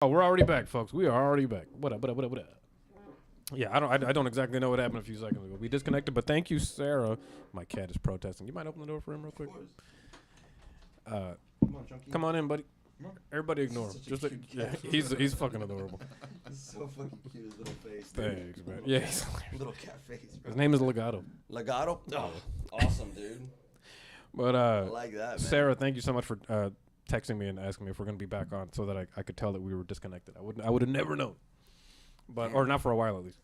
Oh, we're already back, folks. We are already back. What up? What up? What up? What up? Yeah, I don't exactly know what happened a few seconds ago. We disconnected, but thank you, Sarah. My cat is protesting. You might open the door for him real quick. Uh, Come on, Chunky. come on in, buddy. Come on. Everybody ignore him. Such a Just cute yeah, cat. he's fucking adorable. He's so fucking cute, his little face. Dude. Thanks, man. Yeah, he's hilarious. Little cat face, bro. His name is Legato. Legato? Oh, awesome, dude. But I like that, man. Sarah, thank you so much for texting me and asking me if we're gonna be back on, so that I could tell that we were disconnected. I would have never known. But or not for a while at least.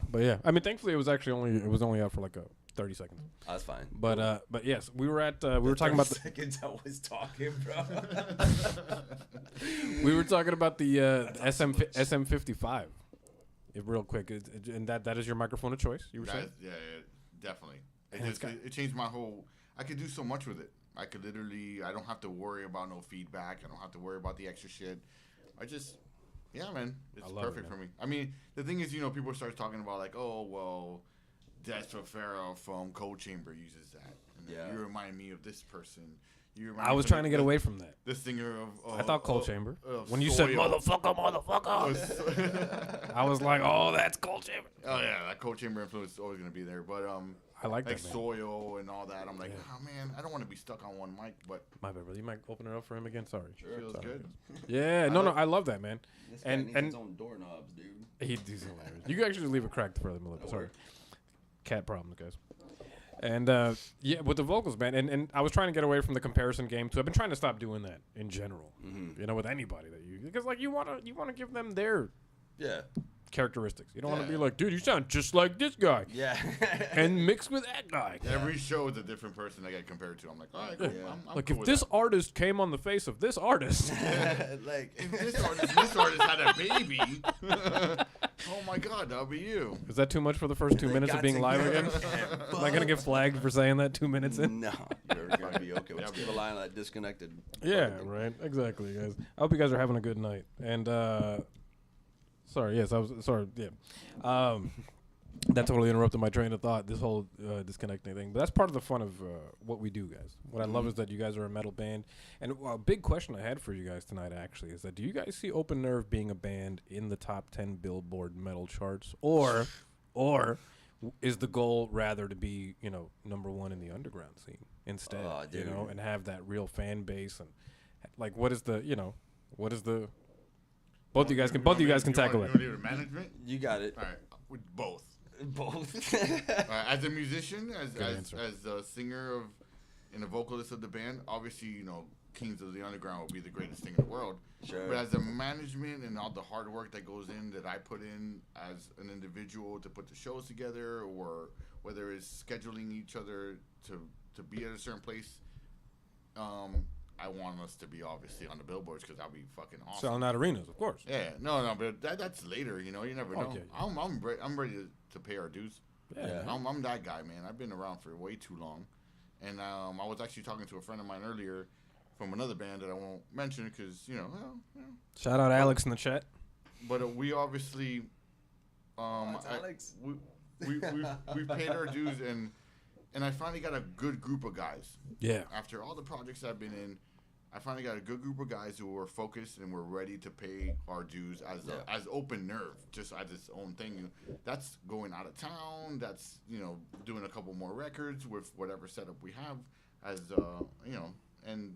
But yeah, I mean, thankfully it was only out for like 30 seconds. Oh, that's fine. But yes, we were talking about the seconds I was talking, bro. we were talking about the SM55. Real quick, and that is your microphone of choice. You were saying? Yeah, definitely. And It changed my whole. I could do so much with it. I could literally. I don't have to worry about no feedback. I don't have to worry about the extra shit. Yeah, man, it's perfect for me. I mean, the thing is, people start talking about like, oh well, Des Farrow from Cold Chamber uses that. And Yeah. you remind me of this person. I was trying to get away from that. The singer of. I thought Cold Chamber. When you Soil. said motherfucker, I was like, oh, that's Cold Chamber. Oh yeah, that Cold Chamber influence is always gonna be there. But I like like that, man. Soil and all that. I'm like, oh man, I don't want to be stuck on one mic, but My bad, brother. You might open it up for him again. Sorry. it feels Sorry. good. Yeah, no, I love that, man. This guy And- needs and- his own doorknobs, dude. He's hilarious. You can actually leave it cracked for the lip. That'll Sorry. work. Cat problems, guys. And yeah, with the vocals, man, and I was trying to get away from the comparison game too. I've been trying to stop doing that in general. Mm-hmm. With anybody that because like you wanna give them their Yeah. characteristics. You don't want to be Yeah. like, dude, you sound just like this guy, Yeah. and mixed with that guy. Every show is a different person I get compared to. I'm like, all right, cool. Yeah. I'm Like cool if with this that. artist came on the face of this artist, like If this artist had a baby, oh my God, that'll be you. is that too much for the first 2 minutes of being live again? Am I gonna get flagged for saying that 2 minutes in? No, you're gonna be okay. We'll just keep a line on that disconnected. Yeah, right. Exactly, guys. I hope you guys are having a good night. And sorry, yes, I was sorry. Yeah, that totally interrupted my train of thought. This whole disconnecting thing, but that's part of the fun of what we do, guys. What I love is that you guys are a metal band. And a big question I had for you guys tonight actually is that do you guys see Open Nerve being a band in the top 10 Billboard metal charts, or is the goal rather to be number one in the underground scene instead? Oh, dude. And have that real fan base and like what is the both you guys can tackle it. You want to do the management? You got it. All right, with both. Both. As a musician, Good answer. as a singer of and a vocalist of the band, obviously, Kings of the Underground will be the greatest thing in the world. Sure. But as a management and all the hard work that goes in, that I put in as an individual to put the shows together, or whether it's scheduling each other to be at a certain place, I want us to be obviously on the billboards because that'd be fucking awesome. Selling out arenas, of course. Yeah, no, but that's later. You never know. Okay. I'm ready to pay our dues. Yeah. I'm that guy, man. I've been around for way too long, and I was actually talking to a friend of mine earlier from another band that I won't mention because Shout out Alex in the chat. But we obviously, Alex. we paid our dues, and I finally got a good group of guys. Yeah. After all the projects I've been in, I finally got a good group of guys who were focused and were ready to pay our dues as Open Nerve, just as its own thing. That's going out of town. That's doing a couple more records with whatever setup we have, as and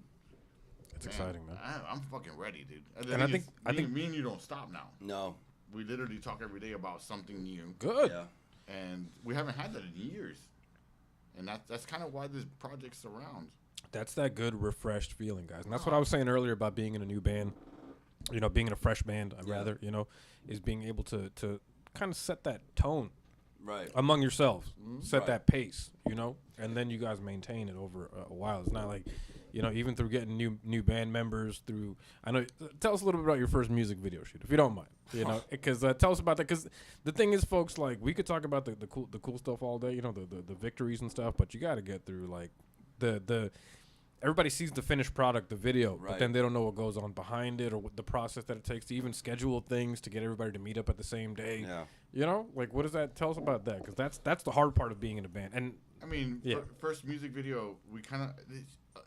It's exciting, man. I'm fucking ready, dude. And I think me and you don't stop now. No. We literally talk every day about something new, good. Yeah. and we haven't had that in years. And that's kind of why this project's around. That's that good refreshed feeling, guys. And that's what I was saying earlier about being in a new band. Being in a fresh band, I'd rather, is being able to kind of set that tone Right. among yourselves, set Right. that pace, and then you guys maintain it over a while. It's not like, even through getting new band members through. I know. Tell us a little bit about your first music video shoot, if you don't mind. Because tell us about that. Because the thing is, folks, like we could talk about the cool stuff all day. The victories and stuff, but you got to get through like the. Everybody sees the finished product, the video, but Right. then they don't know what goes on behind it or what the process that it takes to even schedule things to get everybody to meet up at the same day. Yeah. Like what does that tell us about that? Because that's the hard part of being in a band. And I mean, Yeah. first music video, we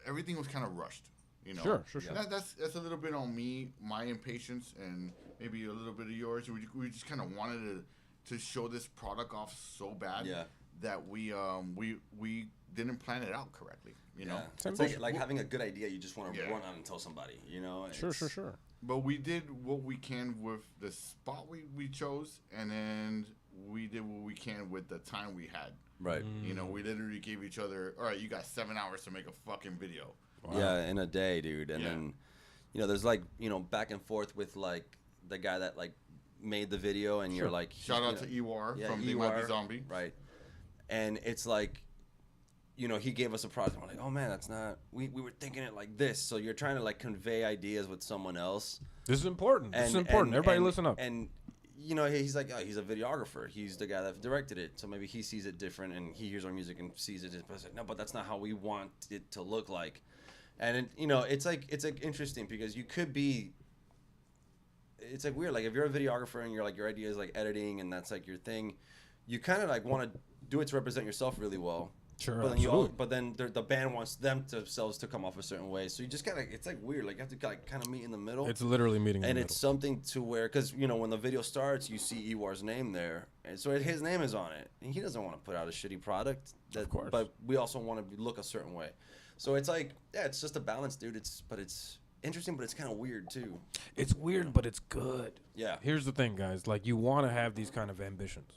everything was kind of rushed. You know, Sure. That's a little bit on me, my impatience, and maybe a little bit of yours. We just kind of wanted to show this product off so bad that we didn't plan it out correctly. You know, it's like having a good idea, you just want to run out and tell somebody. You know, Sure. But we did what we can with the spot we chose, and then we did what we can with the time we had. Right. You know, we literally gave each other, all right, you got 7 hours to make a fucking video. Wow. Yeah, in a day, dude. And then, you know, there's like, you know, back and forth with like the guy that like made the video, and you're like, shout out to Ewar from They Might Be Zombie. Right. And it's like, you know, he gave us a project. We're like, oh man, that's not. We were thinking it like this. So you're trying to like convey ideas with someone else. This is important. Everybody listen up. And you know, he's like, he's a videographer. He's the guy that directed it. So maybe he sees it different, and he hears our music and sees it. But it's like, no, but that's not how we want it to look like. And you know, it's like interesting because you could be. It's like weird. Like if you're a videographer and you're like your idea is like editing and that's like your thing, you kind of like want to do it to represent yourself really well. Sure, but then the band wants themselves to come off a certain way, so you just gotta. It's like weird. Like you have to like kind of meet in the middle. It's literally meeting, in the middle. It's something to where, because you know when the video starts, you see Ewar's name there, and so his name is on it, and he doesn't want to put out a shitty product. Of course. But we also want to look a certain way, so it's like it's just a balance, dude. It's interesting, but it's kind of weird too. It's weird, but it's good. Yeah. Here's the thing, guys. Like you want to have these kind of ambitions.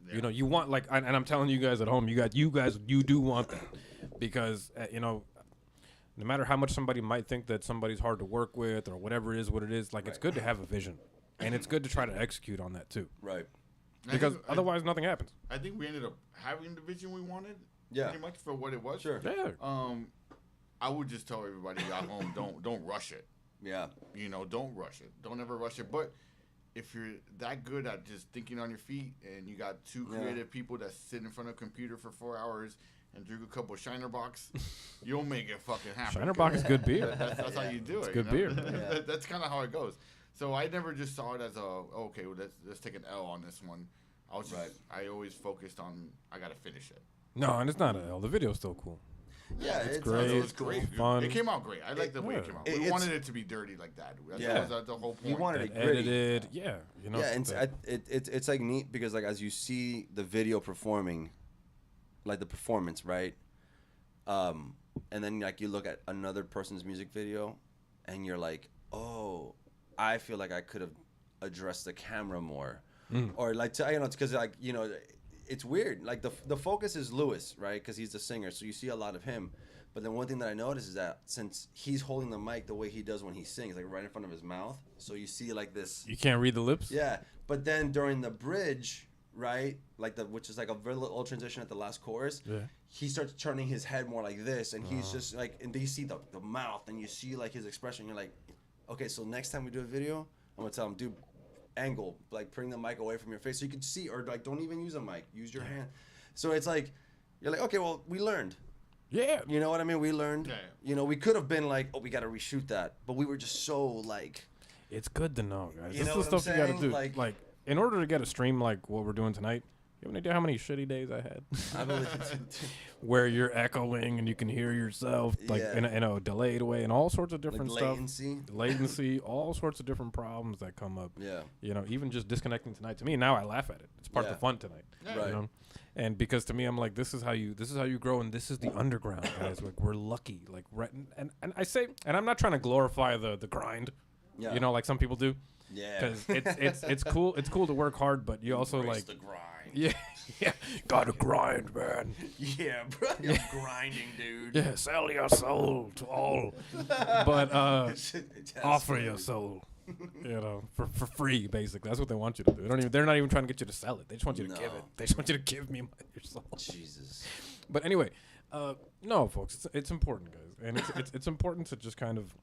Yeah. You know, you want like, and I'm telling you guys at home, you do want that, because you know, no matter how much somebody might think that somebody's hard to work with or whatever it is, like it's good to have a vision, and it's good to try to execute on that too. Right. Because otherwise, nothing happens. I think we ended up having the vision we wanted. Yeah. Pretty much for what it was. Sure. Yeah. I would just tell everybody at home, don't rush it. Yeah. You know, don't rush it. Don't ever rush it. But if you're that good at just thinking on your feet, and you got two creative people that sit in front of a computer for 4 hours and drink a couple of Shiner Box, you'll make it fucking happen. Shiner Box is good beer. That's how you do it. It's good beer. That's kind of how it goes. So I never just saw it as okay, well, let's take an L on this one. I always focused on I gotta finish it. No, and it's not an L. The video's still cool. Yeah, it's great. It was great. Fun. It came out great. I like the way it came out. We wanted it to be dirty like that. That was the whole point. You wanted it edited. Yeah, you know. Yeah, and it's like neat because like as you see the video performing, like the performance, right? And then like you look at another person's music video, and you're like, oh, I feel like I could have addressed the camera more, or like you know, it's because like you know. It's weird. Like the focus is Lewis, right? Because he's the singer, so you see a lot of him. But then one thing that I noticed is that since he's holding the mic the way he does when he sings, like right in front of his mouth, so you see like this. You can't read the lips. Yeah, but then during the bridge, right, like which is like a very little transition at the last chorus. Yeah. He starts turning his head more like this, and he's just like, and you see the mouth, and you see like his expression. You're like, okay, so next time we do a video, I'm gonna tell him, dude. Angle, like bring the mic away from your face so you can see, or like don't even use a mic, use your hand. So it's like you're like, okay, well, we learned. Yeah, you know what I mean. We learned. You know, we could have been like, oh, we got to reshoot that, but we were just so like. It's good to know, guys. You This know is the what stuff I'm you got to do. saying? Like, in order to get a stream like what we're doing tonight, you have any idea how many shitty days I had? I believe where you're echoing and you can hear yourself like in a delayed way and all sorts of different like latency, all sorts of different problems that come up. Yeah. You know, even just disconnecting tonight. To me, now I laugh at it. It's part of the fun tonight. Right. You know? And because to me, I'm like, this is how you grow, and this is the underground, guys. Like we're lucky. Like right, and I say, and I'm not trying to glorify the grind. Yeah. You know, like some people do. Yeah. Because it's cool. It's cool to work hard, but you also Embrace like the grind. Yeah, gotta grind, man. Yeah, bro, you're grinding, dude. Yeah, sell your soul to all, but offer your soul, you know, for free. Basically, that's what they want you to do. They're not even trying to get you to sell it. They just want you to give it. They just want you to give me your soul. Jesus. But anyway, no, folks, it's important, guys, and it's important to just kind of.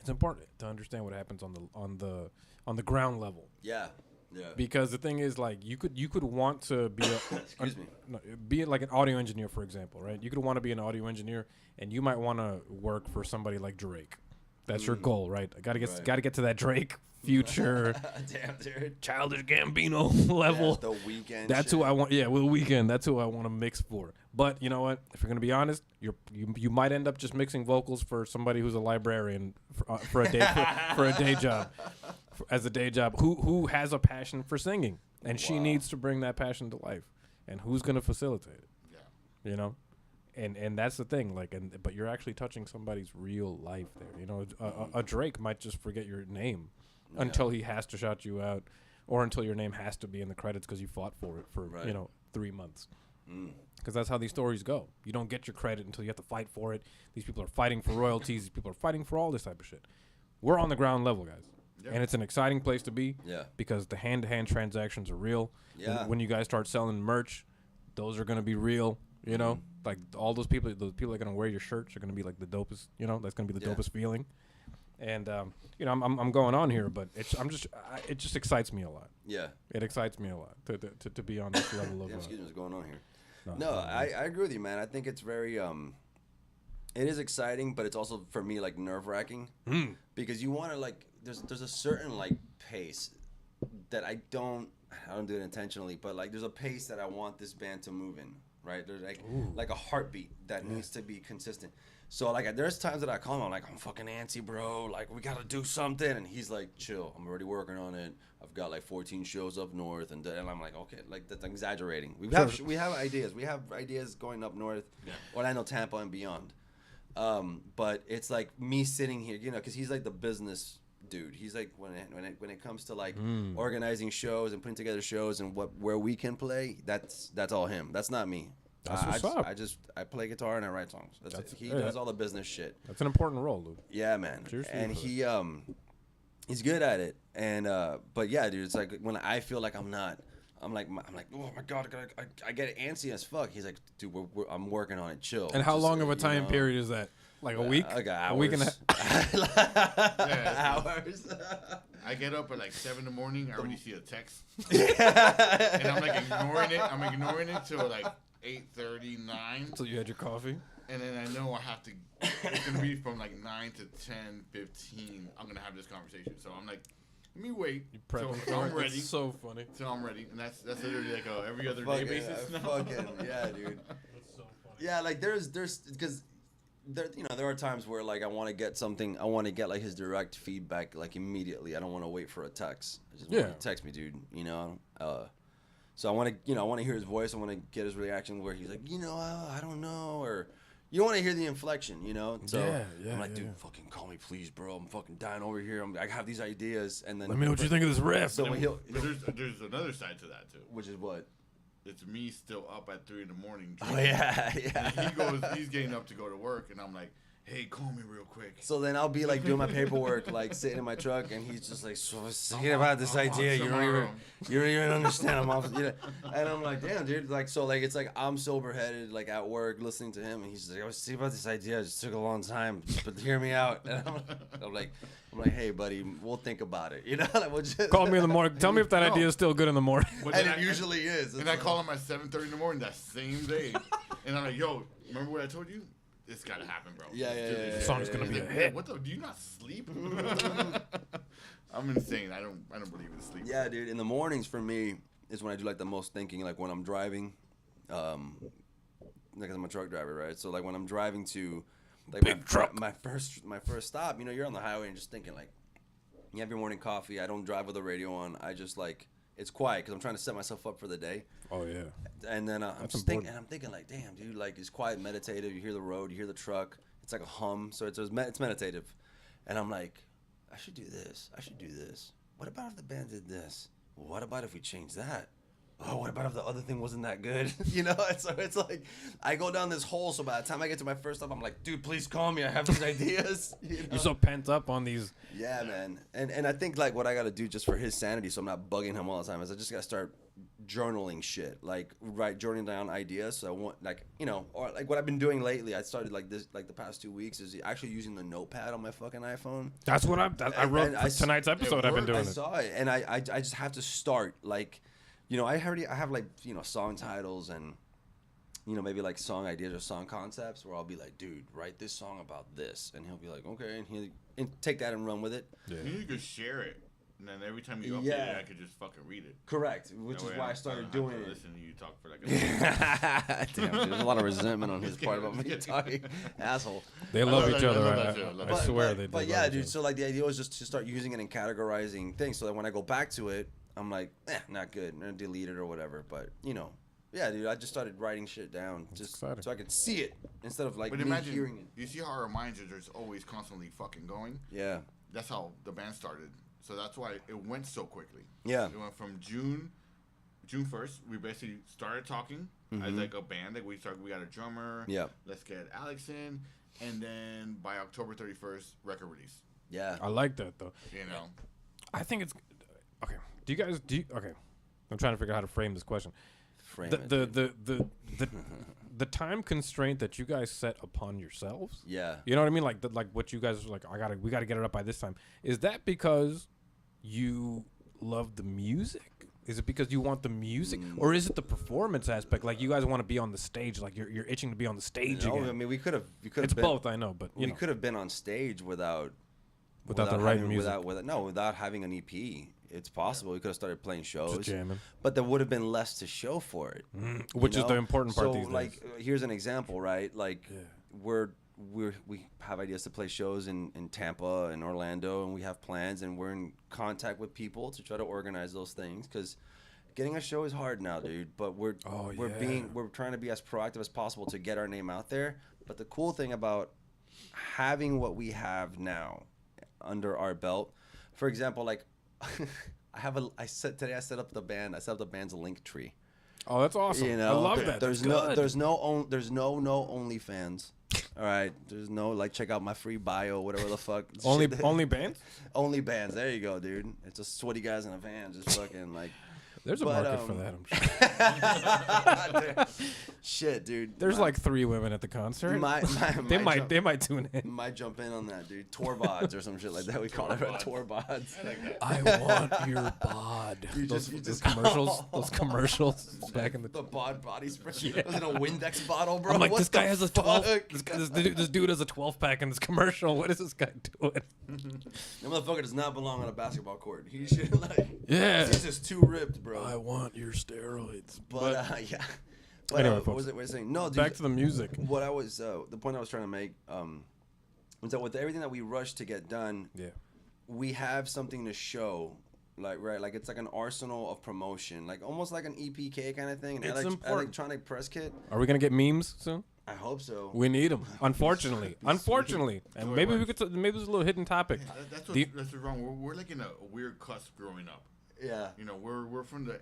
It's important to understand what happens on the ground level. Yeah. Yeah. Because the thing is, like, you could want to be be like an audio engineer, for example, right? You could want to be an audio engineer, and you might want to work for somebody like Drake, That's your goal, right? I gotta get Right. gotta get to that Drake Future, Damn, dude. Childish Gambino level. Yeah, the weekend. That's who I want. Yeah, with the weekend. That's who I want to mix for. But you know what? If you're gonna be honest, you might end up just mixing vocals for somebody who's a librarian for a day for a day job, as a day job. Who has a passion for singing, and she needs to bring that passion to life. And who's gonna facilitate it? Yeah, you know. And that's the thing, like, but you're actually touching somebody's real life there. You know, a Drake might just forget your name until he has to shout you out, or until your name has to be in the credits because you fought for it for 3 months. Because that's how these stories go. You don't get your credit until you have to fight for it. These people are fighting for royalties. These people are fighting for all this type of shit. We're on the ground level, guys. And it's an exciting place to be because the hand-to-hand transactions are real. When you guys start selling merch, those are going to be real, you know? Like, all those people that are going to wear your shirts are going to be, like, the dopest, you know? That's going to be the dopest feeling. And, you know, I'm going on here, but it just excites me a lot. Yeah. It excites me a lot to be on this level of... excuse me, what's going on here? No, I agree with you, man. I think it's very... it is exciting, but it's also, for me, like, nerve-wracking. Because you want to, like... There's a certain, like, pace that I don't do it intentionally, but, like, there's a pace that I want this band to move in, right? There's, like a heartbeat that needs to be consistent. So, like, there's times that I call him, I'm like, I'm fucking antsy, bro. Like, we got to do something. And he's like, chill. I'm already working on it. I've got, like, 14 shows up north. And I'm like, okay, like, that's exaggerating. We have ideas. We have ideas going up north, Orlando, Tampa, and beyond. But it's, like, me sitting here, you know, because he's, like, the business dude. He's like when it comes to like organizing shows and putting together shows and where we can play, that's all him. That's not me. That's what's up. I play guitar and I write songs. That's it. He does all the business shit. That's an important role, dude. Yeah, man. And he's good at it. And but yeah, dude, it's like when I feel like I'm like, oh my god, I get antsy as fuck. He's like, dude, I'm working on it. Chill. And how long of a time period is that? Like a week? Like hours. A week and a half. Hours. I get up at like 7 in the morning. I already see a text. And I'm like ignoring it. I'm ignoring it till like 8:30, 9. Until you had your coffee. And then I know I have to. It's gonna be from like 9 to 10:15. I'm gonna have this conversation. So I'm like, let me wait till I'm ready. It's so funny. Till I'm ready, and that's literally like a every other day basis now. Yeah, dude. That's so funny. Yeah, like there's because. There are times where like I want to get something. I want to get like his direct feedback like immediately. I don't want to wait for a text. I just want to text me, dude. You know. So I want to hear his voice. I want to get his reaction where he's like, I don't know, or you want to hear the inflection, you know. So I'm like, dude, fucking call me, please, bro. I'm fucking dying over here. I have these ideas, and then let me know what you think of this riff. So there's another side to that too. Which is what? It's me still up at 3 in the morning. Oh yeah. He's getting up to go to work, and I'm like, hey, call me real quick. So then I'll be like doing my paperwork, like sitting in my truck, and he's just like, so I was thinking about this idea. You don't even understand. I'm off. And I'm like, damn, dude. Like, so like it's like I'm sober headed, like at work, listening to him, and he's like, I was thinking about this idea. It just took a long time, but hear me out. And I'm like, hey, buddy, we'll think about it. Like, we'll just call me in the morning. Tell me if that idea is still good in the morning. And it usually is. And I call him at 7:30 in the morning that same day, and I'm like, yo, remember what I told you? It's gotta happen, bro. Yeah. The song's gonna be a hit. What the? Do you not sleep? I'm insane. I don't believe in sleep. Yeah, dude. In the mornings for me is when I do like the most thinking. Like when I'm driving, like I'm a truck driver, right? So like when I'm driving to like my first stop, you're on the highway and just thinking like, you have your morning coffee. I don't drive with the radio on. I just like it's quiet because I'm trying to set myself up for the day. Oh yeah. And then I'm thinking like, damn, dude, like it's quiet, meditative. You hear the road, you hear the truck. It's like a hum, so it's meditative. And I'm like, I should do this. I should do this. What about if the band did this? What about if we change that? Oh, what about if the other thing wasn't that good? So it's like I go down this hole. So by the time I get to my first stop, I'm like, dude, please call me. I have these ideas. You're so pent up on these. Yeah, man. And I think like what I got to do just for his sanity, so I'm not bugging him all the time, is I just got to start journaling shit, like journaling down ideas. So I want or like what I've been doing lately. I started like this, like the past 2 weeks, is actually using the notepad on my fucking iPhone. That's what I wrote for tonight's episode. I've been doing it. I saw it, and I just have to start like. I have like, song titles and, maybe like song ideas or song concepts where I'll be like, dude, write this song about this. And he'll be like, okay. And take that and run with it. Yeah. You could share it, and then every time you update Yeah. it, I could just fucking read it. Correct, which That is way why I don't started have doing to it. Listen to you talk for like a Damn, there's a lot of resentment on his Just part kidding, about me just kidding. talking. Asshole. They love love each that- I other. love that too. I love I that. swear they. But they yeah, love each dude. other. So like the idea was just to start using it and categorizing things, so that when I go back to it, I'm like, not good, and delete it or whatever. But yeah, dude. I just started writing shit down just exciting. so I could see it instead of like But me imagine, hearing it. you see how our minds are just always constantly fucking going? Yeah, That's how the band started. So that's why it went so quickly. yeah, It went from June 1st, we basically started talking as like a band. Like we got a drummer. yeah, Let's get Alex in. And then by October 31st, record release. yeah. I like that though. You know? I think it's okay. Okay, I'm trying to figure out how to frame this question. Frame The it. the, dude. the the time constraint that you guys set upon yourselves. Yeah. You know what I mean? Like what you guys are like. We gotta get it up by this time. Is that because you love the music? Is it because you want the music, or is it the performance aspect? Like you guys want to be on the stage, like you're itching to be on the stage No, again. I mean we could have. It's both, I know, but We could have been on stage without Without the right having, music. without having an EP. It's possible we could have started playing shows, just jamming. but there would have been less to show for it. Which you is know? the important part So these like, days. here's an example, right? Like, we have ideas to play shows in Tampa and Orlando, and we have plans, and we're in contact with people to try to organize those things because getting a show is hard now, dude. But we're trying to be as proactive as possible to get our name out there. But the cool thing about having what we have now under our belt, for example, like I set up the band. I set up the band's link tree. Oh, that's awesome. You know, I love that. There's That's no good. there's no OnlyFans. All right, there's no like check out my free bio, whatever the fuck. only shit. only bands. Only bands. There you go, dude. It's just sweaty guys in a van, just fucking like. There's a But, market for that. I'm sure. Shit, dude. There's like 3 women at the concert. They might tune in. Might jump in on that, dude. Tour bods or some shit like that. We call it tour bods. I want your bod. Those commercials. Those commercials back in the. The bod body spray. Yeah. Was in a Windex bottle, bro. I'm like, What this guy the has a 12. fuck? This dude has a 12-pack in this commercial. What is this guy doing? The motherfucker does not belong on a basketball court. He should like. Yeah. He's just too ripped, bro. I want your steroids. But yeah. But, Anyway, what folks, was it? What was I saying? No, dude, Back to the music. what I was the point I was trying to make was that with everything that we rushed to get done, Yeah. we have something to show. Like it's like an arsenal of promotion, like almost like an EPK kind of thing, an It's important. electronic press kit. Are we gonna get memes soon? I hope so. We need them. Unfortunately, and maybe we could. Maybe it's a little hidden topic. That's The- what's wrong. We're like in a weird cusp growing up. Yeah. You know, we're from the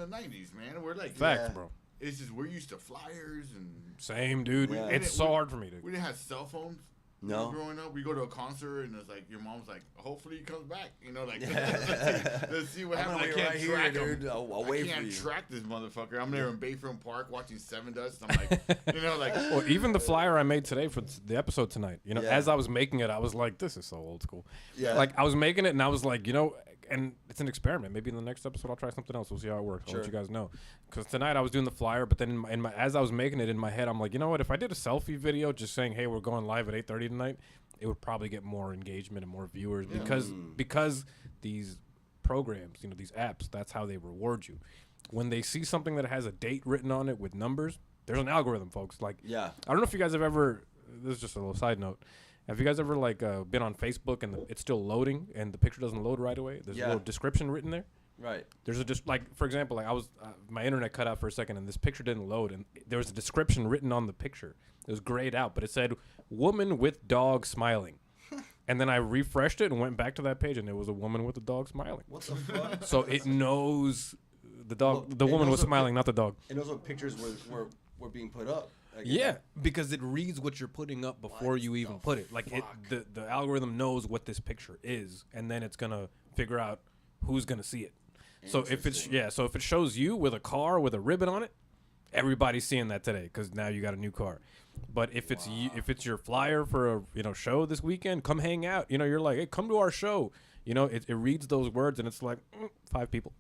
90s, man. We're like Facts, Yeah. bro. It's just we're used to flyers and Same, dude. Yeah. It's so hard for me to. we didn't have cell phones. No. Growing up, we go to a concert and it's like your mom's like, hopefully he comes back. You know, like Yeah. let's see what I'm happens. I gonna can't wait right track here, him. dude. I'll wait I for can't you. track this motherfucker. I'm there in Bayfront Park watching Seven Dust. I'm like, you know, like Well, even the flyer I made today for the episode tonight, you know, Yeah. as I was making it, I was like, this is so old school. Yeah. Like, I was making it, and I was like, you know, and it's an experiment. Maybe in the next episode, I'll try something else. We'll see how it works. I'll let Sure. you guys know. Because tonight I was doing the flyer, but then in my as I was making it in my head, I'm like, you know what? If I did a selfie video just saying, hey, we're going live at 8:30 tonight, it would probably get more engagement and more viewers because these programs, you know, these apps, that's how they reward you. When they see something that has a date written on it with numbers, there's an algorithm, folks. Like, Yeah. I don't know if you guys have ever. This is just a little side note. Have you guys ever been on Facebook and it's still loading and the picture doesn't load right away? There's Yeah. a little description written there. Right. There's for example, like I was my internet cut out for a second and this picture didn't load and there was a description written on the picture. It was grayed out, but it said woman with dog smiling. And then I refreshed it and went back to that page and it was a woman with a dog smiling. What the fuck? So it knows the dog, Well, the it woman knows was what smiling, not the dog. It knows what pictures were being put up. Like, Yeah, because it reads what you're putting up before you even put it. Like the algorithm knows what this picture is, and then it's gonna figure out who's gonna see it. So if it shows you with a car with a ribbon on it, everybody's seeing that today because now you got a new car. But if it's your flyer for a show this weekend, come hang out. You're like, hey, come to our show. It reads those words and it's like 5 people.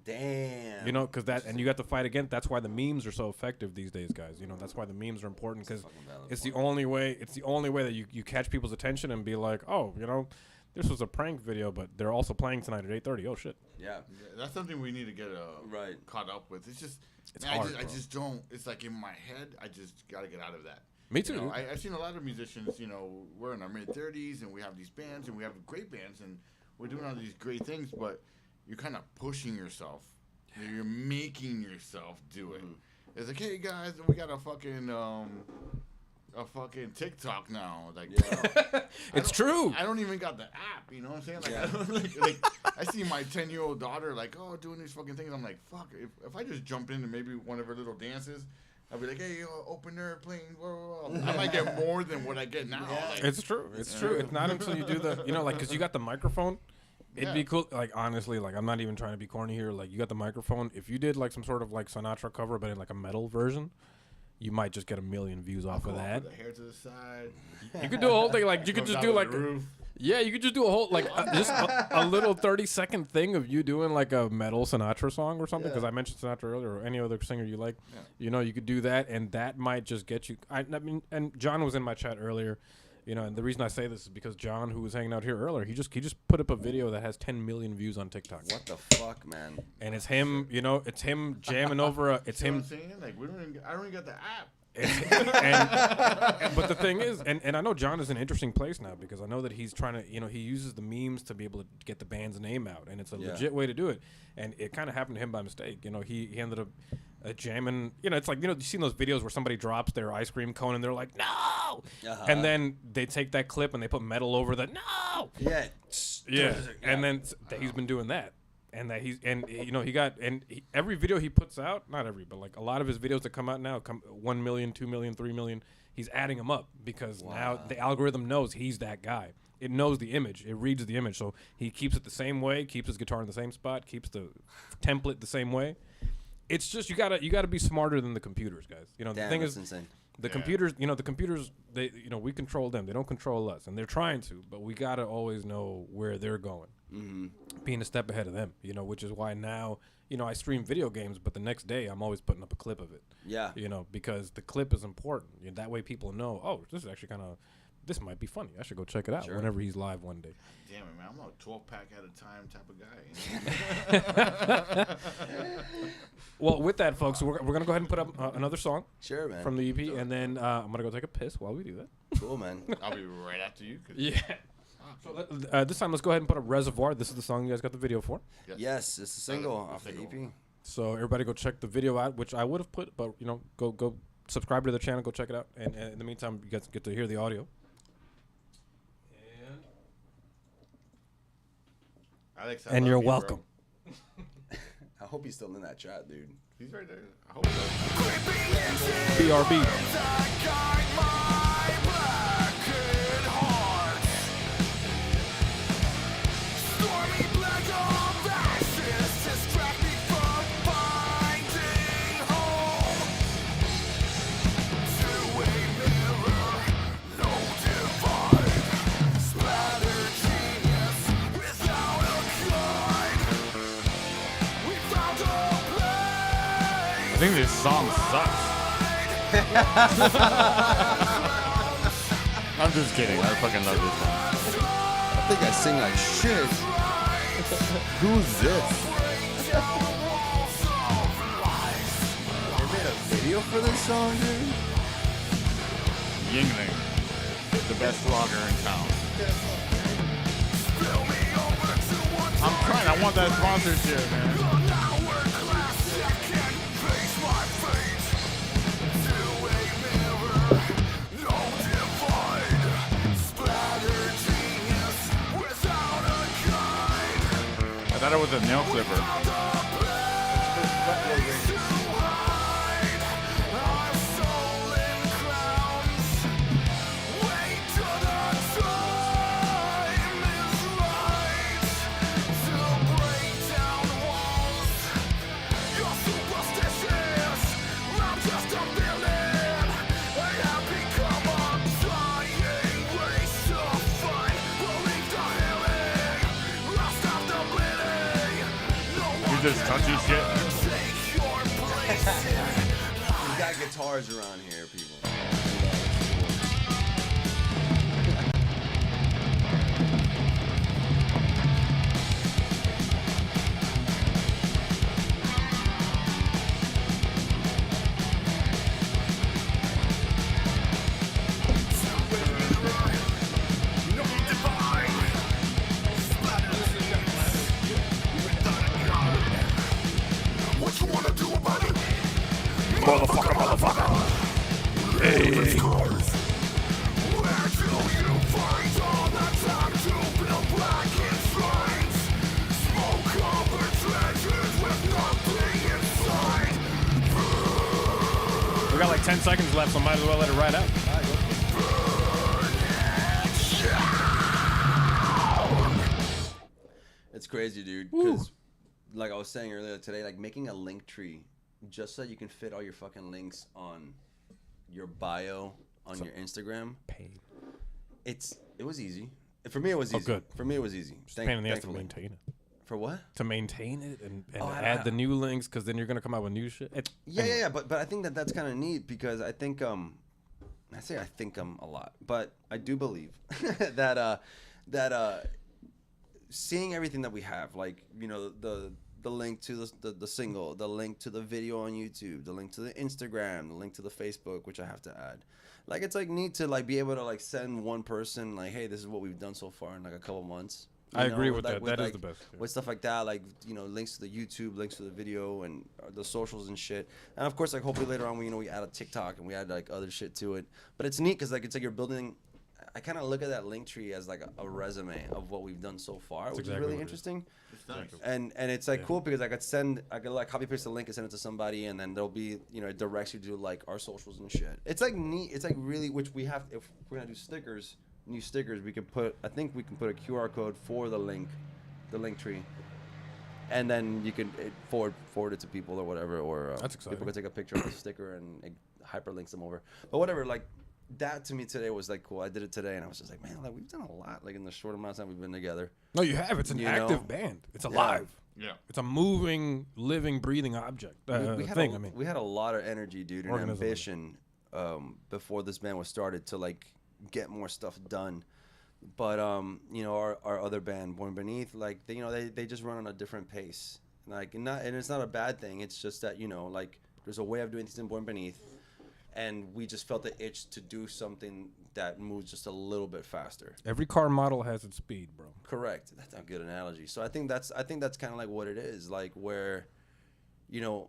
Damn. You know, because that, and you got to fight again. That's why the memes are so effective these days, guys. You know, that's why the memes are important, because it's the only way. It's the only way that you catch people's attention and be like, oh, you know, this was a prank video, but they're also playing tonight at 8:30. Oh shit. Yeah, that's something we need to get caught up with. It's just, it's man, hard, I just don't. It's like in my head, I just gotta get out of that. Me too. You know, I've seen a lot of musicians. You know, we're in our mid-30s and we have these bands and we have great bands and we're doing all these great things, but you're kind of pushing yourself. You're making yourself do it. It's like, hey guys, we got a fucking TikTok now. Like, it's true. I don't even got the app. You know what I'm saying? Like, I see my 10-year-old daughter like, oh, doing these fucking things. I'm like, fuck. If I just jump into maybe one of her little dances, I'll be like, hey, open air playing. Blah, blah, blah. I might get more than what I get now. Yeah. Like, It's true. It's true. It's not until you do the, you know, like, because you got the microphone. It'd be cool. Like, honestly, like, I'm not even trying to be corny here. Like, you got the microphone. If you did like some sort of like Sinatra cover, but in like a metal version, you might just get 1 million views off of that. The hair to the side. You could do a whole thing. Like, you could just do like, yeah, you could just do a whole like just a little 30-second thing of you doing like a metal Sinatra song or something. Because I mentioned Sinatra earlier, or any other singer you like. Yeah. You know, you could do that, and that might just get you. I mean, and John was in my chat earlier. You know, and the reason I say this is because John, who was hanging out here earlier, he just put up a video that has 10 million views on TikTok. What the fuck, man? And it's him, you know, it's him jamming over a. It's him. What I'm saying? Like, I don't even got the app. But the thing is, and I know John is in an interesting place now because I know that he's trying to, you know, he uses the memes to be able to get the band's name out, and it's a legit way to do it. And it kind of happened to him by mistake. You know, he ended up jamming. You know, it's like, you know, you've seen those videos where somebody drops their ice cream cone and they're like, no, and then they take that clip and they put metal over the no. Yeah. And then he's been doing that. And that you know, every video he puts out, not every, but like a lot of his videos that come out now, 1 million, 2 million, 3 million, he's adding them up because now the algorithm knows he's that guy. It knows the image, it reads the image, so he keeps it the same way, keeps his guitar in the same spot, keeps the template the same way. It's just you gotta be smarter than the computers, guys. You know, the thing is, insane. The computers, you know, they, you know, we control them. They don't control us, and they're trying to, but we gotta always know where they're going. Being a step ahead of them, you know, which is why now, you know, I stream video games, but the next day I'm always putting up a clip of it. Yeah. You know, because the clip is important. You know, that way people know, oh, this is actually this might be funny. I should go check it out whenever he's live one day. Damn it, man. I'm a 12-pack at a time type of guy. Well, with that, folks, we're going to go ahead and put up another song. Sure, man. From the EP, and then I'm going to go take a piss while we do that. Cool, man. I'll be right after you. Yeah. So this time, let's go ahead and put up Reservoir. This is the song you guys got the video for. Yes, it's a single off the EP. So everybody go check the video out, which I would have put, but, you know, go subscribe to the channel, go check it out. And in the meantime, you guys get to hear the audio. Alex, and you're welcome. I hope he's still in that chat, dude. He's right there. I hope so. BRB. I think this song sucks. I'm just kidding. I fucking love this song. I think I sing like shit. Who's this? They made a video for this song, dude? Yingling, the best vlogger in town. I'm trying. I want that sponsorship, man. I thought it was a nail clipper. just touching shit. We got guitars around here, people. We got like 10 seconds left, so might as well let it ride out. It's crazy, dude. Because, like I was saying earlier today, like making a link tree just so you can fit all your fucking links on your bio on your Instagram. Pain. It was easy. For me, it was easy. Good. For me, it was easy. Pain in the ass to maintain it. For what? To maintain it and add the new links, because then you're gonna come out with new shit. Yeah. But I think that's kind of neat because I think I think a lot, but I do believe that seeing everything that we have, like the link to the single, the link to the video on YouTube, the link to the Instagram, the link to the Facebook, which I have to add. Like it's like neat to like be able to like send one person like, hey, this is what we've done so far in like a couple months. I agree with that. That is the best. With stuff like that, like links to the YouTube, links to the video, and the socials and shit. And of course, like hopefully later on, we add a TikTok and we add like other shit to it. But it's neat because like it's like you're building. I kind of look at that link tree as like a resume of what we've done so far, which is really interesting. It's nice. And it's like cool because I could like copy paste the link and send it to somebody, and then there'll be it directs you to like our socials and shit. It's like neat. It's like really, which we have if we're gonna do stickers. New stickers, I think we can put a QR code for the link tree, and then you can forward it to people or whatever, or that's exciting. People can take a picture of the sticker and it hyperlinks them over. But whatever, like that to me today was like cool. I did it today, and I was just like, man, like we've done a lot, like in the short amount of time we've been together. No, you have. It's an active band. It's alive. Yeah. It's a moving, living, breathing object. We had a lot of energy, dude, and ambition before this band was started to like get more stuff done, but our other band Born Beneath, like they just run on a different pace, like and it's not a bad thing. It's just that like there's a way of doing things in Born Beneath, and we just felt the itch to do something that moves just a little bit faster. Every car model has its speed, bro. Correct. That's a good analogy. So I think that's kind of like what it is, like where not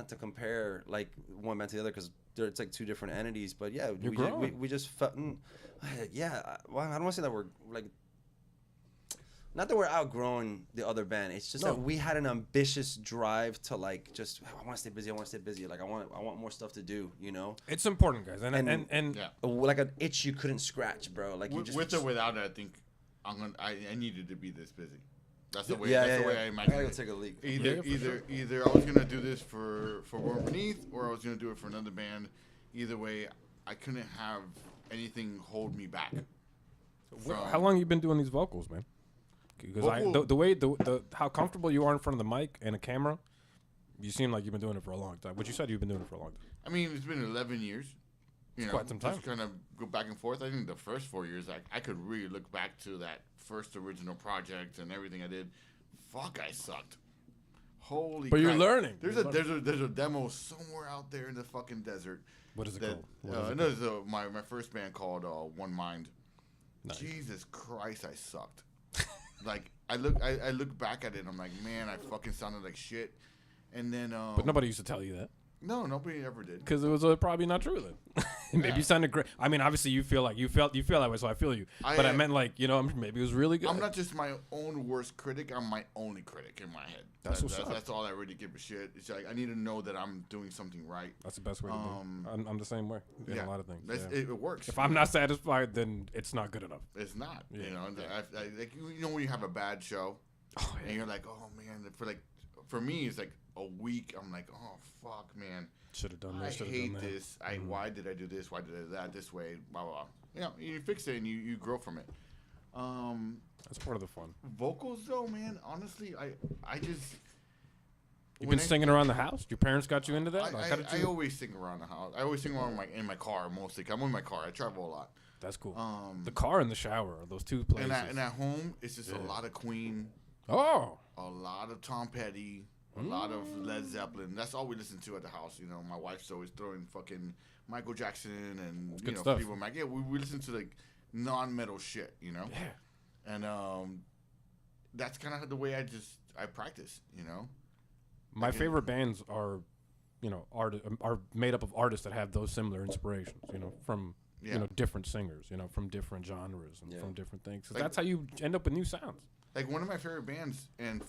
to compare like one band to the other because it's like two different entities, but yeah, we just felt, well, I don't want to say that we're like, not that we're outgrowing the other band. It's just that we had an ambitious drive to like just I want to stay busy. Like I want more stuff to do. It's important, guys, and like an itch you couldn't scratch, bro. Like with or without it, I think I needed to be this busy. That's the way. That's the way I imagine. I gotta it. take a leak. Either I was gonna do this for Born Beneath, or I was gonna do it for another band. Either way, I couldn't have anything hold me back. How long you been doing these vocals, man? Because the way how comfortable you are in front of the mic and a camera, you seem like you've been doing it for a long time. But you said you've been doing it for a long time. I mean, it's been 11 years. Quite some time. Just kind of go back and forth. I think the first 4 years, I could really look back to that first original project and everything I did. Fuck, I sucked. Holy. But crap. you're learning. There's a demo somewhere out there in the fucking desert. What is it called? There's my first band called One Mind. Nice. Jesus Christ, I sucked. Like I look back at it and I'm like, man, I fucking sounded like shit. And then but nobody used to tell you that. No, nobody ever did. Because it was probably not true then. Maybe you sounded great. I mean, obviously you feel that way, so I feel you. But I meant like, maybe it was really good. I'm not just my own worst critic. I'm my only critic in my head. That's all I really give a shit. It's like I need to know that I'm doing something right. That's the best way to do it. I'm the same way in a lot of things. It works. If I'm not satisfied, then it's not good enough. It's not. When you have a bad show, and you're like, oh man, for me, it's like a week. I'm like, oh fuck, man. Should have done this. I hate this. Why did I do this? Why did I do that this way? Blah blah blah. You fix it and you grow from it. That's part of the fun. Vocals though, man. Honestly, I just. You've been singing around the house? Your parents got you into that? I always sing around the house. I always sing around in my car mostly. I'm in my car. I travel a lot. That's cool. The car and the shower are those two places. And at home, it's just a lot of Queen. Oh. A lot of Tom Petty. A lot of Led Zeppelin. That's all we listen to at the house. You know, my wife's always throwing fucking Michael Jackson and good stuff. People like, yeah, we listen to like non-metal shit. You know. Yeah. And that's kind of the way I practice. You know. My favorite bands are, you know, are made up of artists that have those similar inspirations. You know, from you know different singers. You know, from different genres and from different things. 'Cause that's how you end up with new sounds. Like one of my favorite bands, and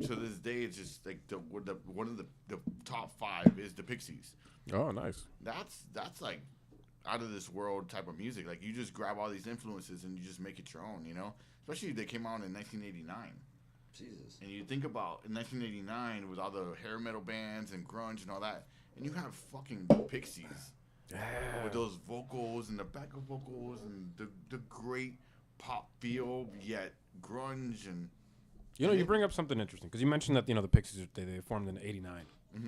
to this day, it's just like one of the top 5 is the Pixies. Oh, nice. That's like out of this world type of music. Like you just grab all these influences and you just make it your own. You know, especially they came out in 1989. Jesus. And you think about in 1989 with all the hair metal bands and grunge and all that, and you have fucking Pixies. Yeah. With those vocals and the backup vocals and the great pop feel, yet grunge and. You know, you bring up something interesting because you mentioned that, you know, the Pixies, they formed in '89. Mm-hmm.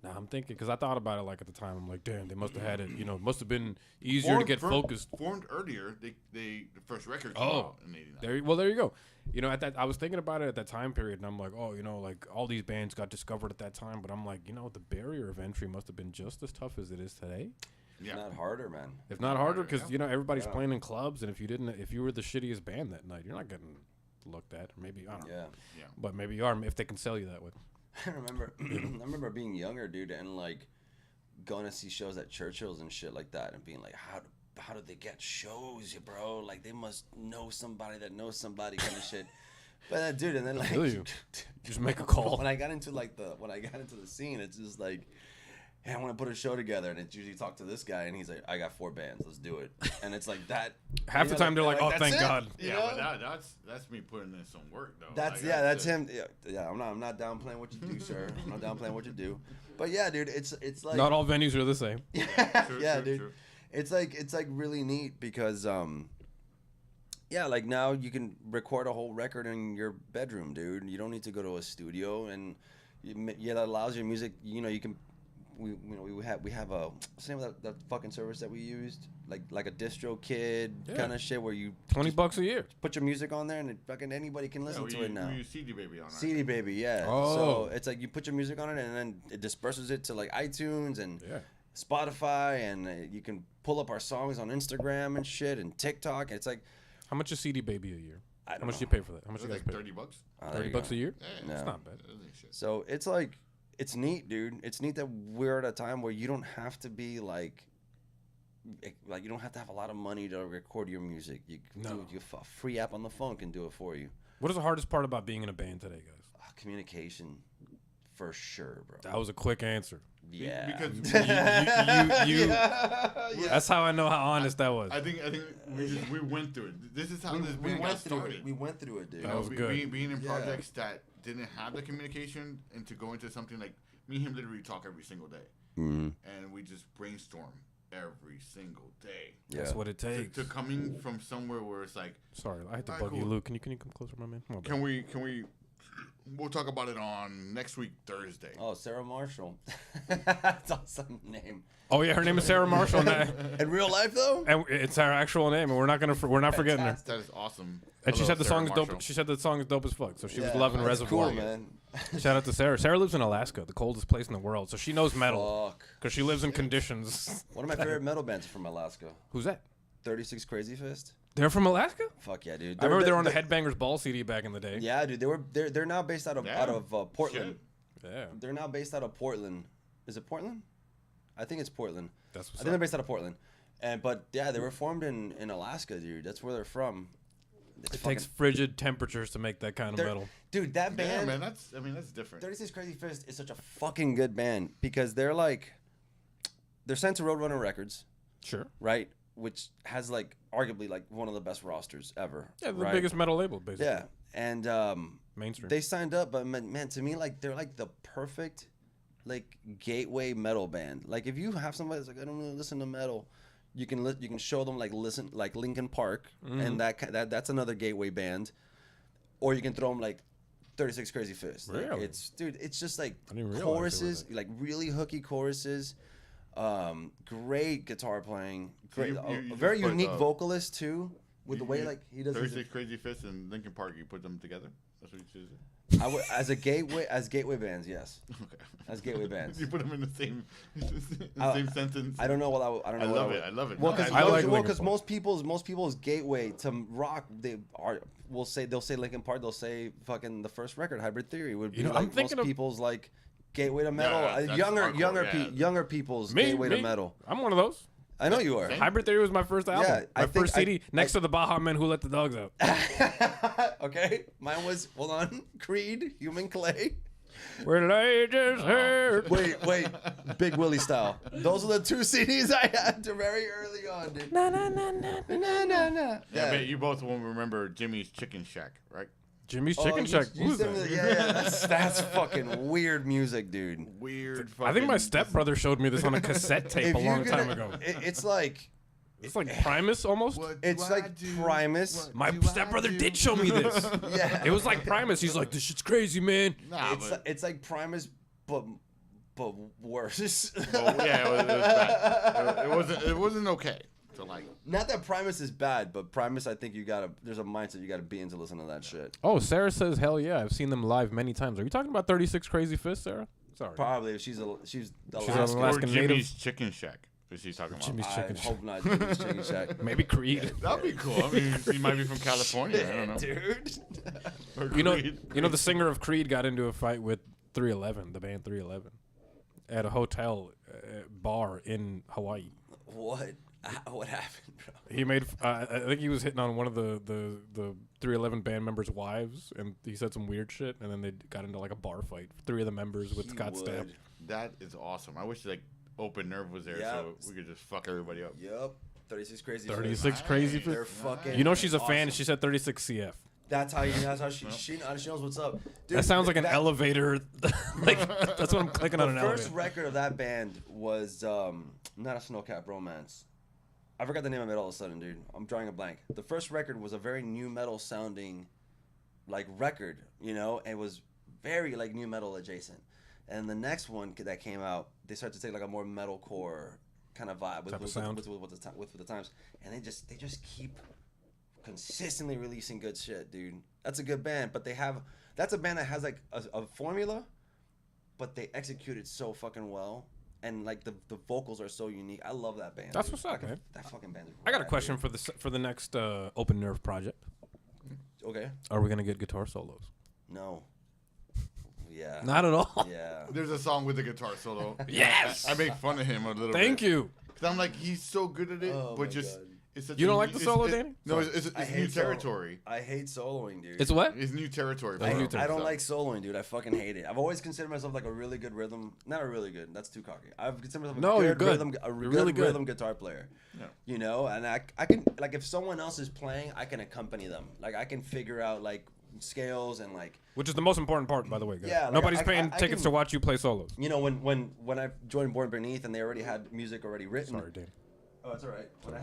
Now I'm thinking, because I thought about it like at the time, I'm like, damn, they must have had it, you know, must have been easier to get focused. Formed earlier, the first record came out in '89. There you go. You know, I was thinking about it at that time period, and I'm like, oh, you know, like all these bands got discovered at that time, but I'm like, you know, the barrier of entry must have been just as tough as it is today. Yeah. If not harder, man. If not harder, because you know everybody's playing in clubs, and if you were the shittiest band that night, you're not getting looked at. Or maybe I don't know. Yeah. But maybe you are if they can sell you that way. I remember being younger, dude, and like going to see shows at Churchill's and shit like that, and being like, how do they get shows, bro? Like they must know somebody that knows somebody, kind of shit. But dude, and then like, you just make a call. When I got into the scene, it's just like, hey, I want to put a show together, and it's usually talk to this guy, and he's like, I got 4 bands, let's do it. And it's like that. Half the time they're like, oh, thank God. Yeah, but that's me putting in some work though. That's him. Yeah, I'm not downplaying what you do, sir. I'm not downplaying what you do. But yeah, dude, it's like not all venues are the same. Yeah, dude. True. It's like really neat because yeah, like now you can record a whole record in your bedroom, dude. You don't need to go to a studio, and that allows your music. You know, you can. We have a what's the name of that fucking service that we used, like a DistroKid kind of shit where you $20 a year put your music on there and fucking anybody can listen to it now. We use CD Baby on it. CD Baby, yeah. Oh. So it's like you put your music on it and then it disperses it to like iTunes and Spotify, and you can pull up our songs on Instagram and shit and TikTok. It's like, how much is CD Baby a year? How much do you pay for that? How much you guys pay? $30. $30 a year? Yeah, it's not bad. So it's like. It's neat, dude. It's neat that we're at a time where you don't have to be like you don't have to have a lot of money to record your music. You can do it. A free app on the phone can do it for you. What is the hardest part about being in a band today, guys? Communication, for sure, bro. That was a quick answer. Yeah, because you that's how I know how honest that was. I think we went through it. This is how this band got started. We went through it, dude. That was good. Being in projects that didn't have the communication, and to go into something like me and him literally talk every single day, and we just brainstorm every single day. That's what it takes. To coming from somewhere where it's like, sorry, I had to bug you, Luke. Can you come closer, my man? Can we? We'll talk about it on next week Thursday. Oh, Sarah Marshall. That's awesome name. Oh yeah, her name is Sarah Marshall. In real life though, and it's her actual name, and we're not forgetting her. That is awesome. And she said the song is dope. She said the song is dope as fuck. So she was loving Reservoir. Cool, man. Shout out to Sarah. Sarah lives in Alaska, the coldest place in the world, so she knows metal because she lives in conditions. One of my favorite metal bands are from Alaska. Who's that? 36 Crazy Fist. They're from Alaska? Fuck yeah, dude. I remember they were on the Headbangers Ball CD back in the day. Yeah, dude. They're now based out of Portland. Shit. Yeah. They're now based out of Portland. Is it Portland? I think it's Portland. That's what's I think they're based out of Portland. But yeah, they were formed in Alaska, dude. That's where they're from. It takes frigid temperatures to make that kind of metal. Dude, that band. Yeah, man, that's different. 36 Crazy Fist is such a fucking good band because they're sent to Roadrunner Records. Sure. Right? Which has arguably one of the best rosters ever. Yeah, the biggest metal label, basically. Yeah. And mainstream. They signed up, but man, to me, they're the perfect gateway metal band. Like if you have somebody that's like, I don't really listen to metal, You can show them like Linkin Park, and that's another gateway band, or you can throw them like 36 Crazy Fists. Like, Really? It's just like I didn't realize choruses, like really hooky choruses. Great guitar playing, great, you a very just put, unique vocalist too, with the way you- like he does. 36 Crazy Fists and Linkin Park, you put them together? That's what you said? I would, as gateway bands, yes. Okay. As gateway bands. You put them in the same sentence. I don't know what I don't know. I love it. Well, No, because I love it. Linkin Park. most people's gateway to rock they'll say Linkin Park, they'll say fucking the first record, Hybrid Theory, would be You know, like I'm thinking most of- people's like gateway to metal. that's Younger hardcore, younger people's Me, gateway me. to metal. I'm one of those. I know you are. Same. Hybrid Theory was my first album. Yeah, I my think first CD I- next to the Baja Men Who Let the Dogs Out. Okay, mine was hold on, Creed, Human Clay. Well, I just heard. Wait, Big Willie style. Those are the two CDs I had to very early on, dude. Na, na, na, na. Yeah, I bet you both won't remember Jimmy's Chicken Shack, right? Jimmy's Oh, Chicken Shack. you Who's sent me that? the- Yeah, that's fucking weird music, dude. Weird. I think my fucking- stepbrother showed me this on a cassette tape a If you're long time gonna- ago. It's like It's like Primus almost. What do it's I like do? Primus. What My do I stepbrother do? did show me this. Yeah. It was like Primus. He's like, this shit's crazy, man. Nah, It's like Primus, but worse. yeah, it was bad. It wasn't okay to like. Not that Primus is bad, but Primus, I think there's a mindset you gotta be in to listen to that shit. Oh, Sarah says, hell yeah. I've seen them live many times. Are you talking about 36 Crazy Fists, Sarah? Sorry. Probably she's the She's Alaska. an Alaskan or native. Jimmy's Chicken Shack. Is she talking about? Jimmy's I Chicken Shack. hope not Jimmy's Chicken Shack. Maybe Creed. That'd be cool. I mean, he might be from California. I don't know. Dude. Or You know, Creed. you know, the singer of Creed got into a fight with 311, the band 311, at a hotel bar in Hawaii. What? What happened, bro? He made, I think he was hitting on one of the 311 band members' wives, and he said some weird shit, and then they got into like a bar fight. 3 of the members with He Scott would. stabbed. That is awesome. I wish like Open Nerve was there Yeah. so we could just fuck everybody up. Yep. 36 Crazy. 36 Crazy Nice. They're Fists. fucking. You know she's a awesome. fan. She said 36 CF. That's how she knows what's up. Dude, That sounds like an that- elevator. Like that's what I'm clicking on The an first elevator. record of that band was not a Snowcap Romance. I forgot the name of it all of a sudden, dude. I'm drawing a blank. The first record was a very new metal sounding, like record, you know. And it was very like new metal adjacent. And the next one that came out, they started to take like a more metalcore kind of vibe with Type of sound. with the times, and they just keep consistently releasing good shit, dude. That's a good band, but that's a band that has like a formula, but they execute it so fucking well, and like the vocals are so unique. I love that band. That's dude. what's up, man. That fucking band. Is I got a rad, question dude. for the next Open Nerve project. Okay. Are we gonna get guitar solos? No. Yeah. Not at all. Yeah. There's a song with the guitar solo. Yes! I make fun of him a little bit. Thank you. Because I'm like, he's so good at it, Oh but my just. God. It's such You a don't new- like the it's- solo, it- Danny? No, I it's new hate solo. territory. I hate soloing, dude. It's what? It's new territory. It's new him, territory. I don't so. like soloing, dude. I fucking hate it. I've always considered myself like a really good rhythm. Not a really good. That's too cocky. I've considered myself No, a you're good good. rhythm, You're really good. rhythm guitar player. Yeah. You know, and I can like if someone else is playing, I can accompany them. Like I can figure out like scales and like Which is the most important part, by the way, guys. Yeah, like, Nobody's I paying tickets can- to watch you play solos. you know when I joined Born Beneath and they already had music already written. Sorry, Danny. Oh, it's all right. When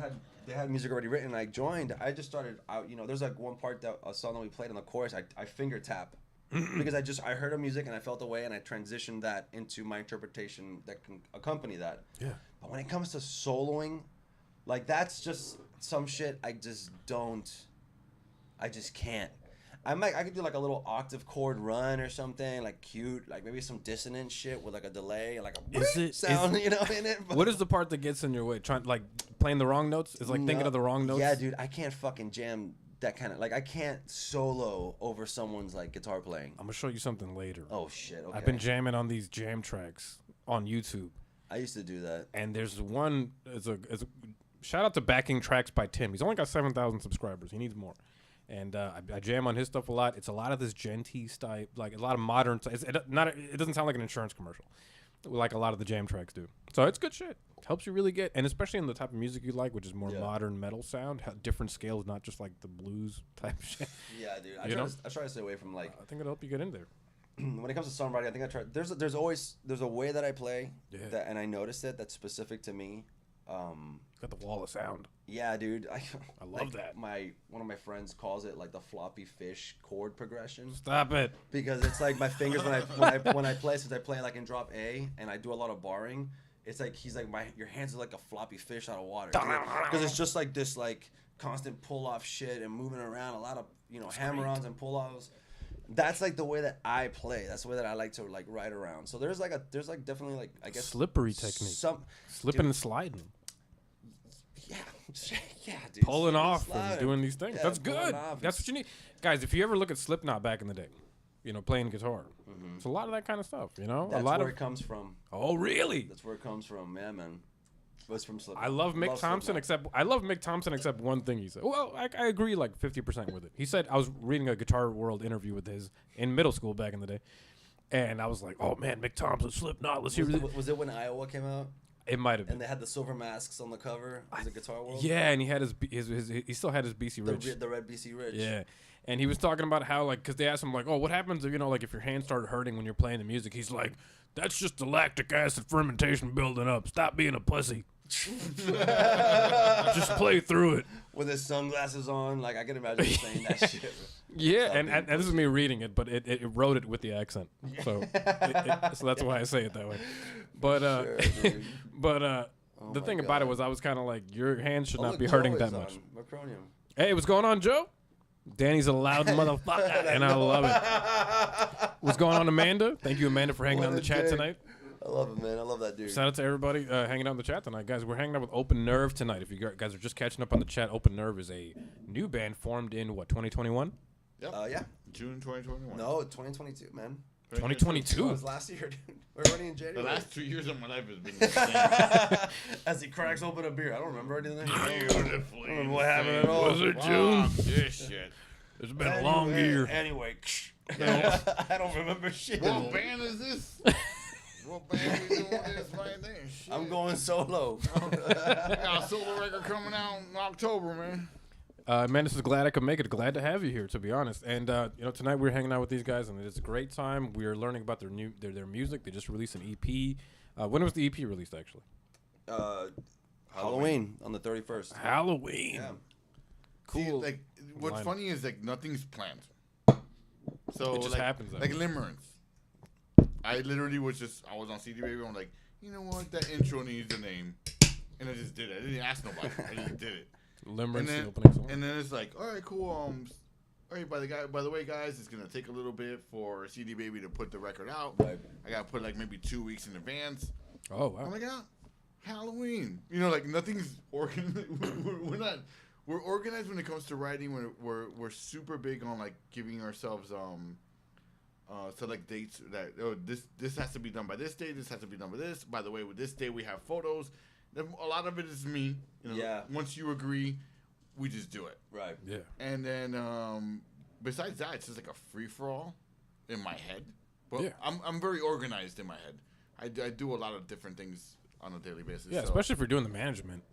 they had music already written, and I joined. I just started out. You know, there's like one part that a song that we played in the chorus. I finger tap because I heard a music and I felt a way and I transitioned that into my interpretation that can accompany that. Yeah. But when it comes to soloing, like that's just some shit I just don't. I just can't. I could do like a little octave chord run or something like cute, like maybe some dissonant shit with like a delay, like a sound, you know, in it. But What is the part that gets in your way? Trying like playing the wrong notes? Is like thinking No. of the wrong notes? Yeah, dude, I can't fucking jam that kind of like I can't solo over someone's like guitar playing. I'm gonna show you something later. Oh shit. Okay. I've been jamming on these jam tracks on YouTube, I used to do that. and there's one. It's a shout out to Backing Tracks by Tim. He's only got 7,000 subscribers. He needs more. And I jam on his stuff a lot. It's a lot of this genty type, like a lot of modern. It doesn't sound like an insurance commercial, like a lot of the jam tracks do. So it's good shit. Helps you really get, and especially in the type of music you like, which is more Yeah. modern metal sound, different scales, not just like the blues type shit. Yeah, dude. You know? I try to stay away from like I think it'll help you get in there. when it comes to songwriting. I think I try. There's a way that I play Yeah. that, and I noticed it that's specific to me, Got the wall of sound. Yeah, dude. I love that. One of my friends calls it like the floppy fish chord progression. Stop it. Because it's like my fingers when I play, since I play like in drop A and I do a lot of barring, it's like he's like your hands are like a floppy fish out of water. Because it's just like this like constant pull off shit and moving around, a lot of hammer-ons and pull offs. That's like the way that I play. That's the way that I like to like ride around. So there's definitely like I guess slippery technique. Slipping and sliding. Yeah, dude. Pulling off and doing these things. Yeah, That's good. That's what you need. Guys, if you ever look at Slipknot back in the day, playing guitar, it's a lot of that kind of stuff, That's a lot where it comes from. Oh, really? That's where it comes from. Yeah, man. It's from Slipknot. I love Mick Thompson, except one thing he said. Well, I agree like 50% with it. He said, I was reading a Guitar World interview with his in middle school back in the day, and I was like, oh man, Mick Thompson, Slipknot, let's hear this. Was it when Iowa came out? It might have been. And they had the silver masks on the cover. Was it Guitar World? Yeah, and he had his he still had his BC Rich. The red BC Rich. Yeah. And he was talking about how, like, because they asked him, like, oh, what happens if, like, if your hands started hurting when you're playing the music? He's like, that's just the lactic acid fermentation building up. Stop being a pussy. Just play through it. With his sunglasses on. Like, I can imagine him saying that shit. Yeah, and this is me reading it, but it wrote it with the accent. So so that's why I say it that way. But, the thing about it was I was kind of like, your hands should not be hurting that much. Macronium. Hey, what's going on, Joe? Danny's a loud motherfucker, and I love it. What's going on, Amanda? Thank you, Amanda, for hanging out in the chat tonight. I love it, man. I love that dude. Shout out to everybody hanging out in the chat tonight. Guys, we're hanging out with Open Nerve tonight. If you guys are just catching up on the chat, Open Nerve is a new band formed in, 2021? Yep. Yeah. June 2021. No, 2022, man. 2022? It was last year, dude. We're already in January. The last 2 years of my life has been insane. As he cracks open a beer. I don't remember anything. Beautifully. I don't remember what happened at all. Was it June? This shit. It's been a long year. Anyway, I don't remember shit. What band is this? What band we doing this right there? Shit. I'm going solo. I got a solo record coming out in October, man. Man, this is glad I could make it. Glad to have you here, to be honest. And tonight we're hanging out with these guys, and it's a great time. We are learning about their music. They just released an EP. When was the EP released, actually? Halloween on the 31st. Halloween. Yeah. Cool. See, like, what's funny is like nothing's planned. So It just happens, though. Like Limerence. I literally was on CD Baby. I'm like, you know what? That intro needs a name, and I just did it. I didn't ask nobody. I just did it. Limerence, then, the opening song. And then it's like, all right, cool. All right, by the way, guys, it's gonna take a little bit for CD Baby to put the record out. Right. I gotta put like maybe 2 weeks in advance. Oh, wow. I'm like, Halloween. Like nothing's organized. We're organized when it comes to writing. We're super big on like giving ourselves select dates that this has to be done by this day. This has to be done by this. By the way, with this day we have photos. A lot of it is me. Yeah. Once you agree, we just do it. Right. Yeah. And then besides that, it's just like a free for all in my head. But Yeah. I'm very organized in my head. I do a lot of different things on a daily basis. Yeah, so. especially if you're doing the management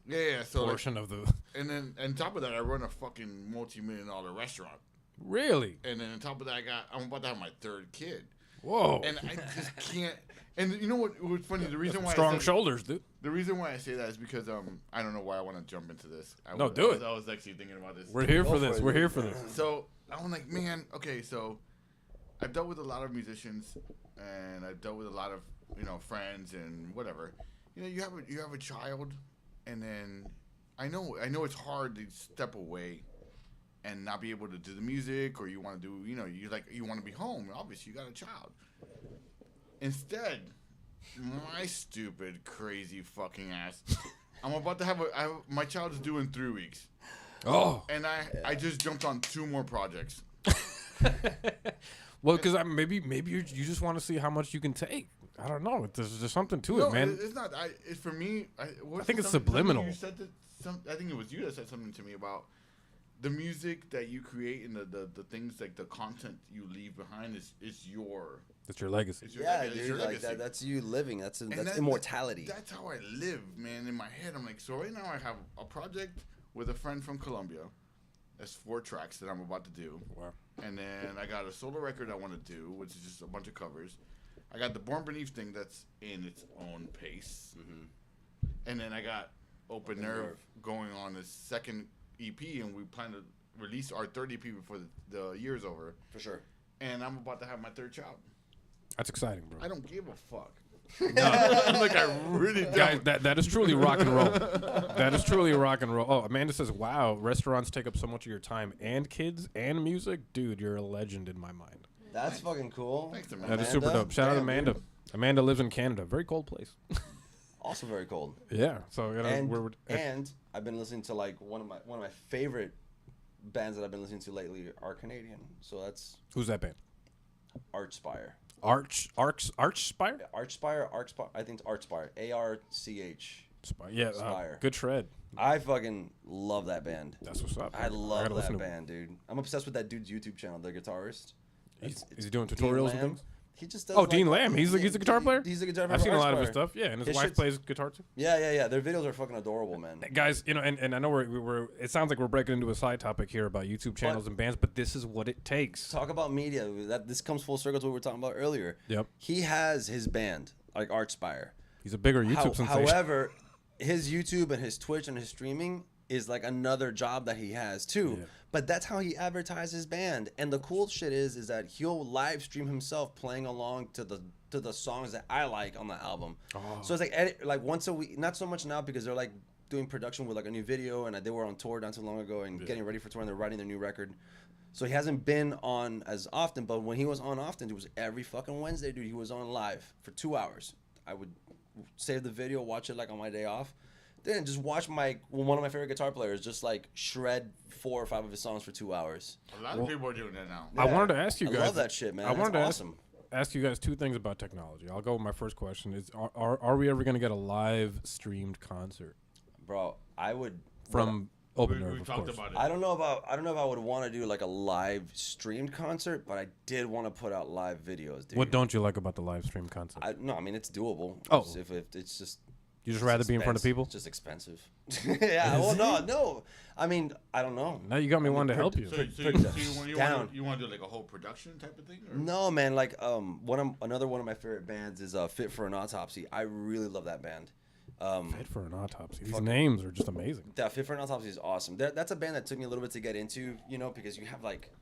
So portion of the... And then on top of that, I run a fucking multi-million-dollar restaurant. Really? And then on top of that, I'm about to have my third kid. Whoa. And I just can't. And you know what's funny? The reason why Strong shoulders, dude. The reason why I say that is because I don't know why I want to jump into this. I was actually thinking about this. We're here for this. We're here for this. So I'm like, man, okay, so I've dealt with a lot of musicians, and I've dealt with a lot of friends and whatever. You have a child, and then I know it's hard to step away and not be able to do the music, or you want to do you want to be home. Obviously, you got a child. Instead, my stupid, crazy fucking ass, I'm about to have my child is due in 3 weeks. Oh. And I just jumped on 2 more projects. Well, because maybe you just want to see how much you can take. I don't know. There's something to it, man. It's not. It's for me. I think it's subliminal. You said that. I think it was you that said something to me about the music that you create and the things like the content you leave behind is your. It's your legacy. It's your Yeah, legacy. dude. Like that's you living. That's immortality. That's how I live, man. In my head, I'm like, so right now I have a project with a friend from Colombia. That's 4 tracks that I'm about to do. Wow. And then I got a solo record I want to do, which is just a bunch of covers. I got the Born Beneath thing that's in its own pace. Mm-hmm. And then I got Open Nerve going on his second EP, and we plan to release our third EP before the year's over. For sure. And I'm about to have my third child. That's exciting, bro. I don't give a fuck. No. Like, I really don't. Guys, that is truly rock and roll. That is truly rock and roll. Oh, Amanda says, wow, restaurants take up so much of your time and kids and music. Dude, you're a legend in my mind. That's fucking cool. Thanks, Amanda. That is super dope. Shout out Damn, Amanda. dude. Amanda lives in Canada. Very cold place. Also very cold. Yeah. So, you know, And I've been listening to like one of my favorite bands that I've been listening to lately are Canadian. So that's who's that band? Archspire. Archspire? Archspire. I think it's Archspire. ARCH. Spire. Yeah. Spire. Good shred. I fucking love that band. That's what's up. I love gotta listen that to band, dude. I'm obsessed with that dude's YouTube channel, the guitarist. Is he doing tutorials and things? He just does. Oh, Dean Lamb. He's a guitar player? He's a guitar player. I've seen a lot of his Archspire. stuff. Yeah, and his His wife shit's- plays guitar too. Yeah. Their videos are fucking adorable, man. Guys, you know, and I know we're it sounds like we're breaking into a side topic here about YouTube channels and bands, but this is what it takes. Talk about media. This comes full circle to what we were talking about earlier. Yep. He has his band, like Archspire. He's a bigger YouTube sensation. However, his YouTube and his Twitch and his streaming is like another job that he has too. Yeah. But that's how he advertises his band. And the cool shit is that he'll live stream himself playing along to the songs that I like on the album. Oh. So it's like once a week, not so much now because they're like doing production with like a new video, and they were on tour not too long ago and getting ready for tour, and they're writing their new record. So he hasn't been on as often, but when he was on often, it was every fucking Wednesday, dude. He was on live for 2 hours. I would save the video, watch it like on my day off. Then just watch one of my favorite guitar players just like shred 4 or 5 of his songs for 2 hours. A lot of people are doing that now. I wanted to ask you guys. I love that shit, man. I wanted That's to awesome. ask you guys 2 things about technology. I'll go with my first question: is are we ever going to get a live streamed concert Bro, I would from Open We Nerve? Of talked course. about it. I don't know if I would want to do like a live streamed concert, but I did want to put out live videos, dude. What don't you like about the live stream concert? I mean, it's doable. Oh. If it's just You just rather be in front of people? It's just expensive. Yeah. Well, no. I mean, I don't know. Now you got me wanting to help you. So you Down. want to do like a whole production type of thing? Or? No, man. Like another one of my favorite bands is Fit for an Autopsy. I really love that band. Fit for an Autopsy. These names are just amazing. Yeah, Fit for an Autopsy is awesome. That's a band that took me a little bit to get into, you know, because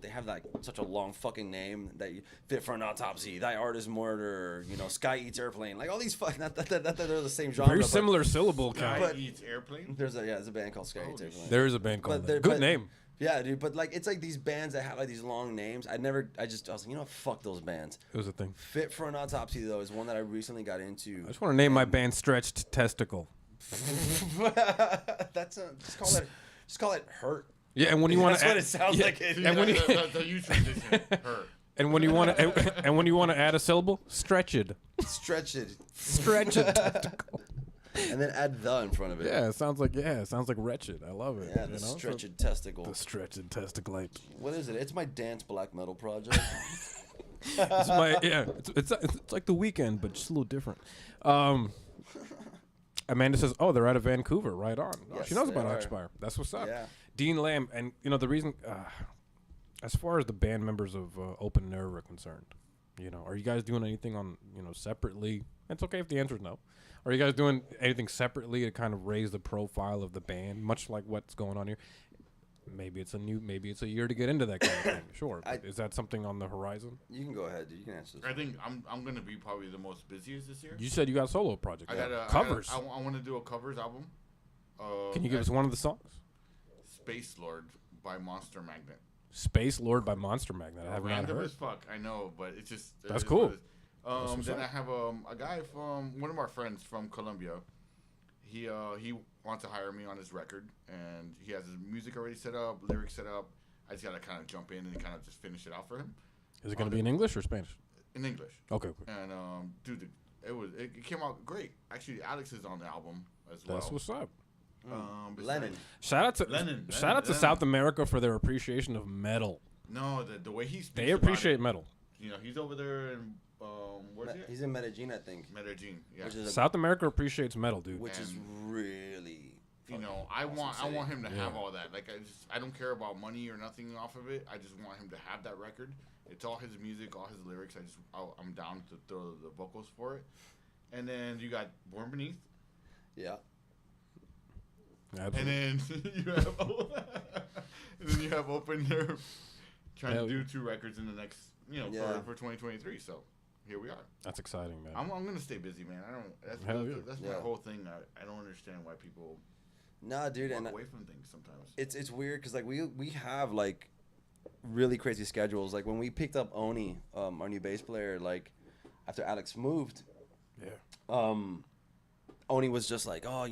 they have such a long fucking name that you Fit for an Autopsy, Thy Art is Murder, you know, Sky Eats Airplane, like all these not that they're the same genre. Very but similar syllable Guy count. Eats Airplane? There's a band called Sky Eats Airplane. There is a band called But that. they're- Good but- name. Yeah, dude, but like it's like these bands that have like these long names. I was like, you know, fuck those bands. It was a thing. Fit for an Autopsy though is one that I recently got into. I just want to name my band Stretched Testicle. Just call it Hurt. Yeah, and when you want That's to, what it sounds like. And when you That's a huge transition. Her. and when you want to, and when you want to add a syllable, stretched, Stretch it, stretched testicle. and then add the in front of it. Yeah, it sounds like wretched. I love it. Yeah, the stretched testicle. The stretched testicle. What is it? It's my dance black metal project. It's my it's like The Weeknd, but just a little different. Amanda says, "Oh, they're out of Vancouver. Right on. Oh, Yes, she knows they about are. Archspire. That's what's up." Yeah. Dean Lamb, and you know the reason, as far as the band members of Open Nerve are concerned, you know, are you guys doing anything on separately? It's okay if the answer is no. Are you guys doing anything separately to kind of raise the profile of the band, much like what's going on here? Maybe it's a year to get into that kind of thing. Sure, but is that something on the horizon? You can go ahead, dude. You can answer this. I think I'm gonna be probably the most busiest this year. You said you got a solo project. I got Covers. I want to do a covers album. Can you give us one of the songs? Space Lord by Monster Magnet. Space Lord by Monster Magnet. I have not Random heard. as fuck, I know, but it's just That's it is cool. what it is. what's Then up. I have a guy from one of our friends from Colombia. He wants to hire me on his record, and he has his music already set up, lyrics set up. I just gotta kind of jump in and kind of just finish it out for him Is it going to be in English or Spanish? in English. Okay. And dude, it came out great. Actually, Alex is on the album as well. That's what's up. Besides- Lennon. Shout out to Lennon, South America for their appreciation of metal. No, the way he speaks They about appreciate it, metal. you know, he's over there in where's he? At? He's in Medellin, I think. Medellin. Yeah. Which is South America appreciates metal, dude. which is really. You know, fucking I awesome want city. him to Yeah. have all that. Like I don't care about money or nothing off of it. I just want him to have that record. It's all his music, all his lyrics. I'm down to throw the vocals for it. And then you got Born Beneath. Yeah. Absolutely. And then you have Open Nerve trying Hell to yeah. do 2 records in the next, Yeah. for 2023. So here we are. That's exciting, man. I'm gonna stay busy, man. I don't. Hell yeah. That's my whole thing. I don't understand why people Nah, dude, walk and away from things sometimes. it's weird because like we have like really crazy schedules. Like when we picked up Oni, our new bass player, like after Alex moved, Yeah. Oni was just like, oh,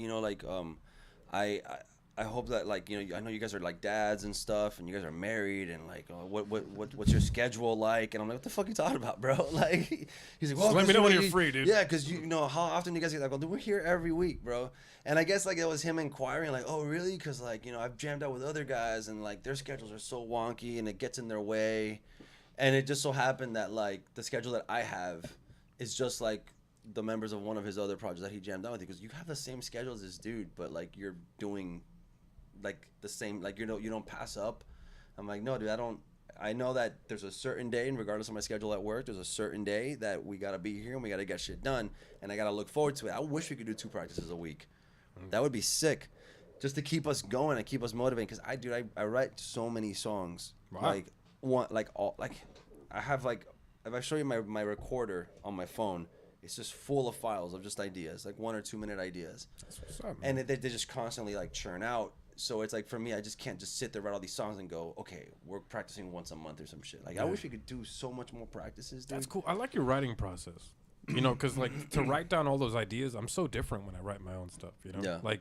I hope that like I know you guys are like dads and stuff, and you guys are married, and like what's your schedule like? And I'm like, what the fuck are you talking about, bro? Like he's like, well, Just let me 'cause, know when you you're free, dude. Yeah, because how often you guys get like, well, dude, we're here every week, bro. And I guess like it was him inquiring like, oh really? Because like I've jammed out with other guys, and like their schedules are so wonky, and it gets in their way. And it just so happened that like the schedule that I have is just like the members of one of his other projects that he jammed out with. Because you have the same schedule as this dude, but like you're doing like the same, like you don't pass up. I'm like, no, dude, I know that there's a certain day, and regardless of my schedule at work, there's a certain day that we gotta be here and we gotta get shit done, and I gotta look forward to it. I wish we could do 2 practices a week. That would be sick, just to keep us going and keep us motivated. Because I write so many songs. Wow. I have like, if I show you my recorder on my phone, it's just full of files of just ideas, like 1 or 2 minute ideas. That's what's up, man. And they just constantly like churn out. So it's like for me, I just can't just sit there, write all these songs and go, okay, we're practicing once a month or some shit. Like I wish we could do so much more practices, dude. That's cool. I like your writing process. Because like to write down all those ideas, I'm so different when I write my own stuff. Yeah. Like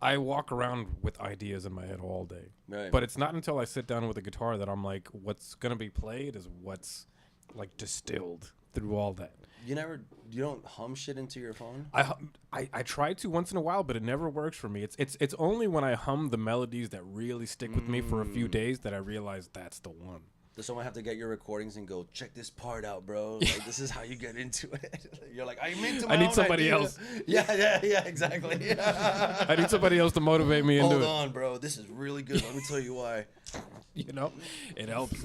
I walk around with ideas in my head all day. Right. But it's not until I sit down with a guitar that I'm like, what's gonna be played is what's like distilled through all that. You don't hum shit into your phone? I try to once in a while, but it never works for me. It's only when I hum the melodies that really stick with me for a few days that I realize that's the one. Does someone have to get your recordings and go, check this part out, bro? Like, this is how you get into it. You're like, I'm into my I need own somebody idea." else. Yeah, exactly. I need somebody else to motivate me into Hold it. on, bro. This is really good. Let me tell you why. It helps.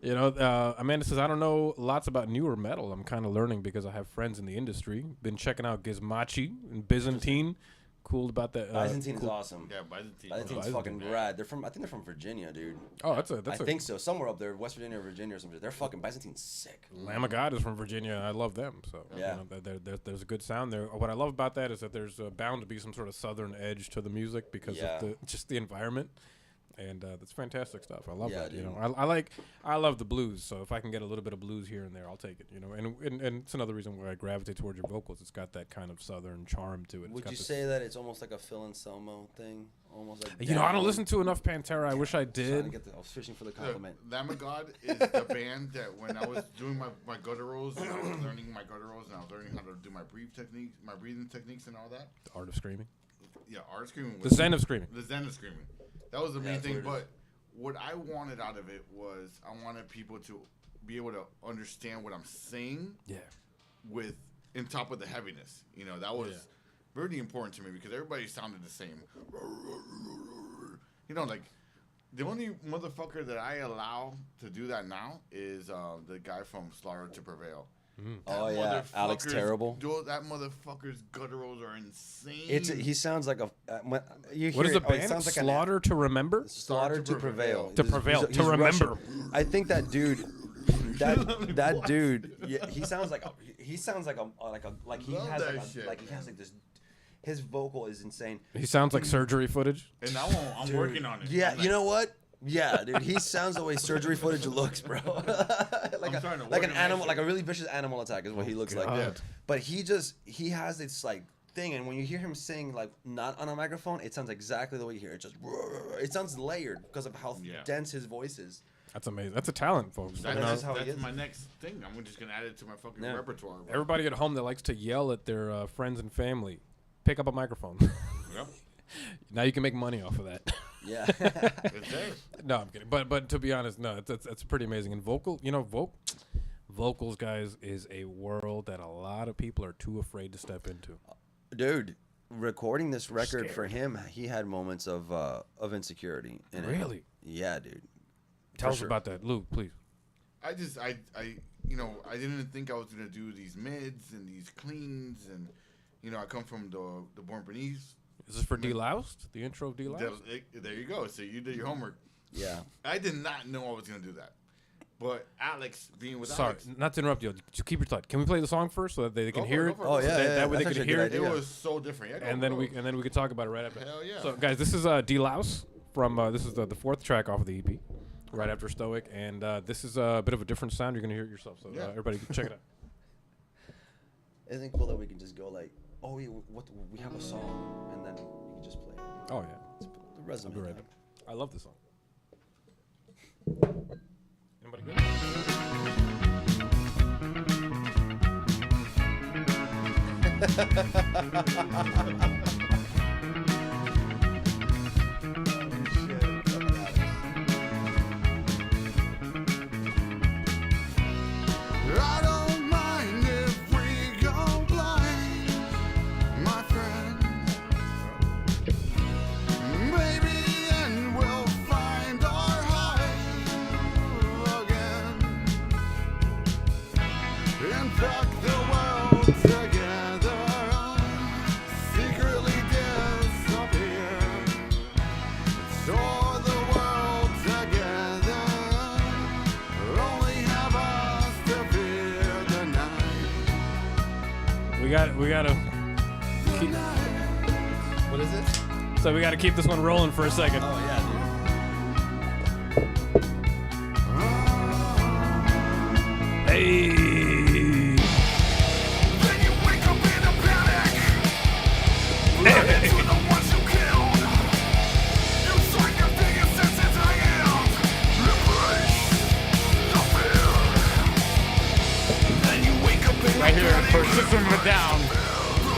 Amanda says, I don't know lots about newer metal. I'm kind of learning because I have friends in the industry. Been checking out Gizmachi and Byzantine. Cool about that. Byzantine is awesome. Yeah, Byzantine. Byzantine's fucking rad. I think they're from Virginia, dude. Oh, I think so. Somewhere up there, West Virginia or Virginia or something. They're fucking Byzantine's sick. Lamb of God is from Virginia. I love them. So Yeah. there's a good sound there. What I love about that is that there's bound to be some sort of southern edge to the music because of just the environment. And that's fantastic stuff. I love that. dude. I love the blues. So if I can get a little bit of blues here and there, I'll take it. And it's another reason why I gravitate towards your vocals. It's got that kind of southern charm to it. Would you say that it's almost like a Phil Anselmo thing? Almost like I don't listen to enough Pantera. I wish I did. I was fishing for the compliment. Lamb of God is the band that when I was doing my gutturals and I was learning my gutturals and I was learning how to do my breathing techniques and all that. The art of screaming. Yeah, art screaming. The zen of screaming. The zen of screaming. That was the main that's thing. what it is. But what I wanted out of it was I wanted people to be able to understand what I'm saying. Yeah. With in top of the heaviness. That was really important to me because everybody sounded the same. Like the only motherfucker that I allow to do that now is the guy from Slaughter to Prevail. Oh yeah, Alex Terrible. Dude, that motherfucker's gutturals are insane. He sounds like a. When you hear What is the it, band? It sounds like Slaughter to Remember? Slaughter to Prevail. To Prevail. To Remember. I think that dude. That dude. Yeah, he sounds like he has this. His vocal is insane. He sounds like surgery footage. And now I'm working on it. Yeah, you know what? Yeah, dude, he sounds the way surgery footage looks, bro. like an animal, like a really vicious animal attack is what he looks like. God. But he has this like thing, and when you hear him sing like not on a microphone, it sounds exactly the way you hear it. It sounds layered because of how dense his voice is. That's amazing. That's a talent, folks. That's my next thing. I'm just gonna add it to my fucking repertoire. Bro. Everybody at home that likes to yell at their friends and family, pick up a microphone. Yep. Now you can make money off of that. Yeah. It's there. No, I'm kidding. But to be honest, no, it's pretty amazing. And vocals, guys, is a world that a lot of people are too afraid to step into. Dude, recording this record for him, he had moments of insecurity in it. Really? Yeah, dude. Tell us about that, Luke, please. I didn't think I was gonna do these mids and these cleans, and I come from the Born Beneath Is this for Deloused? The intro of Deloused? There you go. So you did your homework. Yeah. I did not know I was gonna do that, but Alex being with Sorry, Alex, not to interrupt you. Just keep your thought. Can we play the song first so that they can hear it? Go for Oh it. yeah, That way they that's could actually a hear good it. It idea. was so different. Yeah, And then we could talk about it right after. Hell yeah. So guys, this is Delouse from this is the fourth track off of the EP, right after Stoic, and this is a bit of a different sound. You're gonna hear it yourself. So Yeah. everybody check it out. Isn't it cool that we can just go like, oh, we have a song, and then you can just play it. Oh yeah, The resume. I'll be right back. I love this song. Anybody good? I don't mind if we go blind, my friend. Maybe then we'll find our high again. Infect the world together, secretly disappear. Store the world together, only have us to fear the night. We gotta keep, What is it? so we gotta keep this one rolling for a second. Oh yeah, Hey. Then you wake up in a panic, run into the ones you killed. You strike your biggest senses I am, embrace the fear. Then you wake up in a Right here panic, for System of a Down.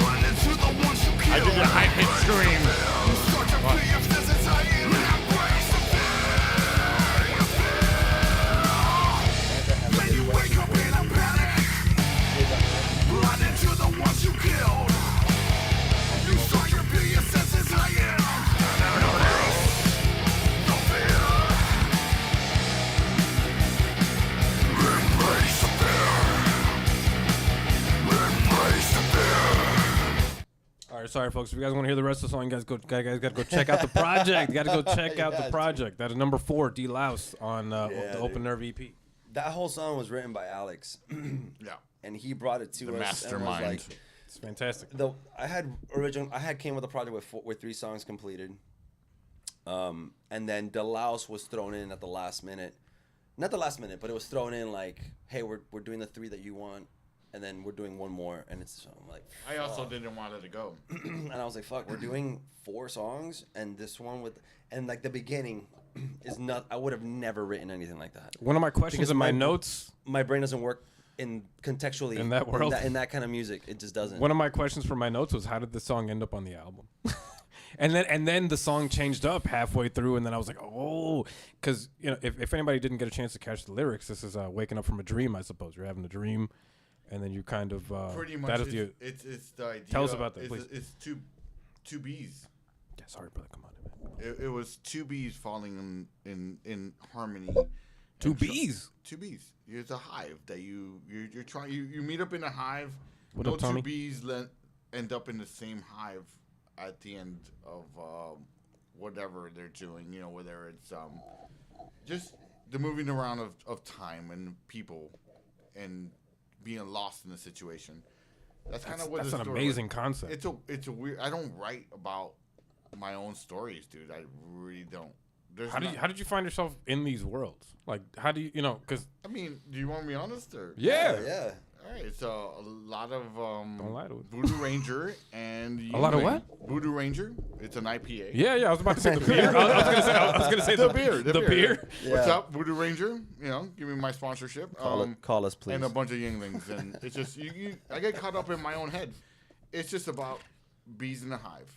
run into the ones you killed. I did a high pitched scream. You strike your biggest senses I am, embrace the fear. Then you wake up in a panic, run into the ones you killed. You strike your biggest senses I am, embrace the fear. Embrace the fear. Embrace the fear. All right, sorry folks. If you guys want to hear the rest of the song, you guys gotta go check out the project. You gotta go check out the Yeah, project. That is number 4, Delouse on Yeah, the Open Nerve EP. that whole song was written by Alex, Yeah. and he brought it to The us. mastermind. And was like, It's fantastic. I had came with a project with 3 songs completed, and then Delouse was thrown in at the last minute, not the last minute, but it was thrown in like, hey, we're doing the 3 that you want, and then we're doing one more, and it's so I'm like, I also fuck. didn't want it to go. And I was like, fuck, we're doing 4 songs, and this one and like the beginning is not. I would have never written anything like that. One of my questions Because in my my- notes. My brain doesn't work in contextually In that world? in that kind of music. It just doesn't. One of my questions for my notes was, how did the song end up on the album? and then the song changed up halfway through, and then I was like, oh, because if anybody didn't get a chance to catch the lyrics, this is waking up from a dream. I suppose you're having a dream, and then you kind of Pretty much, that is the it's the idea. Tell us about that, it's, please. It's two bees. yeah, sorry brother, come on man. It was 2 bees falling in harmony. Two And tr- bees. 2 bees. It's a hive that you're trying. You meet up in a hive. What no up, Tommy? 2 bees end up in the same hive at the end of whatever they're doing. Whether it's just the moving around of time and people and being lost in the situation. That's kind of what That's the an story amazing concept. It's a weird. I don't write about my own stories, dude. I really don't. There's How did you find yourself in these worlds? Like, how do you because I mean, do you want me honest or? yeah. All right, so a lot of Don't lie to it. Voodoo Ranger and A lot of what? Voodoo Ranger. It's an IPA. yeah, I was about to say the beer. I was gonna say The beer. The beer. What's Yeah. up, Voodoo Ranger? Give me my sponsorship. Call us, please. And a bunch of Yinglings, and it's just I get caught up in my own head. It's just about bees in a hive.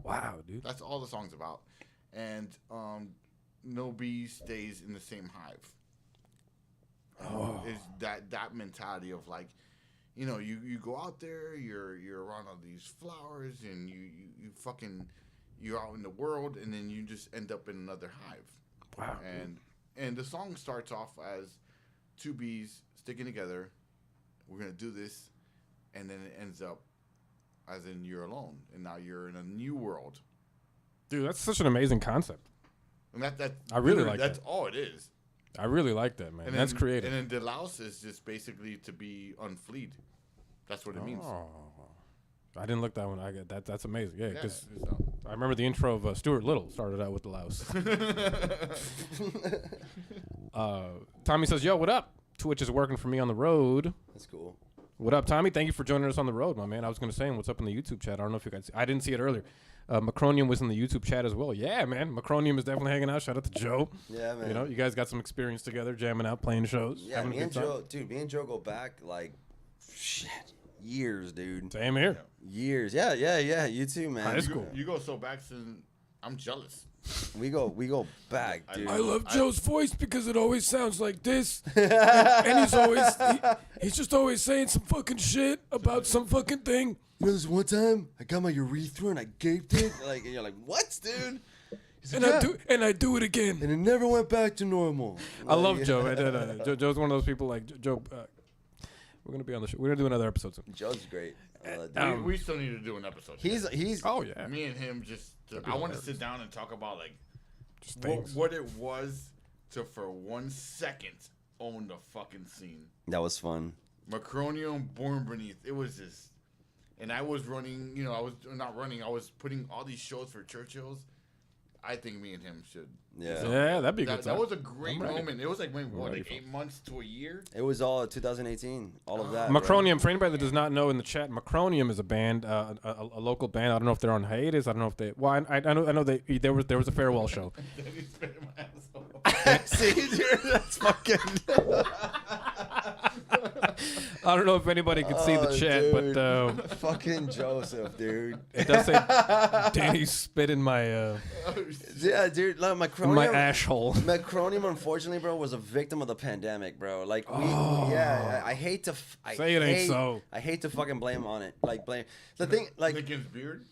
Wow, dude. That's all the song's about, and no bee stays in the same hive. Is that mentality of like, you go out there, you're around all these flowers, and you're out in the world, and then you just end up in another hive. Wow. And the song starts off as 2 bees sticking together. We're gonna do this, and then it ends up as in you're alone, and now you're in a new world. Dude, that's such an amazing concept. And that I really like that's that. all it is. I really like that, man. And That's then, creative. And then delouse is just basically to be unfleed. That's what it means. Oh, I didn't look that one. I get that. That's amazing. Yeah, because so. I remember the intro of Stuart Little started out with the louse. Tommy says, "Yo, what up? Twitch is working for me on the road." That's cool. What up, Tommy? Thank you for joining us on the road, my man. I was going to say, what's up in the YouTube chat? I don't know if you guys. I didn't see it earlier. Macronium was in the YouTube chat as well. Yeah, man. Macronium is definitely hanging out. Shout out to Joe. Yeah, man. You know, you guys got some experience together, jamming out, playing shows. Yeah, having me a and good time. Joe, dude. Me and Joe go back like shit, years, dude. Same here. Years. Yeah. You too, man. That's cool. You go so back since I'm jealous. We go back, dude. I love Joe's voice because it always sounds like this, and he's just always saying some fucking shit about some fucking thing. You know, this one time I got my urethra and I gaped it, like, and you're like, what, dude? He's like, And I do it again. and it never went back to normal. I love Joe. Joe's one of those people like Joe. We're gonna be on the show. We're gonna do another episode soon. Joe's great. Dude. We still need to do an episode. He's Oh yeah. Me and him just. I want to sit down and talk about like Just things. what it was to for 1 second own the fucking scene. that was fun. Macronium, Born Beneath. It was just, and I was running. You know, I was not running. I was putting all these shows for Churchill's. I think me and him should. Yeah. Yeah, that'd be a good. That time. was a great I'm ready. moment. It was like what, ready like for 8 months to a year. It was all 2018. All of that. Macronium, for anybody that does not know in the chat, Macronium is a band, a local band. I don't know if they're on hiatus. I don't know if they. Well, I know there was a farewell show. See, dude, that's fucking. I don't know if anybody can see the chat, dude. but Fucking Joseph, dude. it does say Danny spit in my Yeah, dude. Like, Macronium. my asshole. Macronium, unfortunately, bro, was a victim of the pandemic, bro. Like, yeah, I hate to. Say it ain't so. I hate to fucking blame on it. Like, blame. The thing, like. Lincoln's beard.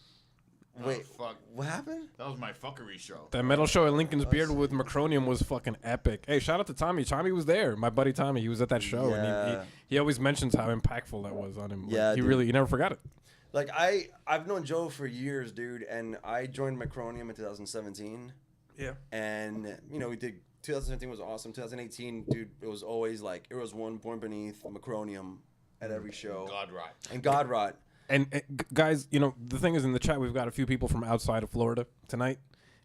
Wait, Oh, fuck. what happened? That was my fuckery show. That metal show at Lincoln's Beard with Macronium was fucking epic. Hey, shout out to Tommy. Tommy was there. My buddy Tommy. He was at that show, and Yeah. he always mentions how impactful that was on him. Like, Yeah, he dude. he never forgot it. Like, I've known Joe for years, dude, and I joined Macronium in 2017. Yeah. And, you know, we did. 2017 was awesome. 2018, dude, it was always like, it was one Born Beneath, Macronium at every show. God rot. And God Rot. And guys, you know, the thing is, in the chat, we've got a few people from outside of Florida tonight.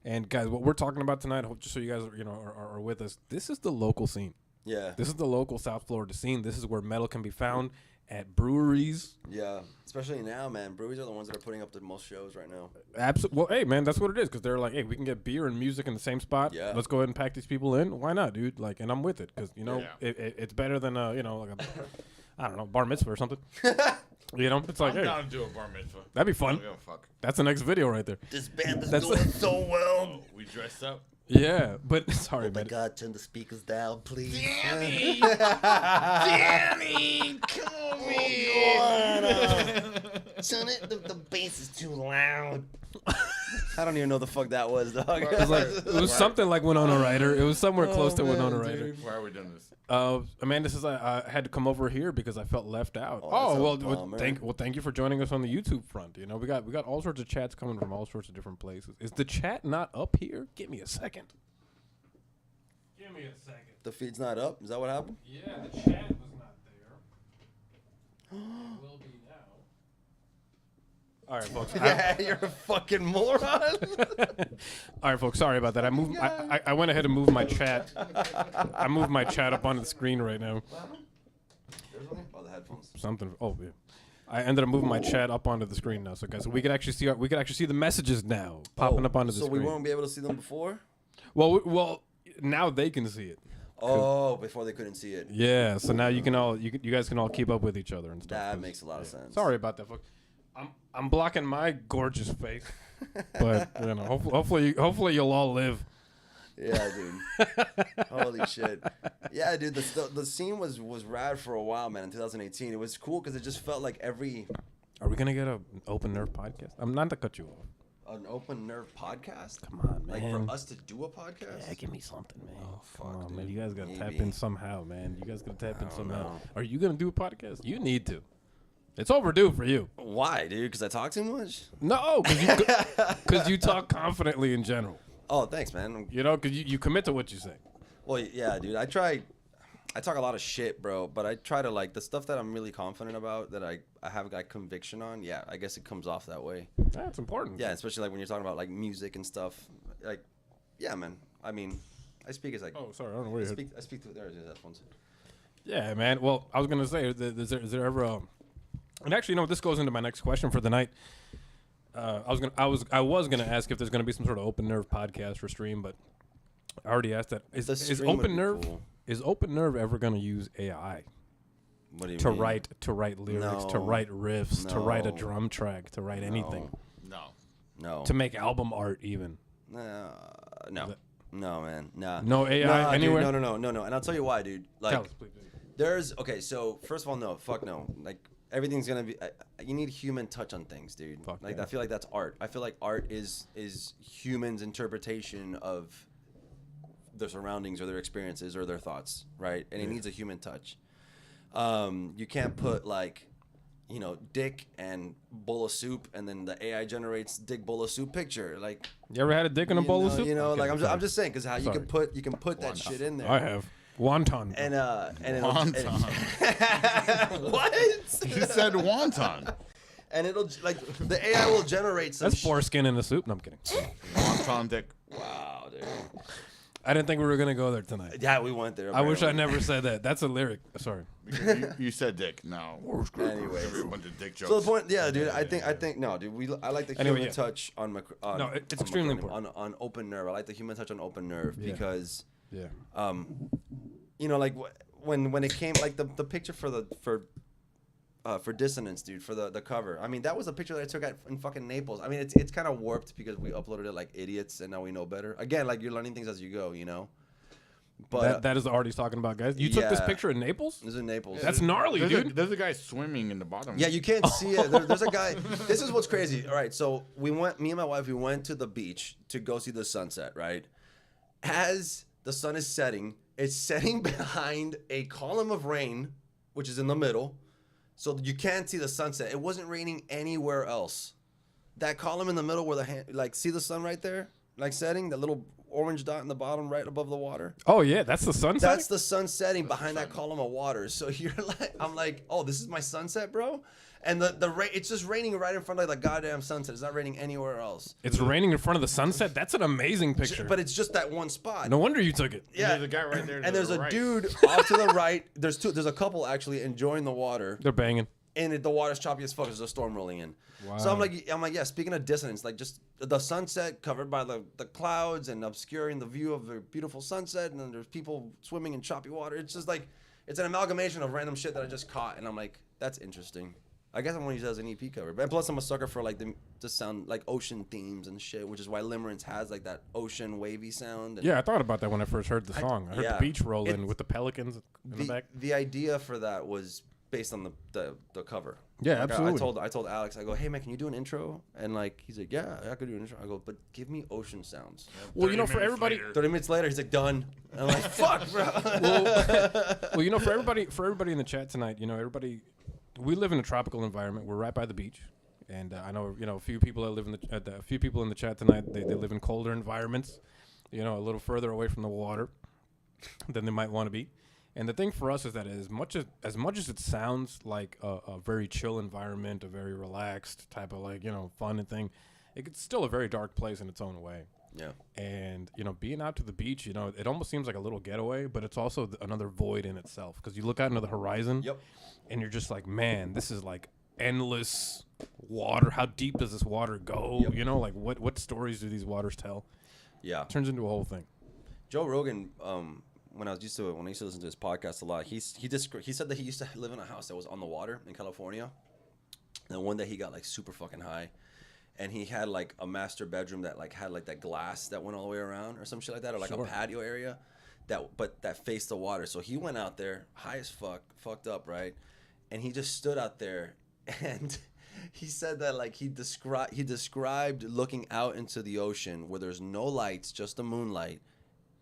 And guys, what we're talking about tonight, just so you guys are with us, this is the local scene. Yeah. This is the local South Florida scene. This is where metal can be found at breweries. Yeah. Especially now, man. Breweries are the ones that are putting up the most shows right now. Absolutely. Well, hey, man, that's what it is. Because they're like, hey, we can get beer and music in the same spot. Yeah. Let's go ahead and pack these people in. Why not, dude? Like, and I'm with it. Because, you know, Yeah. it's better than, like a, I don't know, bar mitzvah or something. You know, it's like, I'm hey, down to do a bar mitzvah. that'd be I fun. don't give a fuck. That's the next video right there. This band is That's- doing so well. Oh, we dressed up. Yeah, but sorry, man. God, turn the speakers down, please. Danny! Danny! Come here! Turn it. The bass is too loud. I don't even know the fuck that was, dog. It was like it was something like Winona Ryder. It was somewhere close to man, Winona Ryder. dude. Why are we doing this? Amanda says I had to come over here because I felt left out. Oh, that's a well, bummer. thank you for joining us on the YouTube front. You know, we got all sorts of chats coming from all sorts of different places. Is the chat not up here? Give me a second. Give me a second. The feed's not up. Is that what happened? Yeah, the chat was not there. Will be now. All right, folks. Yeah, you're a fucking moron. All right, folks. Sorry about that. I went ahead and moved my chat. I moved my chat up onto the screen right now. Oh, the headphones. Something. Oh, yeah. I ended up moving my chat up onto the screen now, so guys, we could actually see the messages now popping up onto the So screen. we won't be able to see them before? Well, now they can see it. Oh, before they couldn't see it. Yeah. So now you guys can all keep up with each other and stuff. That 'cause- makes a lot of sense. Sorry about that, folks. I'm blocking my gorgeous face, but you know, hopefully you'll all live. Yeah, dude. Holy shit. Yeah, dude. The scene was rad for a while, man. In 2018, it was cool because it just felt like every Are we gonna get an open nerve podcast? I'm not to cut you off. an open nerve podcast. Come on, Like man. for us to do a podcast. Yeah, give me something, man. Oh, fuck, Come on, dude. man. You guys gotta tap Maybe. in somehow, man. You guys gotta tap in don't somehow. know. Are you gonna do a podcast? You need to. It's overdue for you. Why, dude? Because I talk too much? No, because you talk confidently in general. Oh, thanks, man. You know, because you commit to what you say. Well, yeah, dude. I talk a lot of shit, bro, but I try to, like, the stuff that I'm really confident about, that I have, like, conviction on, yeah, I guess it comes off that way. That's important. Yeah, especially, like, when you're talking about, like, music and stuff. Like, yeah, man. I mean, I speak as, like... Oh, sorry. I don't know where you I speak through... There's headphones. Yeah, man. Well, I was going to say, is there ever... and actually, you know, this goes into my next question for the night. I was gonna ask if there's gonna be some sort of Open Nerve podcast or stream, but I already asked that. Is Open Nerve cool. Is Open Nerve ever gonna use AI? What do you to mean? write lyrics, to write riffs, to write a drum track, to write anything? No. To make album art even? No, man. Nah. No AI anywhere? Dude, no. And I'll tell you why, dude. Like, Tell us, please. there's okay. So first of all, no, fuck no. Like, everything's gonna be. You need human touch on things, dude. Fuck like, yeah. I feel like that's art. I feel like art is humans' interpretation of their surroundings or their experiences or their thoughts, right? And it needs a human touch. You can't put, like, you know, dick and bowl of soup, and then the AI generates dick bowl of soup picture. Like, You ever had a dick in a bowl of soup? You know, Okay, like, I'm just saying, because how Sorry. you can put that shit in there. I have. Wonton. And Wonton. What? You said wonton. And it'll, like, the AI will generate some. That's foreskin in the soup. No, I'm kidding. Wonton dick. Wow, dude. I didn't think we were gonna go there tonight. Yeah, we went there. I wish I apparently. never said that. That's a lyric. Sorry. You said dick. No. Anyways. Everyone did dick jokes. So the point, yeah, dude. I think no, dude. I like the Anyway, human yeah. touch on No, it's extremely important. on Open Nerve. I like the human touch on Open Nerve because, Yeah. you know, like when it came, like the picture for Dissonance, dude, for the cover. I mean, that was a picture that I took in fucking Naples. I mean, it's kind of warped because we uploaded it like idiots, and now we know better. Again, like, you're learning things as you go, you know. But That is the art he's talking about, guys. You took this yeah. picture in Naples? This is in Naples. That's gnarly, dude. There's a guy swimming in the bottom. Yeah, you can't see it. There's a guy. This is what's crazy. All right, so me and my wife, we went to the beach to go see the sunset, right? As the sun is setting, it's setting behind a column of rain, which is in the middle, so you can't see the sunset. It wasn't raining anywhere else. That column in the middle where see the sun right there? Like, setting, that little orange dot in the bottom right above the water. Oh, yeah. That's the sunset? That's the sun setting behind that column of water. So I'm like, oh, this is my sunset, bro? And it's just raining right in front of the goddamn sunset. It's not raining anywhere else. It's raining in front of the sunset? That's an amazing picture. But it's just that one spot. No wonder you took it. Yeah. There's a guy right there. And there's a dude off to the right. There's a couple actually enjoying the water. They're banging. And the water's choppy as fuck. There's a storm rolling in. Wow. So I'm like, yeah. Speaking of dissonance, like, just the sunset covered by the clouds and obscuring the view of the beautiful sunset, and then there's people swimming in choppy water. It's just like, it's an amalgamation of random shit that I just caught, and I'm like, that's interesting. I guess I want to use it as an EP cover. But plus, I'm a sucker for, like, the sound, like, ocean themes and shit, which is why Limerence has, like, that ocean wavy sound. And Yeah, I thought about that when I first heard the song. I heard yeah. the beach roll in with the pelicans in the back. The idea for that was based on the cover. Yeah, Like, absolutely. I told Alex, I go, hey man, can you do an intro? And like, he's like, yeah, I could do an intro. I go, but give me ocean sounds. Well, you know, for everybody... 30 minutes later, he's like, done. And I'm like, fuck, bro. Well, you know, for everybody in the chat tonight, you know, we live in a tropical environment. We're right by the beach, and I know, you know, a few people that live a few people in the chat tonight. They live in colder environments, you know, a little further away from the water than they might want to be. And the thing for us is that as much as it sounds like a very chill environment, a very relaxed type of, like, you know, fun and thing, it's still a very dark place in its own way. Yeah. And, you know, being out to the beach, you know, it almost seems like a little getaway, but it's also another void in itself, because you look out into the horizon. Yep. And you're just like, man, this is like endless water. How deep does this water go? Yep. You know, like what stories do these waters tell? Yeah. It turns into a whole thing. Joe Rogan, when I used to listen to his podcast a lot, he said that he used to live in a house that was on the water in California. And one day he got like super fucking high, and he had like a master bedroom that like had like that glass that went all the way around or some shit like that, or like Sure. a patio area that faced the water. So he went out there high as fuck, fucked up, right? And he just stood out there, and he said that like he described looking out into the ocean where there's no lights, just the moonlight.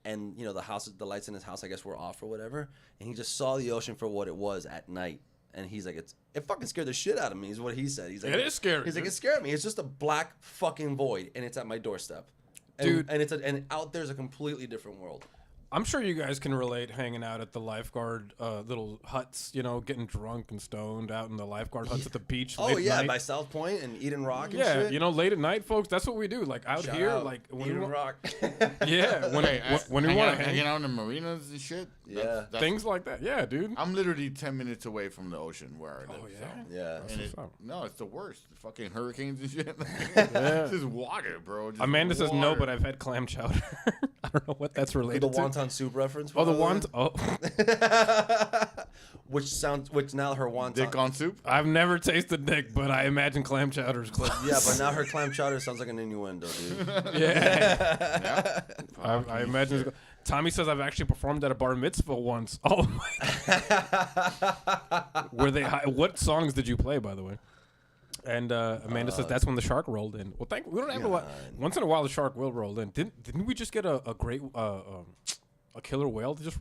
And, you know, the lights in his house, I guess, were off or whatever. And he just saw the ocean for what it was at night. And he's like, it fucking scared the shit out of me, is what he said. He's like, It is scary. He's like, dude. it scared me. It's just a black fucking void, and it's at my doorstep. And, Dude. and out there's a completely different world. I'm sure you guys can relate hanging out at the lifeguard little huts, you know, getting drunk and stoned out in the lifeguard huts at the beach. Oh, late at yeah, night. by South Point and Eden Rock and Yeah, shit. you know, late at night, folks, that's what we do. Like out Shout here, out like when Eden we want, Rock. yeah, when we want to hanging hang, out in the marinas and shit. Yeah. things like that. Yeah, dude. I'm literally 10 minutes away from the ocean where I live. Oh, yeah? So. Yeah. And what's up. no, it's the worst. Fucking hurricanes and shit. Yeah. It's just water, bro. Just Amanda says no, water. but I've had clam chowder. I don't know what that's The related to. wonton soup reference. Oh, the probably. wonton. Oh, which now her wonton. Dick on soup. I've never tasted dick, but I imagine clam chowder's close. Yeah, but now her clam chowder sounds like an innuendo, dude. Yeah. I imagine. Tommy says I've actually performed at a bar mitzvah once. Oh my! Were they? What songs did you play, by the way? And Amanda says that's when the shark rolled in. Well, we don't have a lot. Once in a while, the shark will roll in. Didn't we just get a great a killer whale that just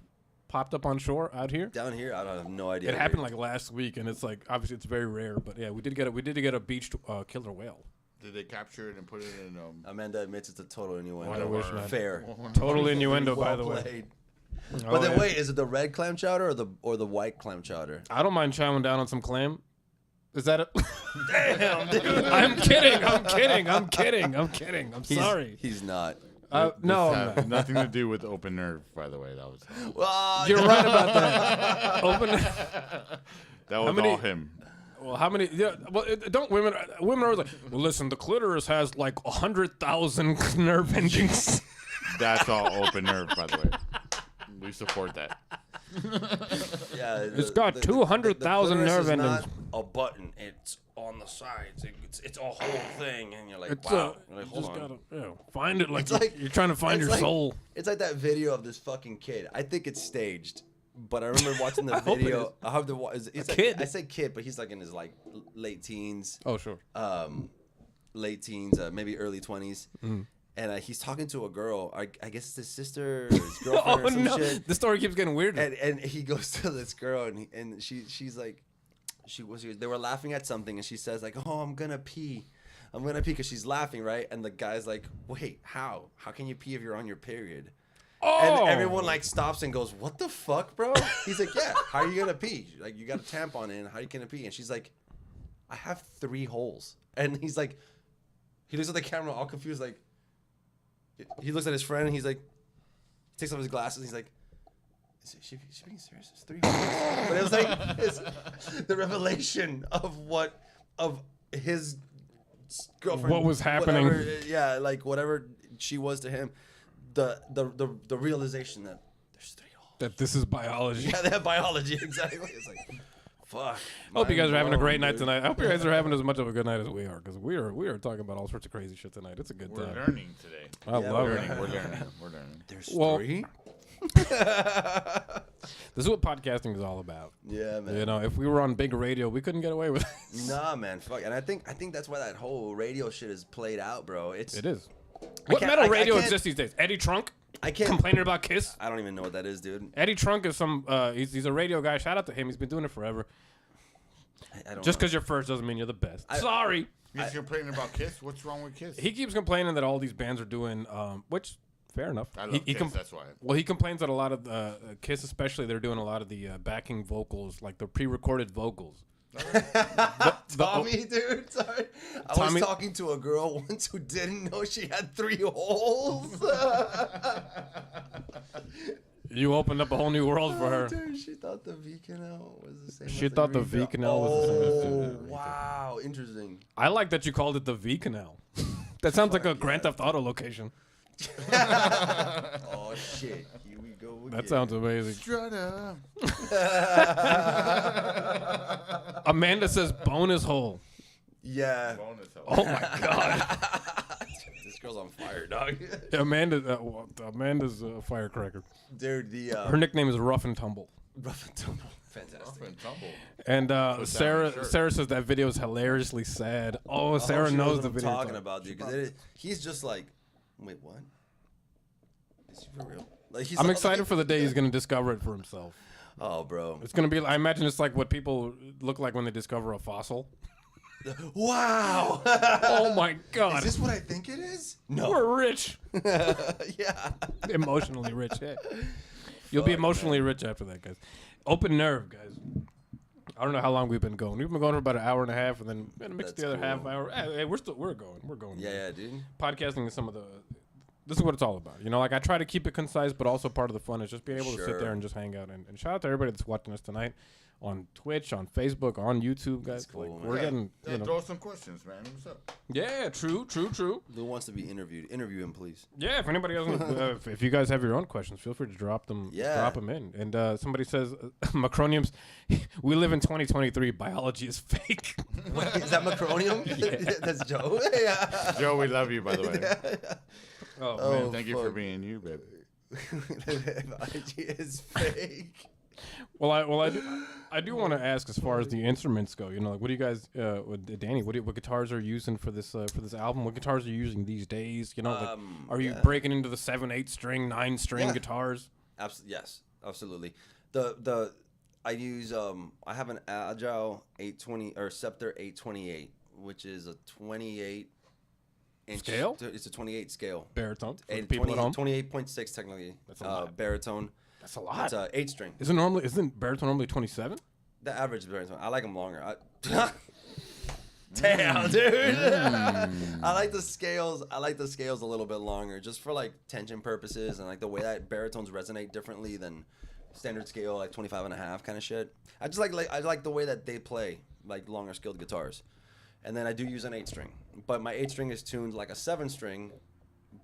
popped up on shore out here? Down here, I don't have no idea. It happened like last week, and it's like obviously it's very rare, but yeah, we did get a beached killer whale. Did they capture it and put it in? Amanda admits it's a total innuendo. I wish not. Fair. Total innuendo, by the Well way. played. Oh, But then yeah. wait, is it the red clam chowder or the white clam chowder? I don't mind chowing down on some clam. Is that it? Damn, dude. I'm kidding. I'm sorry. He's not. No, This I'm had not. nothing to do with open nerve, by the way. That was Well, You're right about that. Open. that was many- all him. Well, how many? Yeah. Well, don't women are always like, well, listen, the clitoris has like 100,000 nerve endings. That's all open nerve, by the way. We support that. yeah, It's got 200,000 the clitoris nerve is endings. not a button. It's on the sides. It's a whole thing, and you're like, It's wow. You're you like, hold just on. gotta find it like, It's like- you're trying to find it's your like- soul. It's like that video of this fucking kid. I think it's staged, but I remember watching the I hope it video. is. I have to watch. It's like, kid? I say kid, but he's like in his like late teens. Oh sure. Late teens, maybe early 20s. Mm. And he's talking to a girl. I guess it's his sister or his girlfriend or some shit. The story keeps getting weirder. And he goes to this girl and she's like, they were laughing at something and she says like, oh, I'm gonna pee because she's laughing, right? And the guy's like, wait, how can you pee if you're on your period? Oh. And everyone like stops and goes, what the fuck, bro? He's like, yeah, how are you gonna pee? Like, you got a tampon in, how are you gonna pee? And she's like, I have 3 holes. And he's like, he looks at the camera all confused, like, he looks at his friend and he's like, he takes off his glasses and he's like, is she being serious? It's 3 holes. But it was like the revelation of his girlfriend. What was happening. Whatever she was to him. The realization that there's 3 holes. That this is biology. Yeah, that biology, exactly. It's like, fuck. I hope you guys are having a mind great blown, night dude. tonight. I hope you guys are having as much of a good night as we are, because we are talking about all sorts of crazy shit tonight. It's a good We're time. learning today. I love we're it. We're learning. There's Well- 3? This is what podcasting is all about. Yeah, man. You know, if we were on big radio, we couldn't get away with it. Nah, man, fuck. And I think that's why that whole radio shit is played out, bro. It is. What can't- metal I radio can't- exists these days? Eddie Trunk I can't. complaining about Kiss. I don't even know what that is, dude. Eddie Trunk is some. He's a radio guy. Shout out to him. He's been doing it forever. I don't Just know. because you're first doesn't mean you're the best. Sorry. He's complaining about Kiss. What's wrong with Kiss? He keeps complaining that all these bands are doing, which fair enough. I love Kiss. That's why. Well, he complains that a lot of Kiss, especially, they're doing a lot of the backing vocals, like the pre-recorded vocals. Tommy, dude, sorry. I Tommy- was talking to a girl once who didn't know she had 3 holes. You opened up a whole new world for her. Dude, she thought the V canal was the same. She as thought the urethra. V canal was the same as the Oh, urethra. wow, interesting. I like that you called it the V Canal. That sounds like a Grand Theft Auto location. Oh shit, here we go. That sounds amazing. Strutter. Amanda says bonus hole. Yeah. Bonus hole. Oh my god. This girl's on fire, dog. Amanda's a firecracker. Dude, the Her nickname is Rough and Tumble. rough and tumble, fantastic. Rough and tumble. And down Sarah the shirt. Sarah says that video is hilariously sad. Oh, Sarah She knows what the I'm video. talking about, dude. Because he's just like, wait, what? Is he for real? Like, he's I'm like, excited okay, for the day he's gonna discover it for himself. Oh, bro. It's gonna be. I imagine it's like what people look like when they discover a fossil. Wow. Oh my God. Is this what I think it is? No. We're rich. Yeah. Emotionally rich. Yeah. You'll be emotionally rich after that, guys. Open nerve, guys. I don't know how long we've been going. We've been going for about an hour and a half, and then we're gonna mix That's the other cool. half hour. Hey, we're going. We're going. Yeah, dude. Podcasting is some of the. This is what it's all about. You know, like I try to keep it concise, but also part of the fun is just being able to sit Sure. there and just hang out. And shout out to everybody that's watching us tonight on Twitch, on Facebook, on YouTube, guys. That's cool, like man. we're getting, you know. Throw some questions, man. What's up? Yeah, true. Who wants to be interviewed? Interview him, please. Yeah, if anybody else, if you guys have your own questions, feel free to drop them. Yeah. Drop them in. And somebody says, macroniums. We live in 2023. Biology is fake. Wait, is that macronium? Yeah. That's Joe. Yeah. Joe, we love you, by the way. Oh, Oh, man. Thank you for fuck. being you, baby. Biology is fake. Well, I do want to ask as far as the instruments go. You know, like what do you guys, Danny? What guitars are you using for this album? What guitars are you using these days? You know, like, are you breaking into the 7, 8 string, 9 string Yeah. guitars? Yes, absolutely. I use I have an Agile 820 or Scepter 828, which is a 28 inch Scale? It's a 28 scale. Baritone for the And people at home. 28.6 technically. That's a lot. Baritone. That's a lot. It's 8 string. Isn't baritone normally 27? The average baritone. I like them longer. Damn, dude. I like the scales. I like the scales a little bit longer, just for like tension purposes and like the way that baritones resonate differently than standard scale, like 25 and a half kind of shit. I just I like the way that they play like longer scaled guitars. And then I do use an 8 string, but my 8 string is tuned like a 7 string,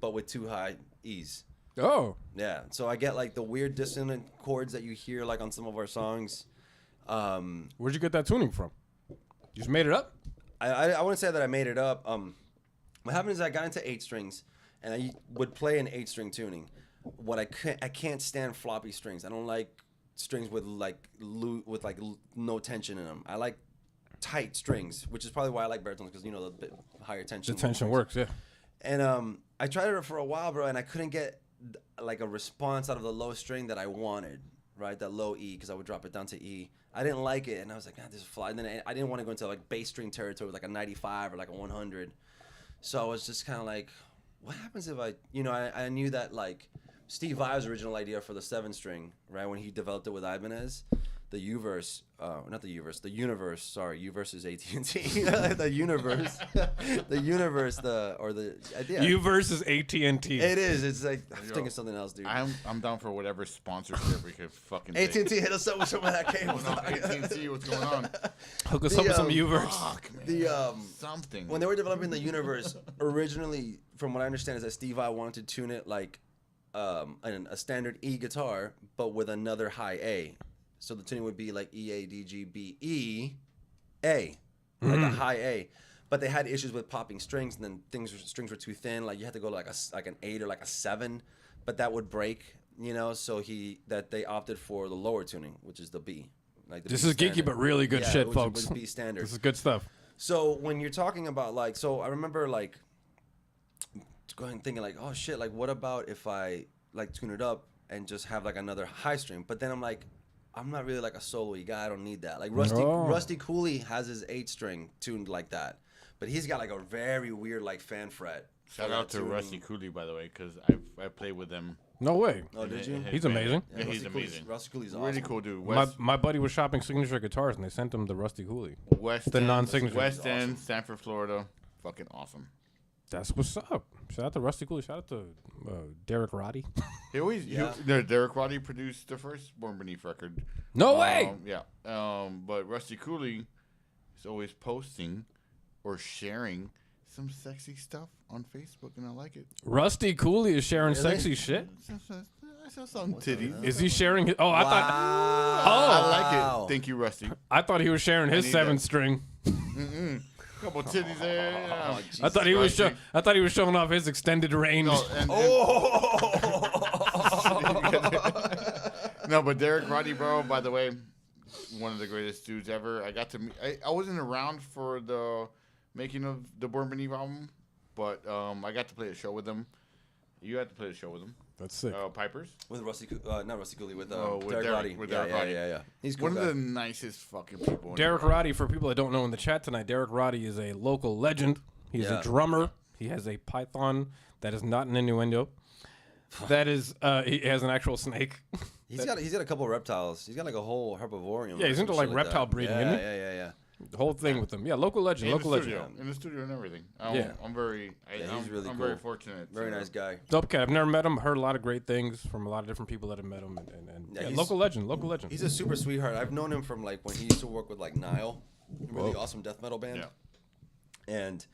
but with 2 high E's. Oh, Yeah, so I get like the weird dissonant chords that you hear like on some of our songs. where'd you get that tuning from? You just made it up? I wouldn't say that I made it up. What happened is I got into 8 strings, and I would play an 8 string tuning. What I can't stand floppy strings. I don't like strings with no tension in them. I like tight strings, which is probably why I like baritones, because the bit higher tension. The tension strings. works, yeah. And I tried it for a while, bro, and I couldn't get like a response out of the low string that I wanted, right? That low E, because I would drop it down to E. I didn't like it, and I was like, this is fly. And then I didn't want to go into like bass string territory with like a 95 or like a 100. So I was just kind of like, what happens if I knew that like Steve Vai's original idea for the 7 string, right? When he developed it with Ibanez, the U-verse, not the U-verse, the universe. Sorry, U-verse is AT&T. The universe, idea. You versus AT&T. It is. It's like I'm thinking something else, dude. I'm down for whatever sponsorship we could fucking AT&T take. hit us up with some of that cable. AT&T, what's going on? Hook us up with some U-verse. Fuck, man. The Something. when they were developing the universe, originally, from what I understand, is that Steve Vai wanted to tune it like a standard E guitar, but with another high A. So the tuning would be like E, A, D, G, B, E, A, like a high A. But they had issues with popping strings, and then strings were too thin. Like you had to go like an 8 or like a 7, but that would break. So they opted for the lower tuning, which is the B. Like the This B is geeky, standard. but really good shit, which folks. was B standard. This is good stuff. So when you're talking about like, so I remember like going thinking like, oh shit, like what about if I like tune it up and just have like another high string? But then I'm like, I'm not really like a solo-y guy. I don't need that. Like Rusty Cooley has his 8 string tuned like that, but he's got like a very weird like fan fret. Shout for out that to tuning. Rusty Cooley, by the way, because I played with him. No way. Oh, did you? He's amazing. Yeah, he's Rusty Cooley's- amazing. Rusty Cooley's awesome. Really cool dude. My buddy was shopping signature guitars, and they sent him the Rusty Cooley. West the End, non-signature. West Awesome. End, Sanford, Florida. Fucking awesome. That's what's up. Shout out to Rusty Cooley. Shout out to Derek Roddy. He always, Derek Roddy produced the first Born Beneath record. No way. Yeah. But Rusty Cooley is always posting or sharing some sexy stuff on Facebook, and I like it. Rusty Cooley is sharing Really? sexy shit. I saw some titties. Is he sharing his? Oh, I thought. I like it. Thank you, Rusty. I thought he was sharing his need 7 that. string. Couple titties there. Yeah. I thought he was. Rusty. I thought he was showing off his extended range. No, and, no, but Derek Roddy, bro, by the way, one of the greatest dudes ever. I got to meet. I wasn't around for the making of the Born Beneath album, but I got to play a show with him. You had to play a show with him. That's sick. Pipers. With not Rusty Cooley, with with Derek Roddy. With Yeah, Derek Roddy. yeah. He's cool One guy. of the nicest fucking people. Derek Roddy, for people that don't know in the chat tonight, Derek Roddy is a local legend. He's a drummer. He has a python that is not an innuendo. That is, he has an actual snake. He's got a couple of reptiles. He's got like a whole herbivorous. Yeah, he's into like reptile breeding, yeah, isn't he? Yeah. The whole thing with him. Yeah, local legend, local legend. In the studio and everything. Yeah. I'm very. He's really I'm cool. very fortunate. Very nice guy. Dope cat. I've never met him. Heard a lot of great things from a lot of different people that have met him. And local legend. Local legend. He's a super sweetheart. I've known him from like when he used to work with like Nile, really awesome death metal band. Yeah. And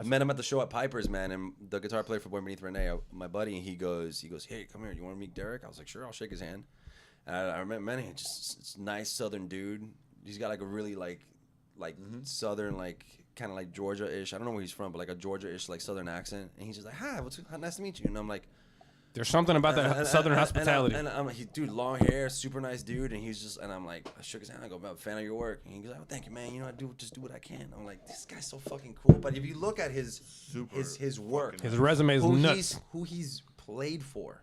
met him at the show at Piper's, man. And the guitar player for Boy Beneath Renee, my buddy, and he goes, hey, come here. You want to meet Derek? I was like, sure. I'll shake his hand. And I met him. Just nice Southern dude. He's got like a really like Southern, like kind of like Georgia-ish. I don't know where he's from, but like a Georgia-ish like Southern accent. And he's just like, hi, nice to meet you. And I'm like, there's something about that Southern hospitality. And I'm like, dude, long hair, super nice dude. And he's just, and I'm like, I shook his hand. I go, I'm a fan of your work. And he goes, oh, thank you, man. You know, just do what I can. I'm like, this guy's so fucking cool. But if you look at his work, his resume is nuts. Who he's played for.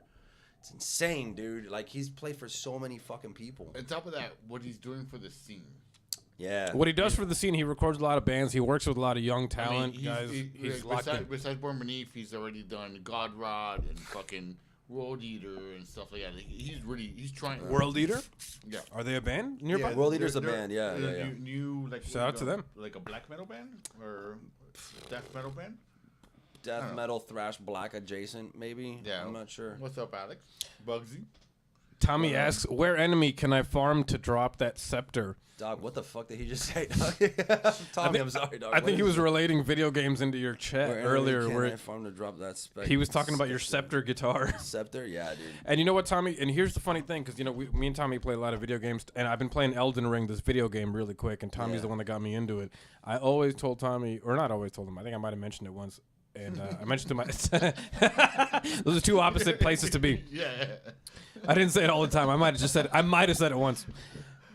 It's insane, dude. Like, he's played for so many fucking people. On top of that, what he's doing for the scene. Yeah. What he does for the scene, he records a lot of bands. He works with a lot of young talent guys. He's locked in. Besides Born Beneath, he's already done God Rod and fucking World Eater and stuff like that. He's trying. World Eater? Yeah. Are they a band nearby? Yeah, World Eater's a band, yeah. New like shout out to them. Like a black metal band or death metal band. Death metal, thrash, black adjacent, maybe. Yeah. I'm not sure. What's up, Alex? Bugsy. Tommy asks, where enemy can I farm to drop that scepter? Dog, what the fuck did he just say? Tommy, I'm sorry, dog. I think he was relating video games into your chat earlier. Where farm to drop that he was talking about your scepter guitar. Scepter, yeah, dude. And you know what, Tommy? And here's the funny thing, because me and Tommy play a lot of video games, and I've been playing Elden Ring, this video game, really quick. And Tommy's the one that got me into it. I always told Tommy, or not always told him. I think I might have mentioned it once. And I mentioned to my those are two opposite places to be. Yeah. I didn't say it all the time. I might have said it once.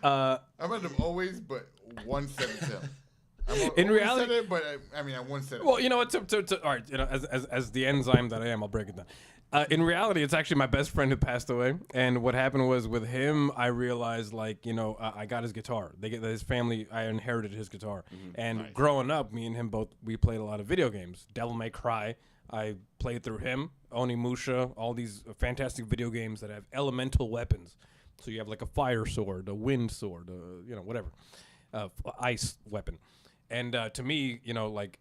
I met him always, but one said it to him. In reality, said it, but I one said it. Well, you know what? All right, as the enzyme that I am, I'll break it down. In reality, it's actually my best friend who passed away, and what happened was with him, I realized I got his guitar. His family. I inherited his guitar, and growing up, me and him we played a lot of video games. Devil May Cry, I played through him. Onimusha, all these fantastic video games that have elemental weapons. So you have like a fire sword, a wind sword, whatever, ice weapon, and to me, like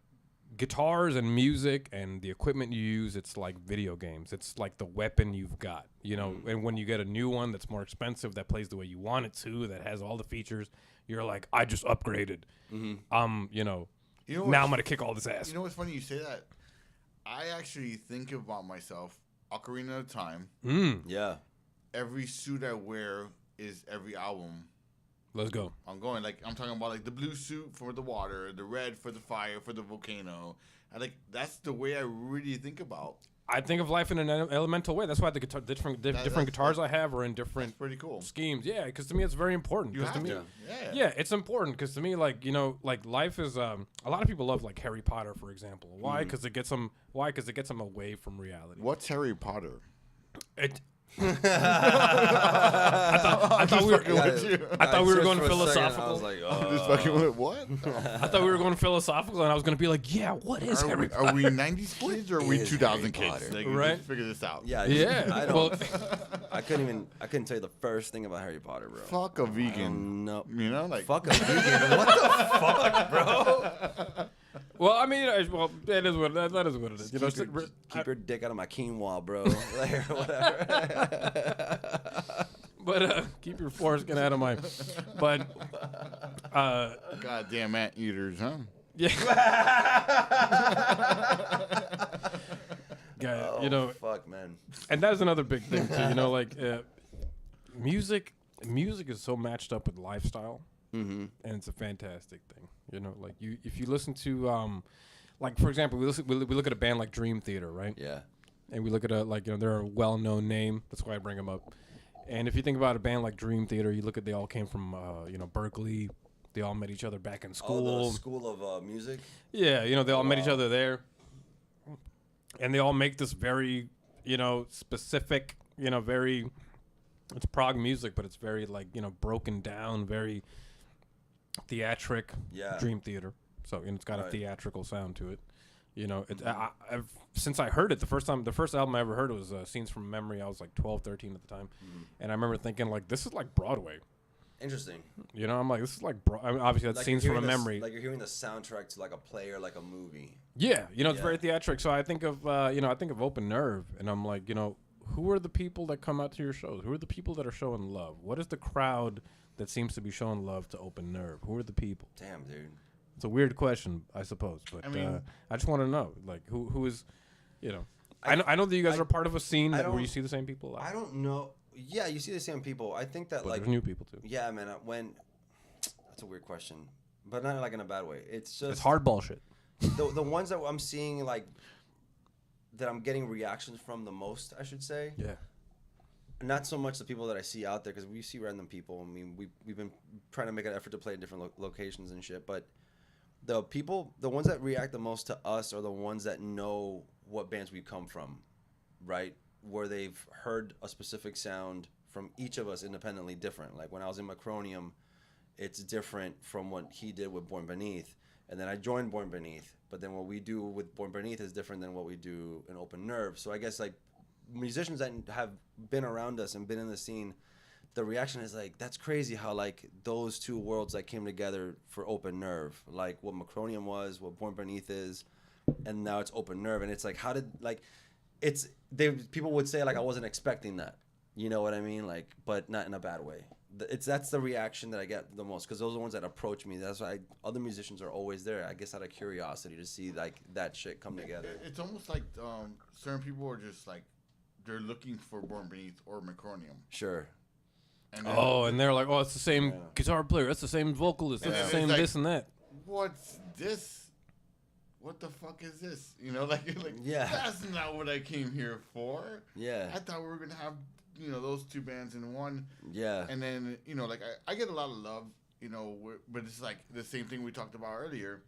guitars and music and the equipment you use, it's like video games. It's like the weapon you've got, and when you get a new one that's more expensive, that plays the way you want it to, that has all the features, you're like, I just upgraded. Now I'm going to kick all this ass. You know what's funny? You say that. I actually think about myself, Ocarina of Time. Yeah. Every suit I wear is every album. Let's go. I'm talking about like the blue suit for the water, the red for the fire, for the volcano. That's the way I really think about. I think of life in an elemental way. That's why the different guitars I have are in different pretty cool schemes. Yeah, because to me it's very important. You have to. Yeah, it's important because to me, like life is. A lot of people love like Harry Potter, for example. Why? Because it gets them. Why? Because it gets them away from reality. What's Harry Potter? I thought we were going philosophical. I was like, just fucking with what? I thought we were going philosophical, and I was going to be like, yeah, what is Harry Potter? Are we 90s kids or are we 2000 kids? Right? Let's figure this out. Yeah. Yeah. I couldn't tell you the first thing about Harry Potter, bro. Fuck a vegan. No. Fuck a vegan. What the fuck, bro? Well, I mean, that is what it is. Keep your dick out of my quinoa, bro. Whatever. But keep your foreskin out of mine. But goddamn anteaters, huh? Yeah. Fuck, man. And that is another big thing too. Music is so matched up with lifestyle. And it's a fantastic thing, if you listen to, for example, we look at a band like Dream Theater, right? Yeah. And we look at they're a well-known name. That's why I bring them up. And if you think about a band like Dream Theater, you look at, they all came from, Berkeley. They all met each other back in school. Oh, the School of Music? Yeah, they all met each other there. And they all make this very specific, very. It's prog music, but it's very like broken down, very theatric. Yeah. Dream theater. So it's got a Right. theatrical sound to it. I've since I heard it the first album I ever heard it was Scenes from Memory. I was like 12, 13 at the time, and I remember thinking like, this is like Broadway. Interesting. I'm like, this is like obviously that's Like Scenes you're from a hearing Memory. Like you're hearing the soundtrack to like a play or like a movie. Yeah, it's Yeah. very theatric. So I think of I think of Open Nerve, and I'm like, who are the people that come out to your shows? Who are the people that are showing love? What is the crowd that seems to be showing love to Open Nerve? Who are the people? Damn, dude. It's a weird question, I suppose, but I mean- I just want to know, like, who is, I know that you guys are part of a scene I where don't- you see the same people a lot, I don't know. Yeah, you see the same people. I think that but like there's new people too. yeah, man. That's a weird question, but not like in a bad way. It's just It's hardball shit. the ones that I'm seeing like that I'm getting reactions from the most, I should say. Yeah. Not so much the people that I see out there, because we see random people. I mean, we've been trying to make an effort to play in different locations and shit. But the ones that react the most to us are the ones that know what bands we come from, right? Where they've heard a specific sound from each of us independently different. Like when I was in Macronium, it's different from what he did with Born Beneath. And then I joined Born Beneath. But then what we do with Born Beneath is different than what we do in Open Nerve. So I guess like musicians that have been around us and been in the scene, the reaction is like, that's crazy how like those two worlds that came together for Open Nerve, like what Macronium was, what Born Beneath is, and now it's Open Nerve. And it's like, how did like, people would say like I wasn't expecting that, you know what I mean? Like, but not in a bad way. That's the reaction that I get the most, because those are the ones that approach me. That's why other musicians are always there, I guess, out of curiosity to see like that shit come together. It's almost like certain people are just like, they're looking for Born Beneath or Macronium. Sure. And then, And they're like, it's the same guitar player, that's the same vocalist, that's Yeah. the same It's like- this and that. what's this? What the fuck is this? Like Yeah. that's not what I came here for. Yeah. I thought we were gonna have those two bands in one. Yeah. And then like I get a lot of love, but it's like the same thing we talked about earlier.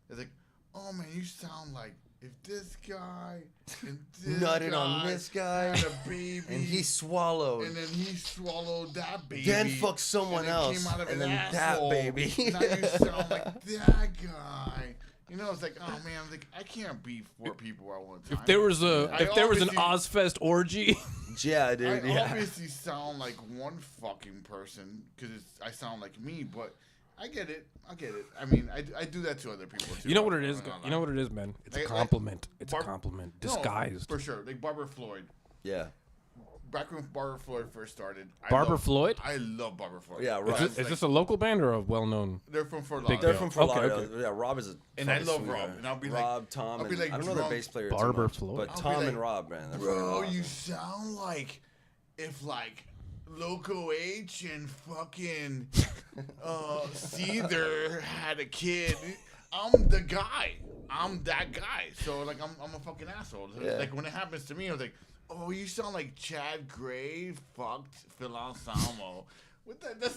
It's like, oh man, you sound like if this guy and this Nutted guy on this guy, had a baby, and he swallowed. and then he swallowed that baby, Then fucked someone and it else, came out of and his then asshole. that baby. Now you sound like that guy. It's like, oh man, like I can't be four people at one time. If there was an obviously- Ozfest orgy, Yeah, dude. I Yeah. obviously sound like one fucking person because I sound like me, but I get it. I mean, I do that to other people too. you know what it is. I'm not You know what it is, man. It's a Like- compliment. It's a Bar- compliment No, disguised. for sure. Like Barbara Floyd. Yeah. Back when Barbara Floyd first started. Barbara Floyd? I love Barbara Floyd. Yeah, right. Is this a local band or a well-known? They're from Fort Big Lauderdale. They're from Okay, Fort Lauderdale. okay. Yeah, Rob is a And I fucking love sweetheart. Rob, and I'll be like- Rob, Tom, I'll be and like I don't know their drunk. bass player too Barbara much, Floyd. but I'll be Tom like, and Rob, man. They're Bro, fucking awesome. you sound like if like Loco H and fucking Seether had a kid. I'm the guy. I'm that guy. So like I'm a fucking asshole. Yeah. Like when it happens to me, I was like, oh, you sound like Chad Gray fucked Phil Anselmo. What the, that's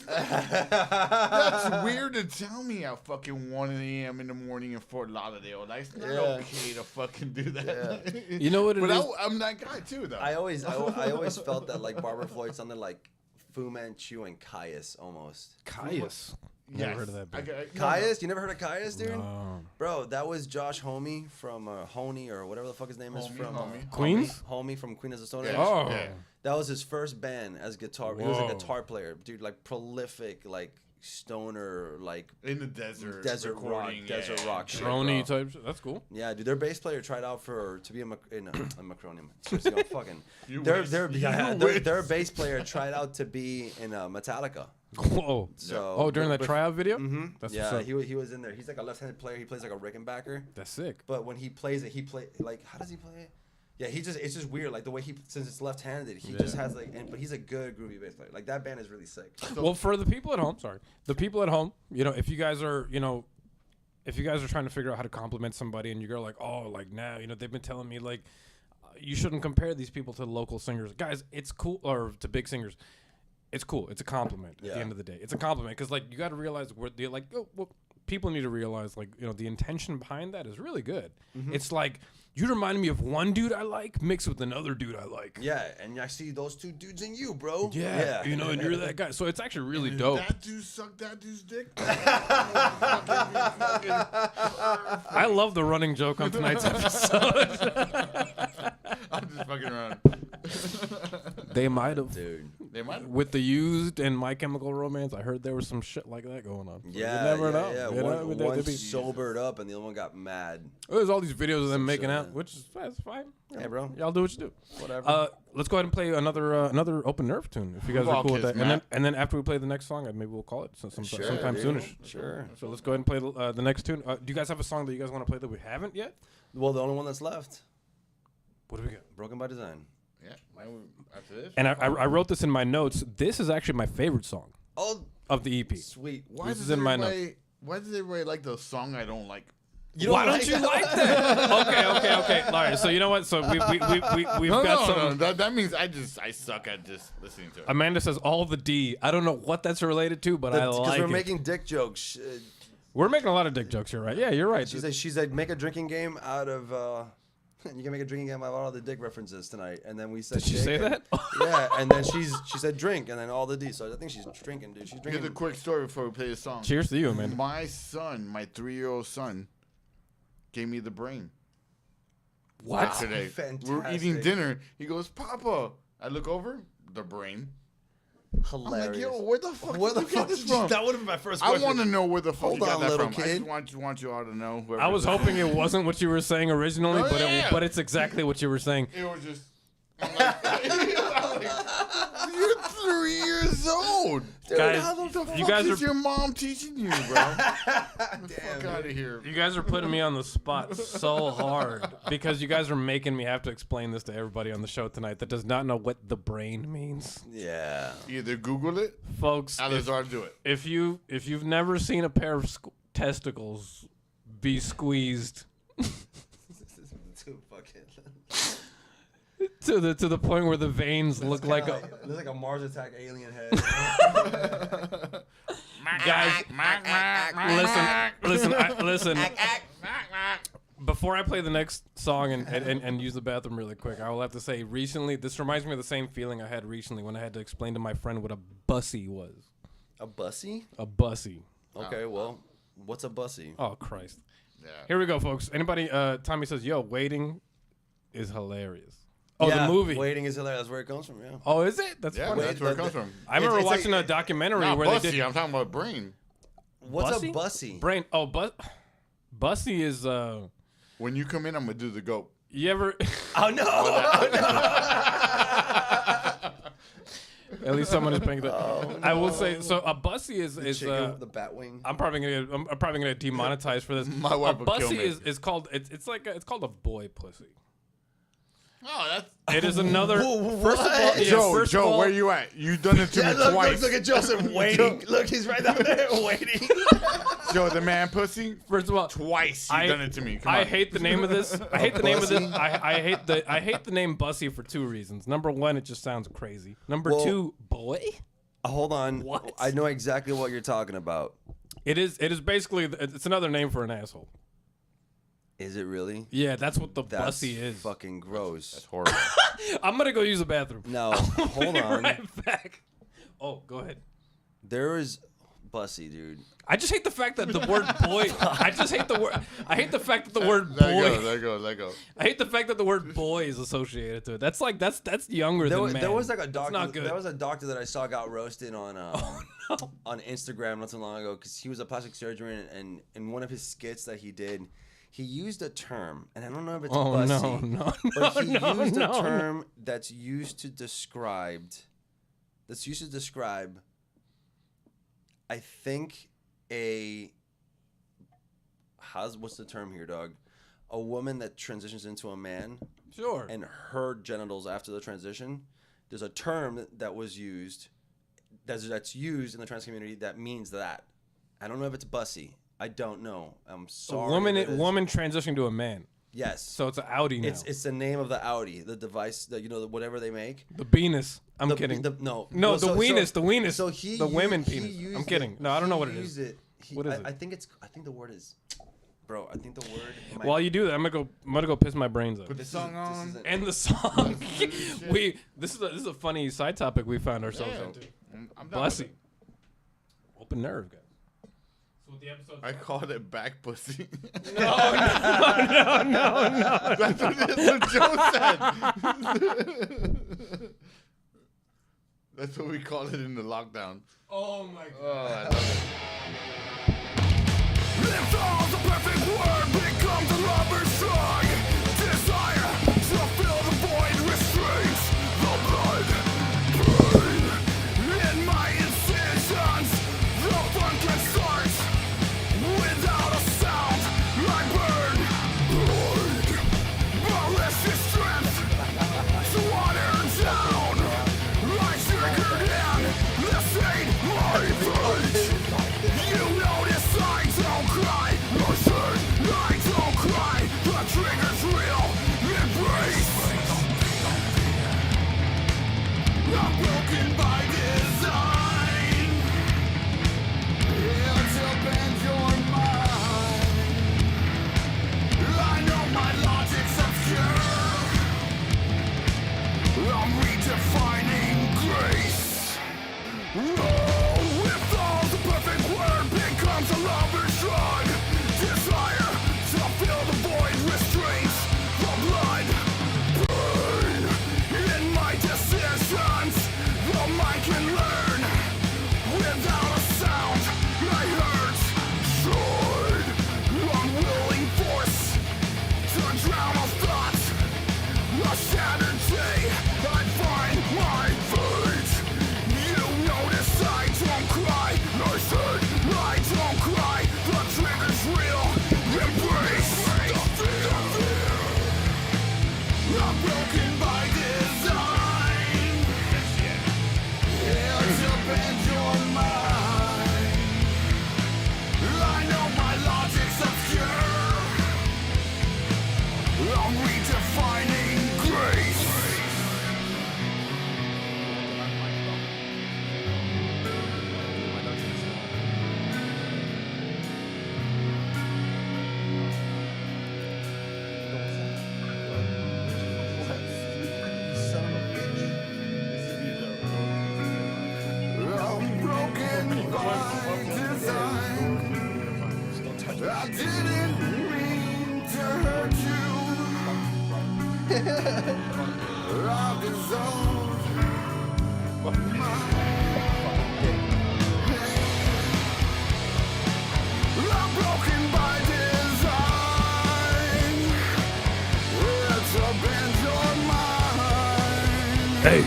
weird to tell me at fucking 1 a.m. in the morning in Fort Lauderdale. Like, it's not Yeah. okay to fucking do that. You know what it but is? I'm that guy too, though. I always felt that like Barbara Floyd sounded like Fu Manchu and Caius almost. Caius. Never heard of that band. Caius? You never heard of Caius, dude? No. Bro, that was Josh Homme from Honey or whatever the fuck his name is Homie, from Homie. Queens? Homie from Queen of the Stone Yeah. Age. Oh. Yeah. That was his first band as guitar. He was a Whoa. guitar player, dude. Like prolific, like stoner, like In the desert. desert rock, recording, desert yeah. rock shit. Droney bro. type shit. That's cool. Yeah, dude. Their bass player tried out to be in a Macronium. Seriously, I'm fucking. You Their wish. their You yeah, wish. their bass player tried out to be in Metallica. Whoa. So During that tryout video? Mm-hmm. That's Yeah, what's up. he was in there. He's like a left-handed player. He plays like a Rickenbacker. That's sick. But when he plays it, like how does he play it? Yeah, it's just weird. Like the way since it's left-handed, he just has like, but he's a good groovy bass player. Like that band is really sick. Well, for the people at home, if you guys are, if you guys are trying to figure out how to compliment somebody and you're like, oh, like now, they've been telling me like, you shouldn't compare these people to local singers. Guys, it's cool, or to big singers. It's cool. It's a compliment at Yeah. the end of the day. It's a compliment because like you got to realize they're like, oh, well, people need to realize, like, the intention behind that is really good. Mm-hmm. It's like, you remind me of one dude I like mixed with another dude I like. Yeah, and I see those two dudes in you, bro. Yeah. And you're that guy. So it's actually really dope. That dude sucked that dude's dick. I love the running joke on tonight's episode. I'm just fucking around. They might have. Dude. They might. With the Used and My Chemical Romance, I heard there was some shit like that going on. So Yeah, you never know. yeah. You know? One They'd be- sobered up and the other one got mad. There's all these videos of them Some making shit, out, yeah. which is that's fine. Yeah, bro. Y'all do what you do. Whatever. Let's go ahead and play another Open Nerve tune if you guys are cool with that. Kiss, And then after we play the next song, maybe we'll call it sometime dude. soonish. Sure. So let's go ahead and play the next tune. Do you guys have a song that you guys want to play that we haven't yet? Well, the only one that's left, What do we got? Broken by Design. Yeah. After this. And I wrote this in my notes. This is actually my favorite song Oh, of the EP. sweet. Why This does is in my everybody? Why does everybody like the song I don't like? Why don't you like that? Okay. All right. So you know what? So we've got some. No. That means I suck at just listening to it. Amanda says all the D. I don't know what that's related to, but I Because like we're it. making dick jokes. We're making a lot of dick jokes here, right? Yeah, you're right. She's like, make a drinking game out of. You can make a drinking game out of all the dick references tonight, and then we said. Did she say that? Yeah, and then she said drink, and then all the D. So I think she's drinking, dude. She's Here's drinking. a quick story before we play the song. Cheers to you, Amanda. My son, my 3-year-old son, gave me the brain. What? Today. We were eating Fantastic. dinner. He goes, Papa. I look over, the brain. I'm Hilarious. like, yo, where the fuck Where did the you get fuck this did you- from? That would have been my first I question. want to know where the fuck Hold you got on, that little from. I kid. just want you all to know. whoever I was this is. hoping it wasn't what you were saying originally, Oh, yeah. but it's exactly what you were saying. It was just. I'm like, you're 3 years old. Dude, Guys, how the What the fuck? you fuck guys is are- your mom teaching you, bro? Get the Damn, fuck out of here. You guys are putting me on the spot so hard because you guys are making me have to explain this to everybody on the show tonight that does not know what the brain means. Yeah. Either Google it, Folks, Alizar do it. if you've never seen a pair of testicles be squeezed Too fucking. to the point where the veins look like a looks like a Mars attack alien head. guys. Listen. Before I play the next song and use the bathroom really quick, I will have to say recently, this reminds me of the same feeling I had recently when I had to explain to my friend what a bussy was. A bussy? A bussy. Okay, well, what's a bussy? Oh, Christ. Yeah. Here we go, folks. Anybody, Tommy says, yo, waiting is hilarious. Oh, Yeah, the movie. Waiting is hilarious. That's where it comes from, yeah. Oh, is it? That's Yeah, funny. that's where it the- comes from. I remember it's like- watching a documentary Not where bussy, they did I'm talking about brain. What's Bussy? a bussy? brain. Oh, bussy is When you come in, I'm going to do the goat. you ever Oh, no. at least someone is paying attention. I will say so a bussy is Chicken with the bat wing. I'm probably gonna demonetize for this. My wife a will kill bussy me. is called it's called a boy pussy. Oh, that's. It is another. First of all, What? yeah, first of Joe, all, where you at? You done it to Yeah, me look, twice. look at Joseph waiting. Look, he's right down there waiting. Joe, the man pussy. First of all, Twice you done it to me. Come I on. hate the name of this. I hate the name of this. Bussy? I hate the name Bussy for two reasons. Number one, it just sounds crazy. Number Well- two, boy. Hold on. What? I know exactly what you're talking about. It is basically it's another name for an asshole. Is it really? Yeah, that's what the That's bussy is. fucking gross. That's horrible. I'm gonna go use the bathroom. No, hold Be on. right back. Oh, go ahead. There is bussy, dude. I just hate the fact that the word boy. I just hate the word. I hate the fact that the word Let it go. boy. Let it go. Let it go. I hate the fact that the word boy is associated to it. That's like that's younger There than was, man. there was like a That's doctor. not good. There was a doctor that I saw got roasted on no. on Instagram not too long ago because he was a plastic surgeon and in one of his skits that he did, he used a term, and I don't know if it's Oh bussy, no, but he no, used no, a term that's used to describe. I think what's the term here, dog? A woman that transitions into a man Sure. and her genitals after the transition. There's a term that was used that's used in the trans community that means that. I don't know if it's bussy. I don't know. I'm A sorry. woman, if it is. woman transitioning to a man. Yes. So it's an Audi now. It's the name of the Audi, the device that whatever they make. the penis. I'm The- kidding. No. No, Well, the weenus. The weenus. So he the women he penis. used I'm kidding. it- No, I don't know he what it is. used What is it? I think the word is, bro. I think the word. While you do that, I'm gonna go piss my brains out. Put the song on. And the song. This is a funny side topic we found ourselves Yeah. into. I'm down Bless with you. Open nerve, guys. So what the episode? I called it back pussy. No. That's what Joe said. That's what we call it in the lockdown. Oh my Oh, god. I love it. If all the perfect word becomes a lover's song, desire to fill the void restrains the blood. Burn in my incisions, the fun can start. Without a sound, I burn. Malicious strength to water down. I triggered in this ain't my fate. You notice I don't cry, no shirt, I don't cry. The trigger's real, embrace. I'm broken by design. It'll bend your mind. I know my logic's obscure. I'm redefining grace. Oh, if all the perfect word becomes a lover's drug, desire to fill the void restrains the blood. Burn in my decisions, the mind can learn. Without a sound, I hurt. Sword, unwilling force to drown a thought. A shattered day, I find my fate. You notice I don't cry. I said I don't cry. The trigger's real. Embrace the fear. I'm broken by design. It'll bend your mind. I know my logic's obscure. I'm redefining grace. I'm broken by design. I didn't mean to hurt you. I've dissolved I'm broken by design. It's a bend your mind. Hey.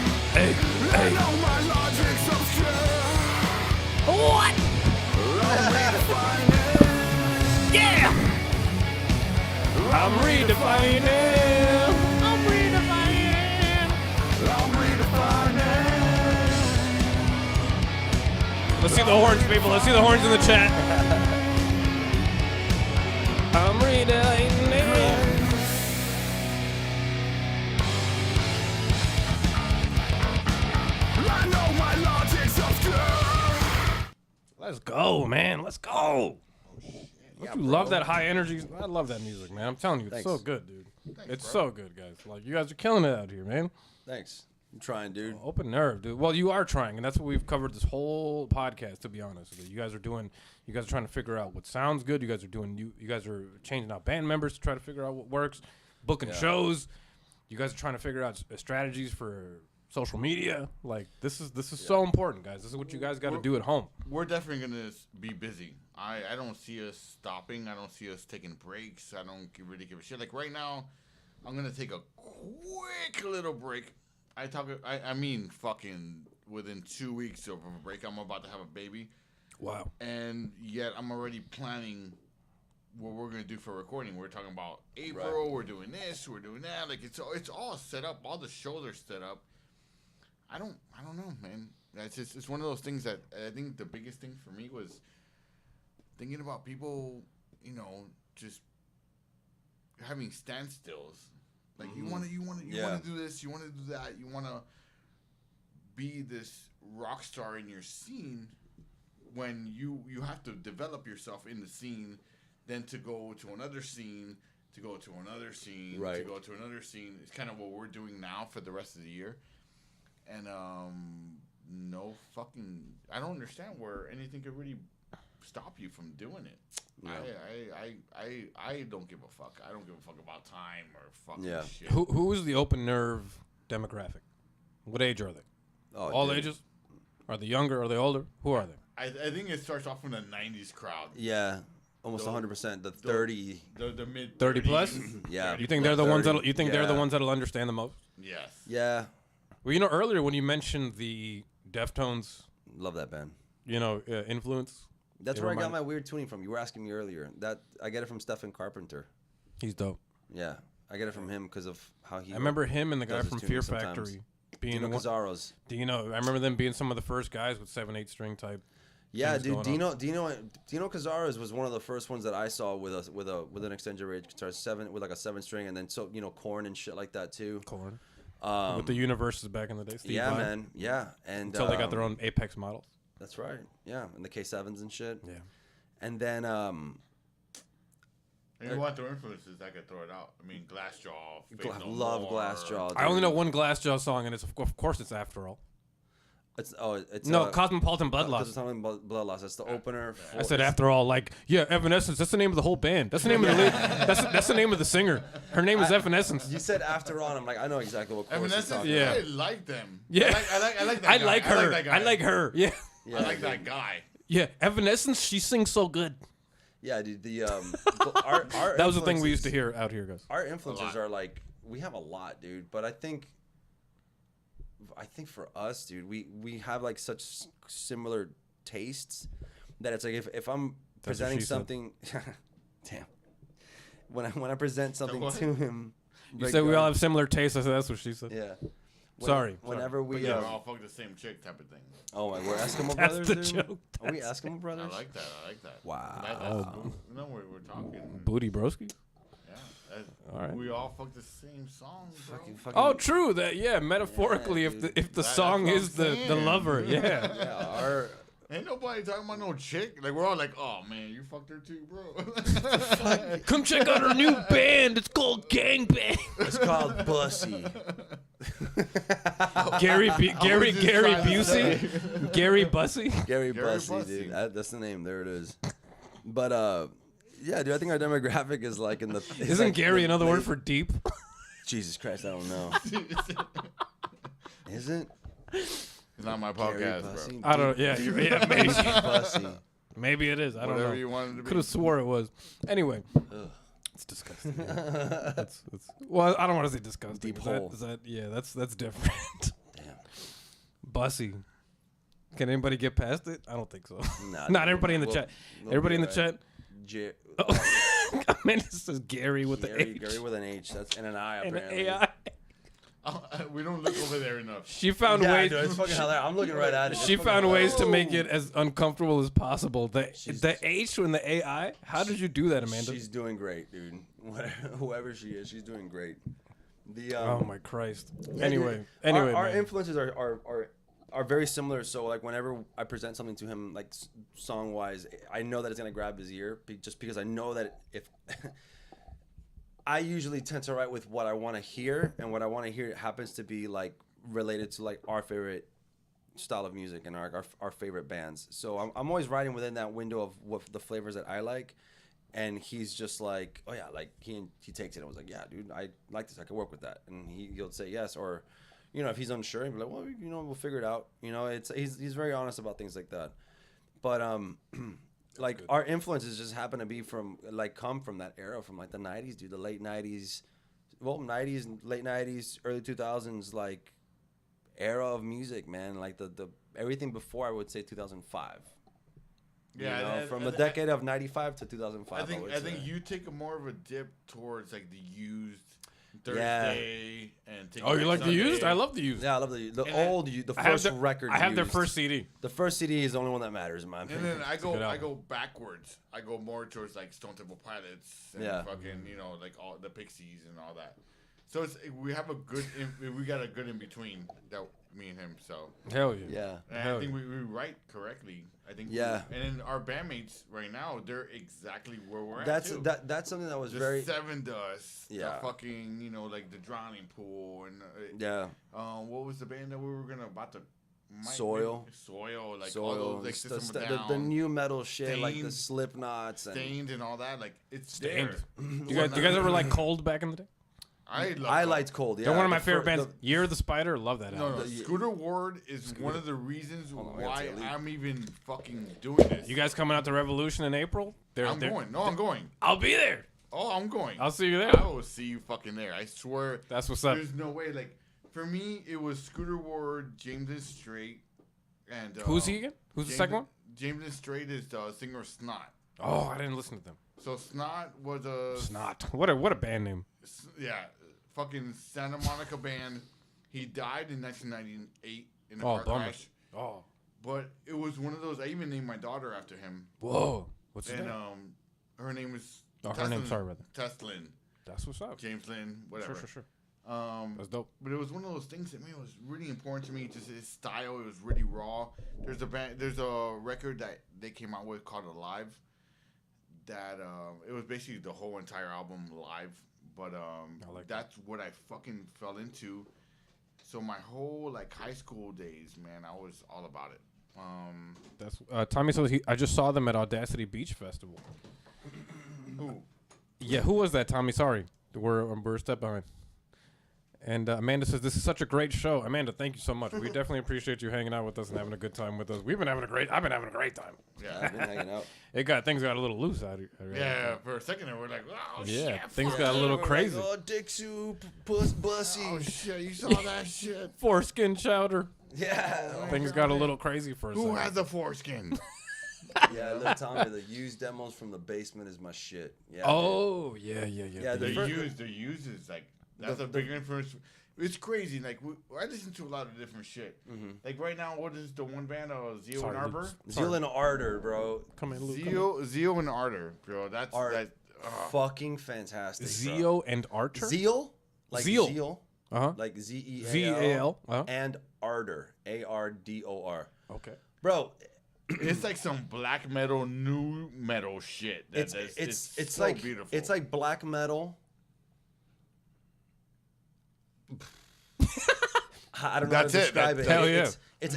I know my logic's obscure. What? I'm redefining. Yeah. I'm redefining. I'm redefining. Let's see the horns, people. Let's see the horns in the chat. I'm redefining. I know my logic's obscure. Let's go, man. Let's go. Don't you love that high energy? I love that music, man. I'm telling you, it's Thanks. so good, dude. It's so good, guys. Like, you guys are killing it out here, man. Thanks. I'm trying, dude. Open nerve, dude. Well, you are trying, and that's what we've covered this whole podcast, to be honest with you. You guys are trying to figure out what sounds good. You guys are changing out band members to try to figure out what works, booking shows. You guys are trying to figure out strategies for social media. Like, this is so important, guys. This is what you guys got to do at home. We're definitely gonna be busy. I don't see us stopping. I don't see us taking breaks. I don't really give a shit. Like right now, I'm gonna take a quick little break. I mean, fucking within 2 weeks of a break, I'm about to have a baby, Wow. and yet I'm already planning what we're gonna do for recording. We're talking about April. Right. We're doing this. We're doing that. Like it's all set up. All the shows are set up. I don't know, man. It's one of those things that I think the biggest thing for me was thinking about people, just having standstills. Like you want to do this, you want to do that, you want to be this rock star in your scene, when you have to develop yourself in the scene, then to go to another scene, to go to another scene, to Right. go to another scene. It's kind of what we're doing now for the rest of the year. And no fucking, I don't understand where anything could really stop you from doing it. Yeah. I don't give a fuck. I don't give a fuck about time or fucking Yeah. shit. Who is the open nerve demographic? What age are they? Oh, All dude. ages? Are they younger? Are they older? Who are they? I think it starts off from the 90s crowd. Yeah, almost Those- 100%. The 30. The mid 30 plus? Yeah. You think they're the ones 30, that they're the yeah. ones that'll understand the most? Yes. Yeah, Well, you know, earlier when you mentioned the Deftones, love that band. influence, That's It where I got reminded- my weird tuning from. You were asking me earlier. That I get it from Stephen Carpenter. he's dope. Yeah, I get it from him because of how he. I remember him and the guy does his from tuning Fear sometimes. Factory being Dino one, Cazzaro's. I remember them being some of the first guys with 7/8 string type. Yeah, things dude. going Dino Cazzaro's was one of the first ones that I saw with an extended range guitar, with like a 7-string, and then Korn and shit like that too. Corn. With the universes back in the day. Steve Yeah, Vai, man. Yeah, and Until they got their own Apex models. That's right. Yeah, and the K7s and shit. Yeah. And then And you want their influences, I could throw it out. I mean, Glassjaw. Faith No love More. Glassjaw. I only dude. know one Glassjaw song, and it's of course it's After All. It's No, Cosmopolitan Blood Blood Loss. Blood Loss. That's the opener. I said After All, like Evanescence. That's the name of the whole band. That's the name of the that's the name of the singer. Her name is Evanescence. You said After All, and I'm like, I know exactly what chorus you're Evanescence, talking Yeah. I like them. Yeah. I like that I guy. like her. that guy. I like her. Yeah. Yeah, I like dude. that guy. Yeah. Evanescence. She sings so good. Yeah, dude. The our That was the thing we used to influences- hear out here, guys. Our influences lot. are like we have a lot, dude. But I think for us, dude, we have like such similar tastes that it's like if I'm That's what presenting she said. something, damn. When I present something what? to him, You said we all have similar tastes. I said that's what she said. yeah. Sorry. Whenever But we yeah, we all fuck the same chick type of thing. oh my, we're Eskimo That's brothers. the dude? joke. Are we Eskimo brothers? I like that. I like that. Wow. No, we're talking. Booty broski. Yeah. All right. We all fuck the same song, bro. Fucking- Oh, true. That metaphorically, Yeah, if the dude. song That's is what I'm the saying. lover, yeah. Yeah, our Ain't nobody talking about no chick. Like, we're all like, oh, man, you fucked her too, bro. Come check out our new band. It's called Gang Bang. it's called Bussy. Gary just trying to Busey. Gary Bussy. Gary Gary Bussy, Busey. dude. That's the name. There it is. But yeah, dude. I think our demographic is like in the. it's Isn't like Gary the another word late- for deep? Jesus Christ, I don't know. Isn't It's not my Gary podcast, Bussy? I don't. Yeah, yeah. Maybe, Bussy. maybe it is. I don't Whatever know. you wanted to be. Could have swore it was. Anyway, Ugh. it's disgusting. Well, I don't want to say disgusting. Deep Is that- hole. is that- yeah, that's different. Damn. Bussy. Can anybody get past it? I don't think so. Nah, Not dude, everybody in the we'll- chat. we'll Everybody be in the alright. chat. I mean, it says Gary with the H Gary with an H. That's and an I and an apparently. AI. We don't look over there enough. She found Yeah, ways. dude, it's fucking hilarious. I'm looking right at it. She It's found fucking ways to hilarious. make it as uncomfortable as possible. The She's- H and the AI. How did you do that, Amanda? She's doing great, dude. Whoever she is, she's doing great. The Oh my Christ. yeah, Anyway, dude, our man. influences are very similar. So like whenever I present something to him, like song wise, I know that it's gonna grab his ear, just because I know that if I usually tend to write with what I want to hear, and what I want to hear happens to be like related to like our favorite style of music and our favorite bands. So I'm always writing within that window of what the flavors that I like. And he's just like, oh yeah, like he takes it and was like, yeah, dude, I like this. I can work with that. And he'll say yes, or, you know, if he's unsure, he'll be like, well, you know, we'll figure it out. You know, he's very honest about things like that. But like our influences just happen to be come from that era, from like the 90s, dude, the late 90s, late 90s, early 2000s, like era of music, man. Like the everything before, I would say 2005. Yeah, You know, and- from and- the decade of 95 to 2005. I think would I think say. you take a more of a dip towards like the used Yeah. Thursday and take Oh, you like the used? Sunday. I love the used. Yeah, I love the And old, the first record. I have their used. first CD. The first CD is the only one that matters, in my And opinion. then I good album. go backwards. I go more towards like Stone Temple Pilots and Yeah. fucking, you know, like all the Pixies and all that. So we have a good, we got a good in between that me and him. So Hell yeah. Yeah. and I think we write correctly. I think. Yeah. And then our bandmates right now, they're exactly where we're That's at too. that's something that was The very. Seven Dust. Yeah. The fucking, like the Drowning Pool and. Yeah. What was the band that we were about to? Soil. Soil, like Soil, all those, like System of a the Down, new metal shit, like the Stained. Slipknots and Stained and all that. Like it's Stained. there. Do you guys ever like Cold back in the day? I liked Cold. Yeah, They're one of my the favorite fir- bands. Year of the Spider, love that No, album. no. Scooter Ward is one of the reasons Hold on, I gotta why take a leak. I'm even fucking doing this. You guys coming out to Revolution in April? I'm going. No, I'm going. I'll be there. Oh, I'm going. I'll see you there. I will see you fucking there. I swear. That's what's up. There's no way. Like, for me, it was Scooter Ward, James is Straight, and Who's he again? Who's the second one? James is Straight is the singer of Snot. Oh, I didn't listen to them. So Snot was a Snot. What a band name. yeah, fucking Santa Monica band. He died in 1998 in a Oh, car bummer. crash. Oh. But it was one of those. I even named my daughter after him. Whoa. What's his And name? her name is. Oh, her name. Sorry, brother. Teslin, That's what's up. James Lynn, whatever. Sure. That's That's dope. But it was one of those things that was really important to me. Just his style, it was really raw. There's a record that they came out with called Alive. That it was basically the whole entire album live. But that's what I fucking fell into. So my whole high school days, man, I was all about it. That's Tommy says I just saw them at Audacity Beach Festival. Ooh. Yeah, who was that, Tommy? Sorry, we're a step behind. And Amanda says this is such a great show. Amanda, thank you so much. We definitely appreciate you hanging out with us and having a good time with us. I've been having a great time. Yeah. I've been hanging out. Things got a little loose out here. Yeah, for a second there, we're like, oh, Yeah, shit. things fuck. got a little We're crazy. Like, oh, dick soup, puss bussy. Oh, shit, you saw that shit? Foreskin chowder. Yeah. Things got a little crazy for a Who second. has a foreskin? Yeah, little Tommy, the used demos from the basement is my shit. Yeah. Oh, yeah. Yeah, The the use is that's a big influence. It's crazy. I listen to a lot of different shit. Mm-hmm. Like right now, what is the one band? Zeo and Arbor. Zeal and Ardor, bro. Come in, Luke. Zeo and Ardor, bro. That's Fucking fantastic. Zeo and Archer? Zeal? Like Zeal. Zeal. Uh-huh. Like ZEAL. Z-A-L. Uh-huh. And Ardor. ARDOR. Okay. Bro, it's like some black metal, new metal shit. it's so like beautiful. it's like black metal. I don't know That's how to it. describe it. Hell yeah. It's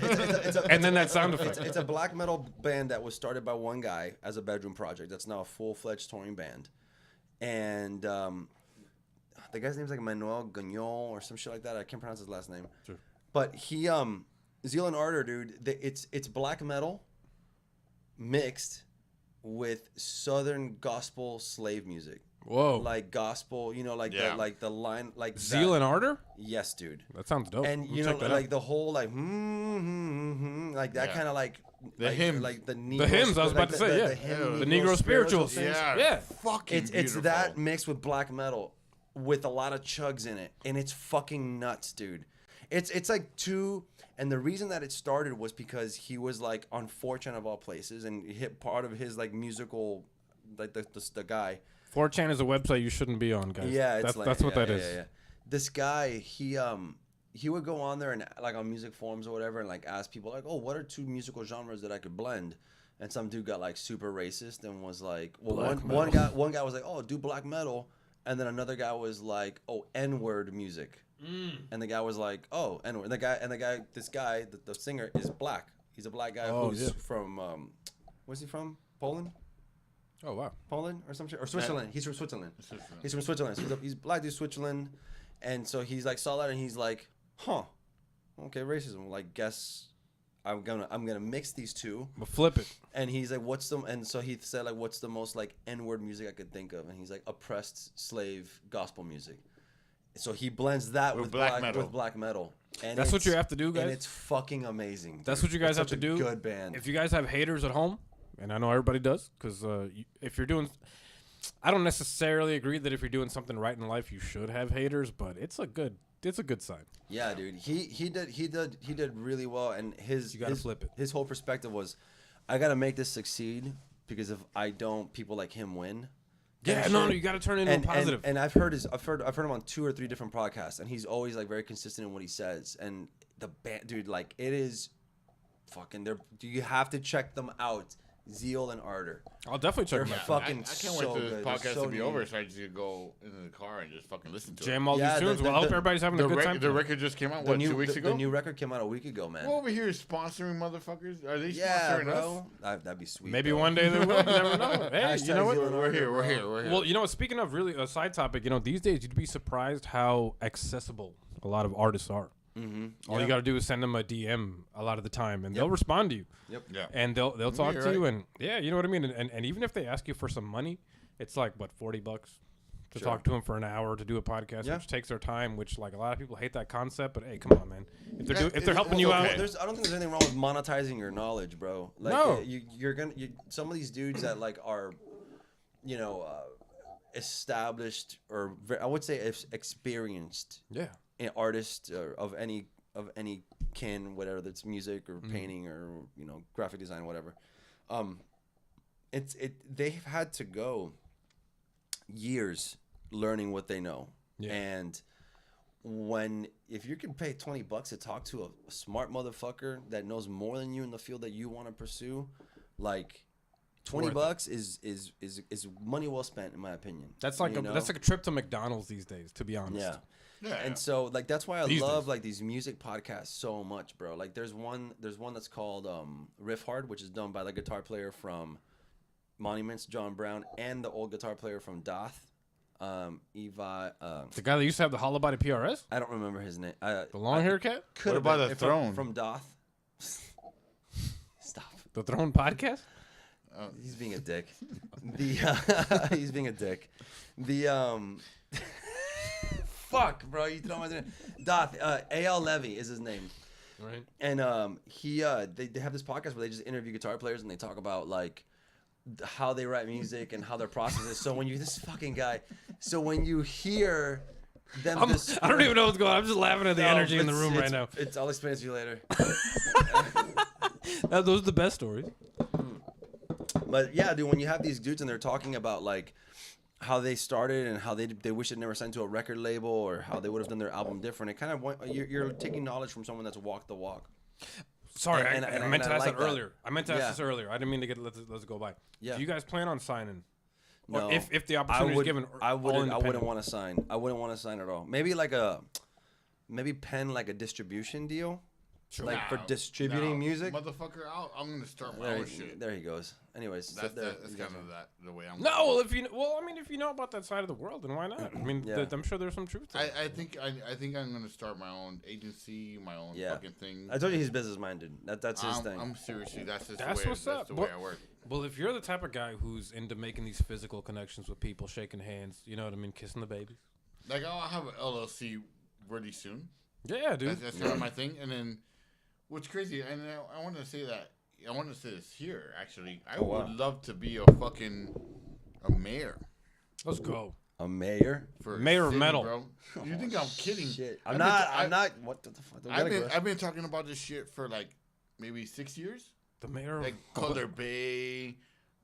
And then that sound effect. It's a black metal band that was started by one guy as a bedroom project. That's now a full-fledged touring band. And the guy's name's like Manuel Gagnon or some shit like that. I can't pronounce his last name. Sure. But he, Zeal and Ardor, dude, it's black metal mixed with Southern gospel slave music. Whoa. Like gospel, like Yeah. the line, like Zeal that. and Ardor? Yes, dude. That sounds dope. And We'll check that like out. the whole like like that Yeah. kind of like The like, hymns. like the The hymns, I was about to say, yeah. The Negro spirituals. things. yeah, Yeah. fucking It's beautiful. that mixed with black metal with a lot of chugs in it, and it's fucking nuts, dude. It's like two, and the reason that it started was because he was like on 4chan of all places, and he hit part of his like musical, like the guy. 4chan is a website you shouldn't be on, guys. Yeah, it's that's what that is. Yeah. This guy, he would go on there and like on music forums or whatever, and like ask people like, oh, what are two musical genres that I could blend? And some dude got like super racist and was like, well, one guy was like, oh, do black metal, and then another guy was like, oh, N-word music, and the guy was like, oh, N-word. And this guy, the singer is black. He's a black guy who's from, where's he from? Poland. Oh, wow. Poland or some shit, or Switzerland. He's from Switzerland. He's from Switzerland. So he's black dude, Switzerland, and so he's like saw that and he's like, huh, okay, racism. Like, guess I'm gonna mix these two. But flip it. And he's like, and so he said like, what's the most like N-word music I could think of? And he's like, oppressed slave gospel music. So he blends that with black metal. And That's what you have to do, guys. And it's fucking amazing. Dude. That's what you guys It's have such to a do. Good band. If you guys have haters at home, and I know everybody does, because if you're doing, I don't necessarily agree that if you're doing something right in life, you should have haters, but it's a good sign. Yeah, dude. He did really well, and You gotta flip it. His whole perspective was, I gotta make this succeed because if I don't, people like him win. Yeah, no, you got to turn it into positive. And I've heard him on 2 or 3 different podcasts, and he's always like very consistent in what he says. And the band, dude, like it is fucking. You have to check them out. Zeal and Ardor. I'll definitely check them out. Fucking I can't so wait for good. this They're podcast so to be neat. over so I just go into the car and just fucking listen to Jam it. all these tunes. Well, I hope everybody's having a good time. The record just came out, The 2 weeks ago? The new record came out a week ago, man. We're over here sponsoring motherfuckers. Are they Yeah, sponsoring bro. us? That'd be sweet. Maybe bro. one day they will. You never know. Hey, Hashtag you know what? Zeal and We're here. Ardor, We're bro. here. We're here. Well, you know what? Speaking of really a side topic, these days you'd be surprised how accessible a lot of artists are. Mm-hmm. All you got to do is send them a DM a lot of the time, and they'll respond to you. Yep. Yeah. And they'll talk you're to you, right. and you know what I mean. And even if they ask you for some money, it's like what, $40 to Sure. talk to them for an hour to do a podcast, Yeah. which takes their time. Which like a lot of people hate that concept, but hey, come on, man. If they're helping you out, okay. I don't think there's anything wrong with monetizing your knowledge, bro. Like, No. you're gonna. Some of these dudes that like are, established or I would say experienced yeah. artists of any kin, whatever that's music or painting or graphic design, whatever. They've had to go years learning what they know, and if you can pay $20 to talk to a smart motherfucker that knows more than you in the field that you want to pursue, like $20 is money well spent, in my opinion. That's like that's like a trip to McDonald's these days, to be honest. Yeah. Yeah. And so like that's why I These love days. like these music podcasts so much, bro. Like there's one that's called Riff Hard, which is done by the guitar player from Monuments, John Brown, and the old guitar player from Doth, Eva. The guy that used to have the hollow body PRS, I don't remember his name. the long hair cat, What about the Throne? from Doth? Stop. the Throne podcast. He's being a dick. He's being a dick. Fuck, bro. You throw my name. Doth. A.L. Levy is his name. Right. And they have this podcast where they just interview guitar players and they talk about like how they write music and how their process is. So when you when you hear them, I don't even know what's going on. I'm just laughing at the energy in the room right now. I'll explain it to you later. Those are the best stories. But yeah, dude, when you have these dudes and they're talking about like how they started and how they wish they'd never signed to a record label or how they would have done their album different, it kind of you're taking knowledge from someone that's walked the walk. Sorry, And I meant to ask like that that. earlier. I meant to ask Yeah. this earlier. I didn't mean to let's go by. Yeah. Do you guys plan on signing? No, Or if the opportunity is given, I all wouldn't independent? want to sign. I wouldn't want to sign at all. Maybe pen like a distribution deal, like for distributing music. Motherfucker, I'm going to start my There, own shit. there he goes. Anyways, That's there, kind you guys of the way I'm. No, if you know about that side of the world, then why not? I mean, Yeah. I'm sure there's some truth to it. I think I'm going to start my own agency, my own Yeah. fucking thing. I told you he's business minded. That's his thing. I'm seriously, that's That's what's up. the way I work. Well, if you're the type of guy who's into making these physical connections with people, shaking hands, you know what I mean, kissing the babies. Like I'll have an LLC really soon. Yeah, dude. That's kind of my thing. And then what's crazy, and I want to say that. I want to say this here, actually. I wow. would love to be a mayor. Let's go. A mayor? For a Mayor of city, metal. Bro. You think I'm kidding? Shit. I've I'm been- not. What the fuck? I've been talking about this shit for like maybe 6 years. The mayor of Like Color Bay,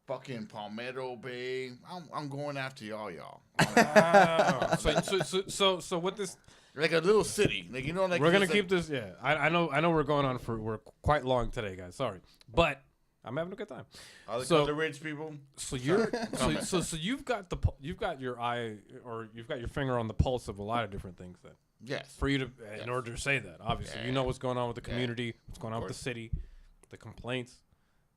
fucking Palmetto Bay. I'm going after y'all. Wow. So with this, Like a little city. Like, you know, like we're gonna just keep this. Yeah, I know we're going on we're quite long today, guys. Sorry, but I'm having a good time. all the so- color rich people. So you're so you've got you've got your eye or you've got your finger on the pulse of a lot of different things then. Yes. For you to in order to say that, obviously, you know what's going on with the community, what's going on with the course. city, the complaints.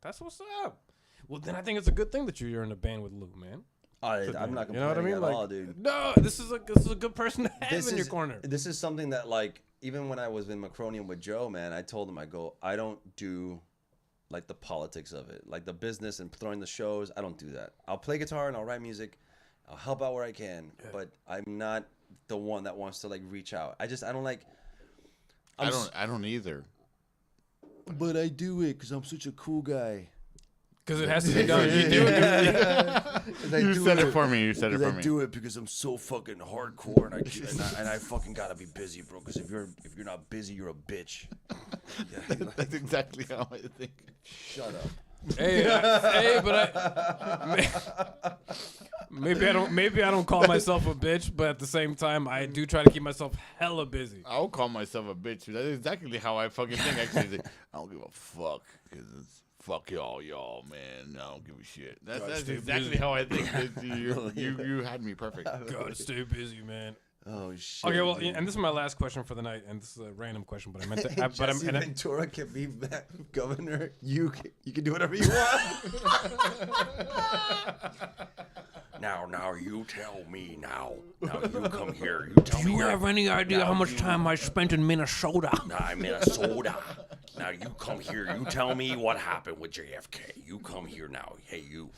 That's what's up. Well, then I think it's a good thing that you're in a band with Lou, man. I'm not complaining You know what I mean? at Like, all, dude. no, this is a good person to have in your corner. This is something that, like, even when I was in Macronium with Joe, man, I told him, I don't do, like, the politics of it. Like, the business and throwing the shows, I don't do that. I'll play guitar and I'll write music. I'll help out where I can. Yeah. But I'm not the one that wants to, like, reach out. I don't like... I don't either. But I do it because I'm such a cool guy. Because it has to be done. You do it. You said it for me. You said it for I me. do it because I'm so fucking hardcore, and I fucking gotta be busy, bro. Because if you're not busy, you're a bitch. Yeah. That's exactly how I think. Shut up. Hey, but Maybe I don't call myself a bitch, but at the same time, I do try to keep myself hella busy. I'll call myself a bitch. That's exactly how I fucking think. Actually, like, I don't give a fuck because it's fuck y'all, man. I don't give a shit. That's exactly how I think. You had me perfect. God, stay busy, man. Oh shit. Okay, well, dude. and this is my last question for the night, and this is a random question, but I meant to. Jesse Ventura can be governor. You can do whatever you want. Now you tell me now. Now you come here. You tell me. Do you have any idea how much time I spent in Minnesota? Nah, Minnesota. Now you come here. You tell me what happened with JFK. You come here now. Hey, you.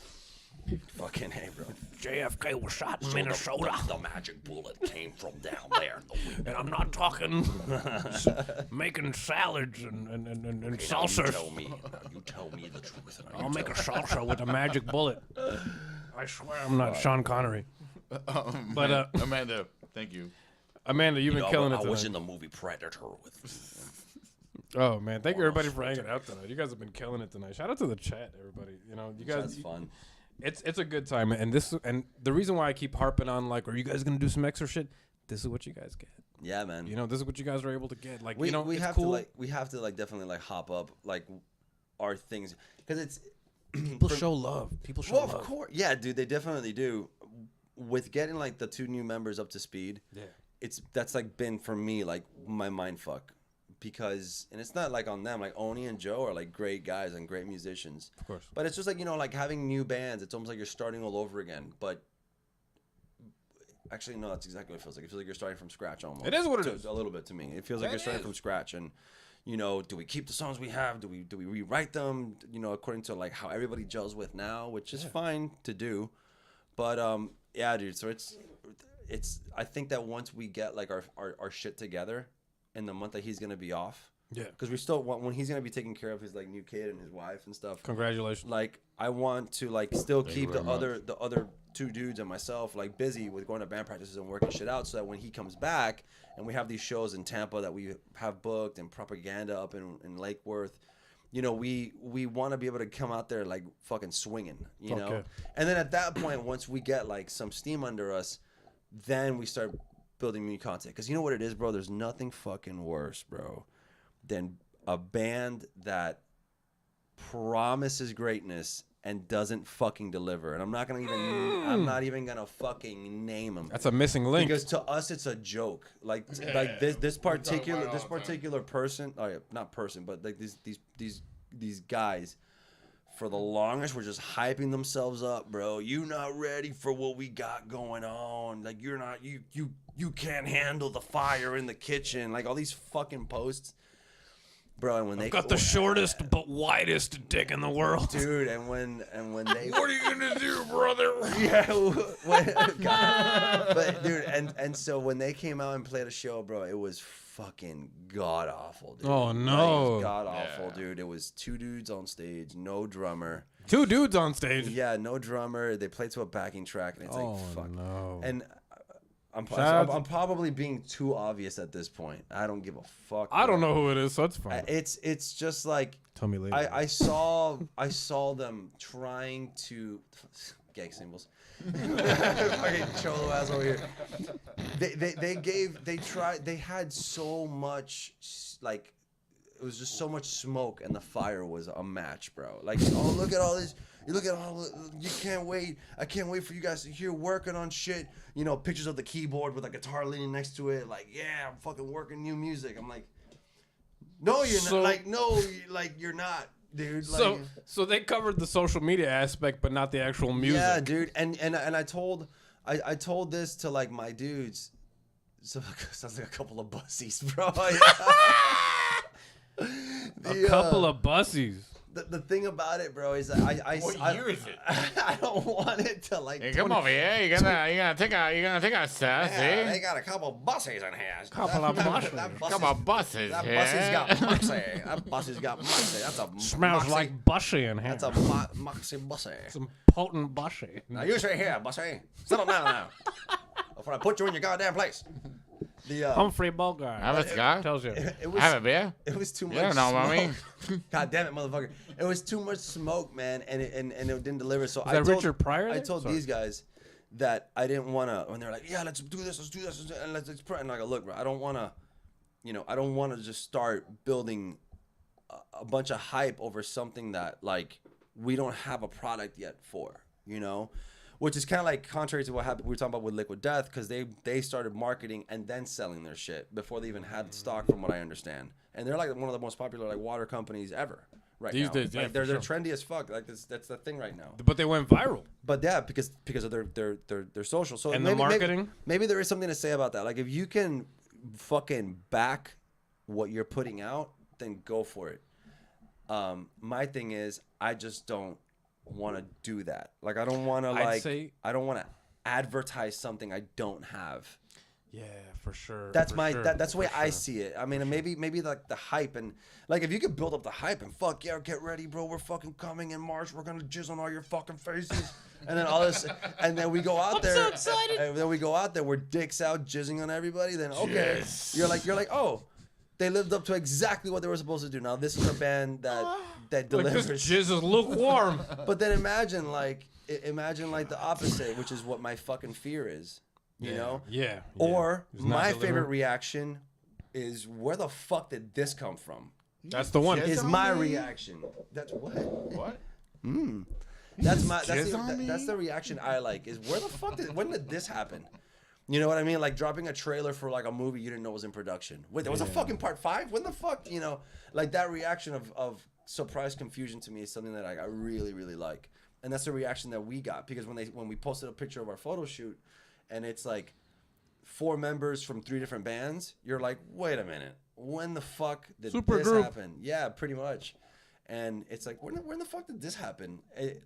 Fucking hey, bro. JFK was shot in Minnesota. The magic bullet came from down there. And I'm not talking making salads and salsas. You tell me the truth. I'll make a salsa with a magic bullet. I swear I'm not Sean Connery. But Amanda, thank you. Amanda, you've been killing it tonight. I was in the movie Predator with. Oh man, thank you everybody for hanging out tonight. You guys have been killing it tonight. Shout out to the chat, everybody. You know, you guys. That's fun. It's a good time, and the reason why I keep harping on like, are you guys gonna do some extra shit? This is what you guys get. Yeah, man. You know, this is what you guys are able to get. Like, we it's have cool. we have to definitely hop up our things because it's people show love. People show love. Of course, yeah, dude, they definitely do. With getting the 2 new members up to speed, that's been for me my mind fuck. Because, and it's not on them, Oni and Joe are great guys and great musicians. Of course. But it's just having new bands, it's almost like you're starting all over again. But actually, no, that's exactly what it feels like. It feels like you're starting from scratch almost. It is what it is. A little bit to me. It feels like you're starting from scratch. And, do we keep the songs we have? Do we rewrite them, according to how everybody gels with now, which is fine to do. But, yeah, dude, so it's I think that once we get our shit together, in the month that he's gonna be off, because we still want when he's gonna be taking care of his new kid and his wife and stuff. Congratulations. I want to still keep the other 2 dudes and myself busy with going to band practices and working shit out, so that when he comes back and we have these shows in Tampa that we have booked and propaganda up in Lake Worth, we want to be able to come out there fucking swinging, know. And then at that point, once we get some steam under us, then we start building new content. Because you know what it is, bro? There's nothing fucking worse, bro, than a band that promises greatness and doesn't fucking deliver. And I'm not even gonna fucking name them. That's a missing link. Because to us it's a joke. This particular person, not person, but these guys, for the longest, were just hyping themselves up, bro. You not ready for what we got going on. You're not, you can't handle the fire in the kitchen. All these fucking posts, bro. And when they got the shortest but widest dick in the world, dude. And when they, what are you gonna do, brother? Yeah, but dude, and so when they came out and played a show, bro, it was fucking god awful, dude. Oh no, god awful, dude. It was 2 dudes on stage, no drummer. 2 dudes on stage. Yeah, no drummer. They played to a backing track, and it's fuck. No. And I'm probably being too obvious at this point. I don't give a fuck. I don't know who it is, so it's fine. It's just tell me later. I saw them trying to gang symbols. Fucking cholo ass over here. They had so much it was just so much smoke, and the fire was a match, bro. Oh, look at all this. You look at all. You can't wait. I can't wait for you guys to hear working on shit. Pictures of the keyboard with a guitar leaning next to it. Yeah, I'm fucking working new music. I'm no, you're not. No, you're not, dude. So they covered the social media aspect, but not the actual music. Yeah, dude. And I told this to my dudes. So sounds like a couple of bussies, bro. A couple of bussies. The thing about it, bro, is that What year is it? I don't want it to Hey, come over here. You're gonna take a sass, yeah, they got a couple buses in here. Couple of buses. Couple of buses. That here. bussy's got moxie. That bussy's got moxie. That's a Smells moxie. like bussy in here. That's a moxie bussy. Some potent bussy. Now you sit here, bussy. Settle down now. Before I put you in your goddamn place. Humphrey Bogart. Have a cigar? Tells you. It was, Have a beer? It was too much. You don't know about me. God damn it, motherfucker! It was too much smoke, man, and it didn't deliver. So Is that Richard Pryor? I told these guys that I didn't want to. When they're like, yeah, let's do this, and let's pray. And I go, look, bro, I don't want to, I don't want to just start building a bunch of hype over something that like we don't have a product yet for, which is kind of like contrary to what happened. We were talking about with Liquid Death because they started marketing and then selling their shit before they even had stock, from what I understand. And they're like one of the most popular like water companies ever right These now. days, yeah, like, they're for trendy as fuck. Like that's the thing right now. But they went viral. But yeah, because of their social. So And the marketing? Maybe there is something to say about that. Like if you can fucking back what you're putting out, then go for it. My thing is, I just don't want to do that. Like I don't want to I don't want to advertise something I don't have. Yeah, for sure. That's that's the way I see it. I mean, maybe like the hype, and like if you could build up the hype and fuck yeah, get ready, bro. We're fucking coming in March. We're gonna jizz on all your fucking faces, and then all this, and then we go out there. I'm so excited. And then we go out there. We're dicks out, jizzing on everybody. Then okay, yes. You're like, oh, they lived up to exactly what they were supposed to do. Now this is a band that delivers. Like this jizz is lukewarm. But then imagine the opposite, which is what my fucking fear is. You know? Yeah. Or my favorite reaction is, where the fuck did this come from? That's the one. Is my reaction. That's what? What? That's the reaction I like. Is where the fuck when did this happen? You know what I mean? Like dropping a trailer for like a movie you didn't know was in production. Wait, there was a fucking part 5? When the fuck? Like that reaction of surprise confusion to me is something that I really, really like. And that's the reaction that we got, because when we posted a picture of our photo shoot, and it's like 4 members from 3 different bands, you're like, wait a minute, when the fuck did this happen? Yeah, pretty much. And it's like, when the fuck did this happen?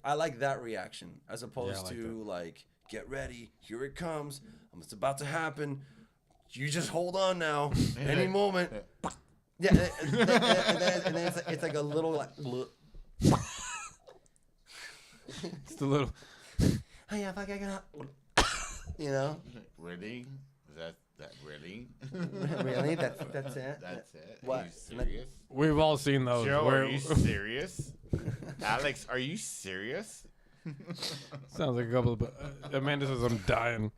I like that reaction as opposed to like, get ready, here it comes, it's about to happen. You just hold on now, any moment. Yeah, and then it's like a little like. It's the little. Oh yeah, fuck, I got. Really? Is that really? Really? That's it? That's it? What? Are you serious? We've all seen those. Joe, are you serious? Alex, are you serious? Sounds like a couple of. Amanda says I'm dying.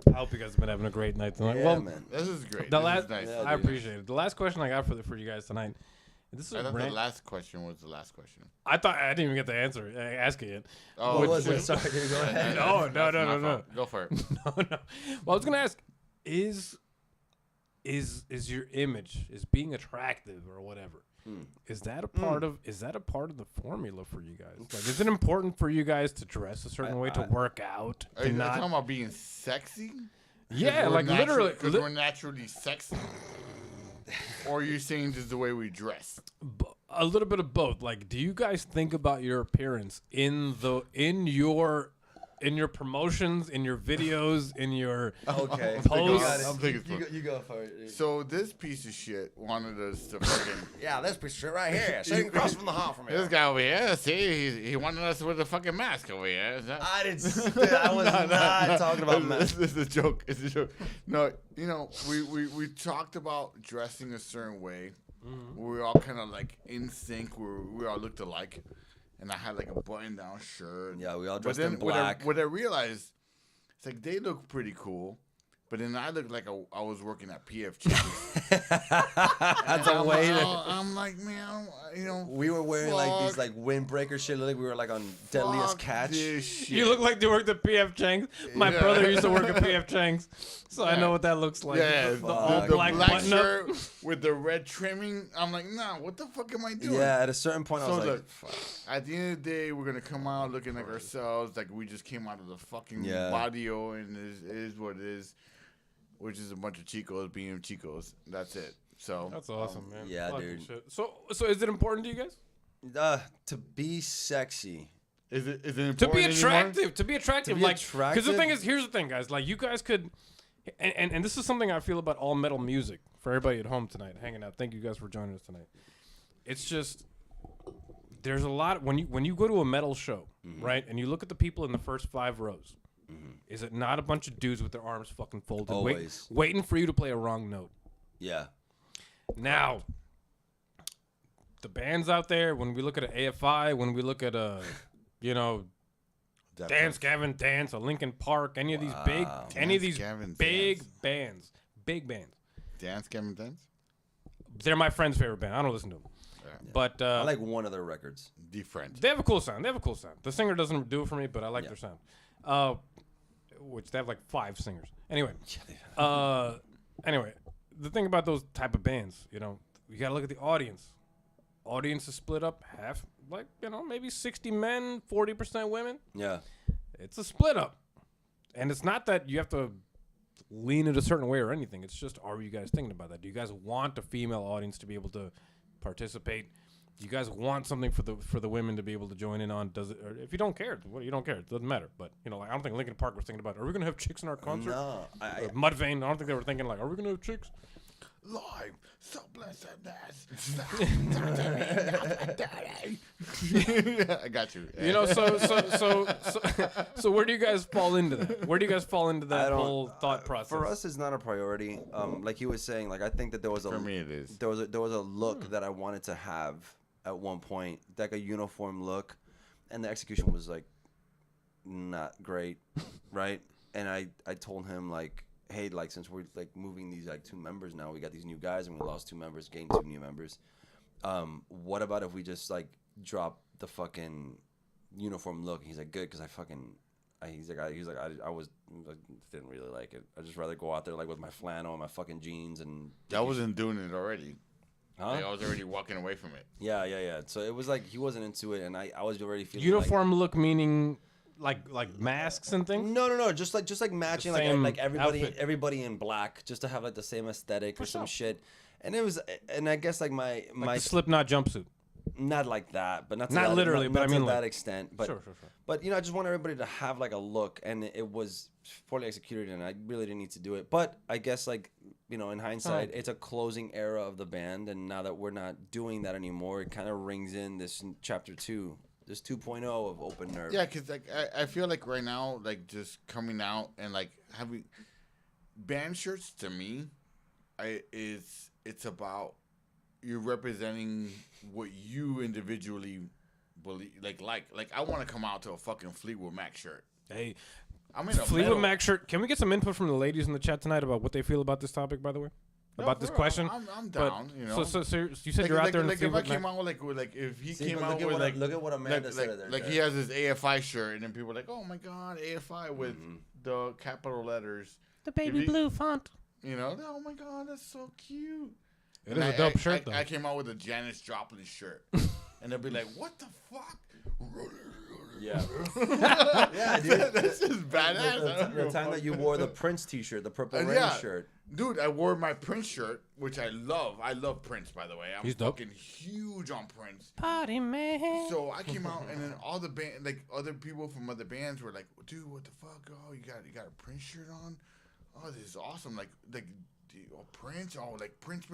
I hope you guys have been having a great night tonight. Yeah, well, man. This is great. The This last, is nice. Yeah, I appreciate it. The last question I got for you guys tonight. This is I a thought rant. the last question was the last question. I thought I didn't even get the answer. Ask it yet. Oh, What was it? Sorry, go ahead. No. That's my fault. Go for it. No. Well, I was gonna ask, is your image, is being attractive or whatever, is that a part of the formula for you guys? Like, is it important for you guys to dress a certain way, to work out, Are to you not? talking about being sexy? Yeah, like literally. Because we're naturally sexy. Or are you saying just the way we dress? A little bit of both. Like, do you guys think about your appearance in your promotions, in your videos, in your Okay. posts? I'm thinking You go for it. Dude. So this piece of shit wanted us to fucking. Yeah, this piece of shit right here. Sitting across from the hall from This guy over here, see, he wanted us with a fucking mask over here. I didn't. I was not talking about This is a joke. It's a joke. No, we talked about dressing a certain way. Mm-hmm. We were all kind of like in sync. We all looked alike. And I had like a button-down shirt. Yeah, we all dressed in black. What I realized, it's like they look pretty cool, but then I looked like I was working at PF Chang's. That's a way to. I'm like, man, We were wearing like these like windbreaker shit. Like we were like on Deadliest Catch. You look like you worked at PF Chang's. My brother used to work at PF Chang's, so I know what that looks like. Yeah, the all the black button shirt up. with the red trimming. I'm like, nah, what the fuck am I doing? Yeah, at a certain point I was like, look, at the end of the day, we're gonna come out looking like ourselves, like we just came out of the fucking barrio, and it is what it is, which is a bunch of chicos being chicos. That's it. So That's awesome, man. yeah, Fucking dude. shit. So is it important to you guys? To be sexy. is it important To be anymore? attractive, to be attractive, be like, attractive? because the thing is, here's the thing, guys. Like, you guys could, and this is something I feel about all metal music for everybody at home tonight, hanging out. Thank you guys for joining us tonight. It's just there's a lot when you go to a metal show, right, and you look at the people in the first 5 rows. Is it not a bunch of dudes with their arms fucking folded, Always. waiting for you to play a wrong note? Yeah. Now, the bands out there, when we look at an AFI, when we look at Dance Gavin Dance, or Linkin Park, any of these big, Gavin big Dance. bands, big bands. Dance Gavin Dance. They're my friend's favorite band. I don't listen to them, but I like one of their records. Different. they have a cool sound. The singer doesn't do it for me, but I like their sound. Which they have like 5 singers. Anyway, the thing about those type of bands, you gotta look at the audience. Audience is split up half, like maybe 60 men, 40% women. Yeah. It's a split up, and it's not that you have to lean it a certain way or anything. It's just, are you guys thinking about that? Do you guys want a female audience to be able to participate? Do you guys want something for the women to be able to join in on? Does it? Or if you don't care, you don't care. It doesn't matter. But I don't think Linkin Park was thinking about, are we gonna have chicks in our concert? No, Mudvayne, I don't think they were thinking like, are we gonna have chicks? Live, so blessedness. I got you. So where do you guys fall into that? Where do you guys fall into that whole thought process? For us, it's not a priority. Like he was saying, like I think that there was For me, it is. There was a look that I wanted to have at one point, like a uniform look, and the execution was like not great, right? And I told him like, hey, like since we're like moving these like 2 members now, we got these new guys and we lost 2 members, gained 2 new members. What about if we just like drop the fucking uniform look? And he's like, good, because I didn't really like it. I'd just rather go out there like with my flannel and my fucking jeans and. I wasn't doing it already. Huh? Like, I was already walking away from it. Yeah. So it was like he wasn't into it, and I was already feeling uniform look meaning like masks and things. No, just like matching like outfit. everybody in black, just to have like the same aesthetic or some sure. shit. And it was, and I guess like my The Slipknot jumpsuit. not like that, but not to Not that, literally, but I to mean, that like- extent. But Sure. But I just want everybody to have like a look, and it was poorly executed, and I really didn't need to do it. But I guess like in hindsight, it's a closing era of the band, and now that we're not doing that anymore, it kind of rings in this chapter 2, this 2.0 of Open Nerve. Yeah, because like I feel like right now, like just coming out and like having band shirts to me, it's about you're representing what you individually believe. Like I want to come out to a fucking Fleetwood Mac shirt. Hey, I'm in a Fleetwood metal- Mac shirt. Can we get some input from the ladies in the chat tonight about what they feel about this topic? By the way, about this bro, question. I'm But- down. You know. So you said you're out there in like if I Fleetwood came Mac. out like if he See, came but out with like look at what Amanda said there. like he has his AFI shirt and then people are like, oh my god, AFI with the capital letters, The baby blue font. oh my god, that's so cute. It is a dope shirt, though. I came out with a Janis Joplin shirt, and they'll be like, "What the fuck?" Yeah. Yeah, dude. That's just badass. The time that you wore the Prince T-shirt, the Purple Rain yeah. shirt. Dude, I wore my Prince shirt, which I love. I love Prince, by the way. I'm He's dope. fucking huge on Prince. Party man. So I came out, and then all the band, like other people from other bands, were like, "Dude, what the fuck? Oh, you got a Prince shirt on? Oh, this is awesome! Like Prince. Oh, like Prince.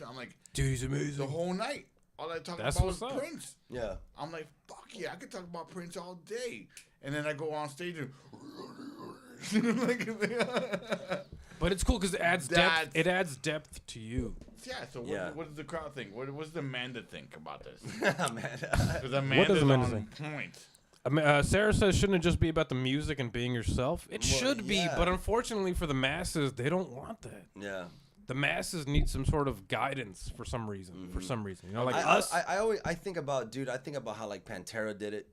I'm like, Dude, he's the amazing. whole night, all I talked That's about what's was up. Prince. Yeah. I'm like, fuck yeah, I could talk about Prince all day. And then I go on stage and But it's cool because it adds depth. That's- It adds depth to you. yeah. So what does the crowd think? What does Amanda think about this? Man. Because Amanda's Amanda on think? point. Sarah says, shouldn't it just be about the music and being yourself? It Well, should be, yeah. but unfortunately for the masses, they don't want that. Yeah. The masses need some sort of guidance for some reason. Like I us. always think about how like Pantera did it.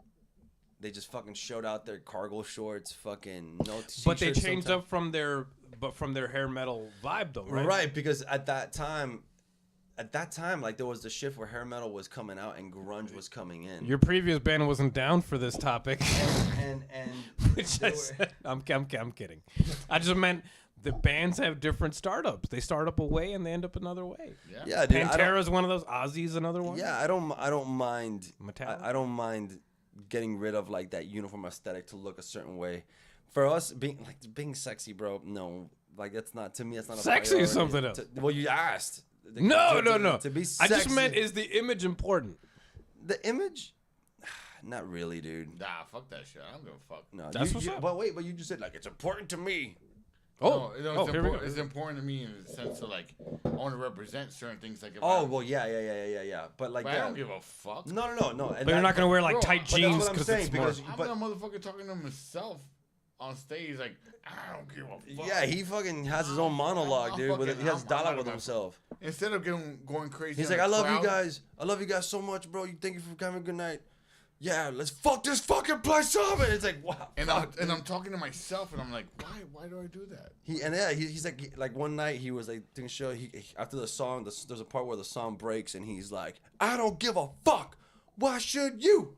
They just fucking showed out their cargo shorts, fucking no t-shirts. But they changed sometimes. up from their hair metal vibe though, right? Right, because at that time, like there was the shift where hair metal was coming out and grunge was coming in. Your previous band wasn't down for this topic. and Which I said, I'm kidding. I just meant the bands have different startups. They start up a way and they end up another way. yeah, dude, Pantera's one of those. Ozzy's another one. I don't mind. Metallica? I don't mind getting rid of like that uniform aesthetic to look a certain way. For us, being sexy, bro. No, like that's not to me. That's not a Sexy is priority. something else. Well, you asked. No. To be I sexy, just meant, is the image important? the image. Not really, dude. Nah, fuck that shit. I don't give a fuck. No, That's what's up. But wait, but you just said like it's important to me. Oh, it's, here we go. it's important to me in the sense of like I want to represent certain things. Like if Oh well, yeah. But like, but I don't give a fuck. No. And But you're not gonna wear like Bro, tight but that's jeans what I'm because saying, it's more. because- I'm but- that motherfucker talking to himself on stage. Like I don't give a fuck. Yeah, he fucking has his own monologue, dude. He has dialogue with himself. Instead of going crazy. He's on like, the I love you crowd, guys. I love you guys so much, bro. Thank you for having a good night. Yeah, let's fuck this fucking place up. And it's like, wow. And I'm talking to myself, and I'm like, why do I do that? He's like one night he was like doing a show. He after the song, there's a part where the song breaks, and he's like, I don't give a fuck. Why should you?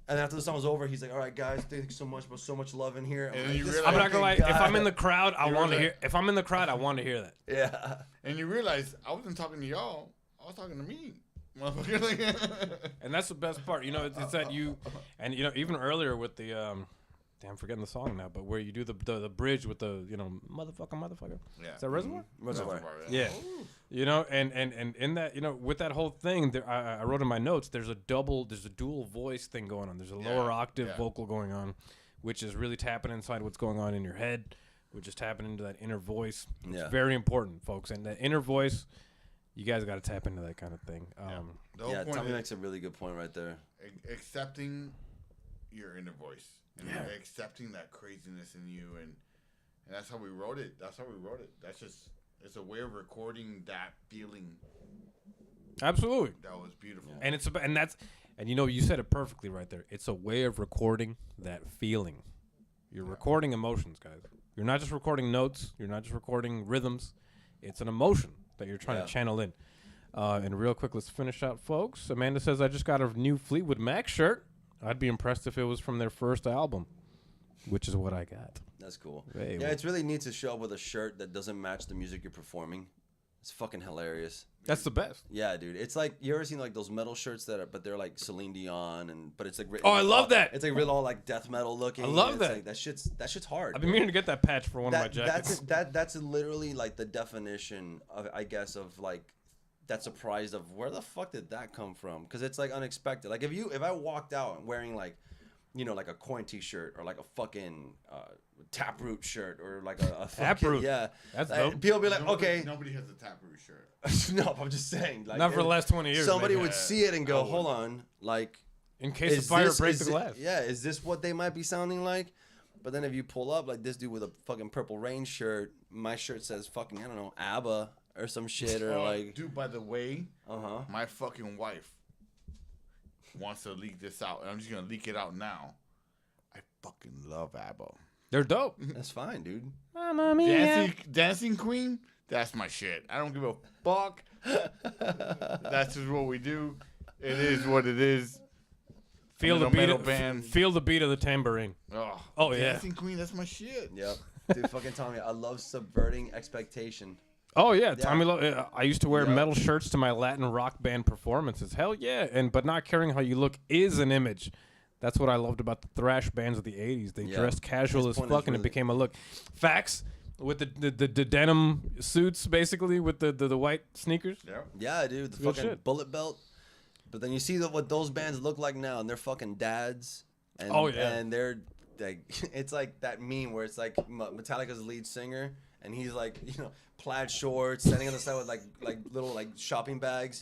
And after the song was over, he's like, all right, guys, thank you so much, bro. So much love in here. And like, you this realize- I'm not gonna lie. fucking If I'm guy. in the crowd, I You want to realize- hear. If I'm in the crowd, I want to hear that. Yeah. And you realize I wasn't talking to y'all. I was talking to me, motherfucker. And that's the best part. You know, it's that you, and you know, even earlier with the, damn, I'm forgetting the song now, but where you do the bridge with the, you know, motherfucker. Yeah. Is that Reservoir? Reservoir. Yeah. You know, and in that, you know, with that whole thing, there, I wrote in my notes, there's a dual voice thing going on. There's a lower octave vocal going on, which is really tapping inside what's going on in your head, which is tapping into that inner voice. It's very important, folks. And that inner voice, you guys got to tap into that kind of thing. The whole Yeah, point Tommy is makes a really good point right there. accepting your inner voice and accepting that craziness in you, and that's how we wrote it. That's just it's a way of recording that feeling. Absolutely. That was beautiful. And it's about, and you know, you said it perfectly right there. It's a way of recording that feeling. You're recording emotions, guys. You're not just recording notes. You're not just recording rhythms. It's an emotion that you're trying to channel in. And real quick, let's finish out, folks. Amanda says, I just got a new Fleetwood Mac shirt. I'd be impressed if it was from their first album, which is what I got. That's cool. Hey, Yeah, it's really neat to show up with a shirt that doesn't match the music you're performing. It's fucking hilarious. That's the best. Yeah, dude. It's like, you ever seen like those metal shirts but they're like Celine Dion but it's like Oh, I love that. It's like real all like death metal looking. I love It's that. Like, that shit's hard. I've been meaning to get that patch for one of my jackets. That's literally like the definition of, I guess, of like that surprise of where the fuck did that come from? Because it's like unexpected. Like if I walked out wearing like, you know, like a Coin t-shirt or like a fucking Taproot shirt or like a Taproot. Yeah, That's like, dope. people be like, okay, Nobody has a Taproot shirt. no, I'm just saying. Like, Not for the last 20 years. somebody maybe. would see it and go, hold on, like, In case the fire breaks the is glass. yeah, is this what they might be sounding like? But then if you pull up like this dude with a fucking Purple Rain shirt, my shirt says fucking, I don't know, ABBA or some shit or like, Dude, by the way, uh-huh. my fucking wife wants to leak this out, and I'm just gonna leak it out now. I fucking love ABBA. They're dope. That's fine, dude. Mamma mia. Dancing Queen, that's my shit. I don't give a fuck. That's just what we do. It is what it is. Feel the I'm in a beat. metal Of, band. feel the beat of the tambourine. Oh, yeah. Dancing Queen, that's my shit. Yep. Dude, fucking Tommy, I love subverting expectation. Oh yeah, Tommy. I used to wear Yeah. metal shirts to my Latin rock band performances. Hell yeah, but not caring how you look is an image. That's what I loved about the thrash bands of the '80s. They Yeah. dressed casual His as point fuck, is and it really- became a look. Facts with the denim suits, basically with the white sneakers. Yeah. Yeah, dude, the Good fucking shit. bullet belt. But then you see what those bands look like now, and they're fucking dads. And, Oh, yeah. And they're like, it's like that meme where it's like Metallica's lead singer, and he's like, you know, plaid shorts, standing on the side with like little like shopping bags.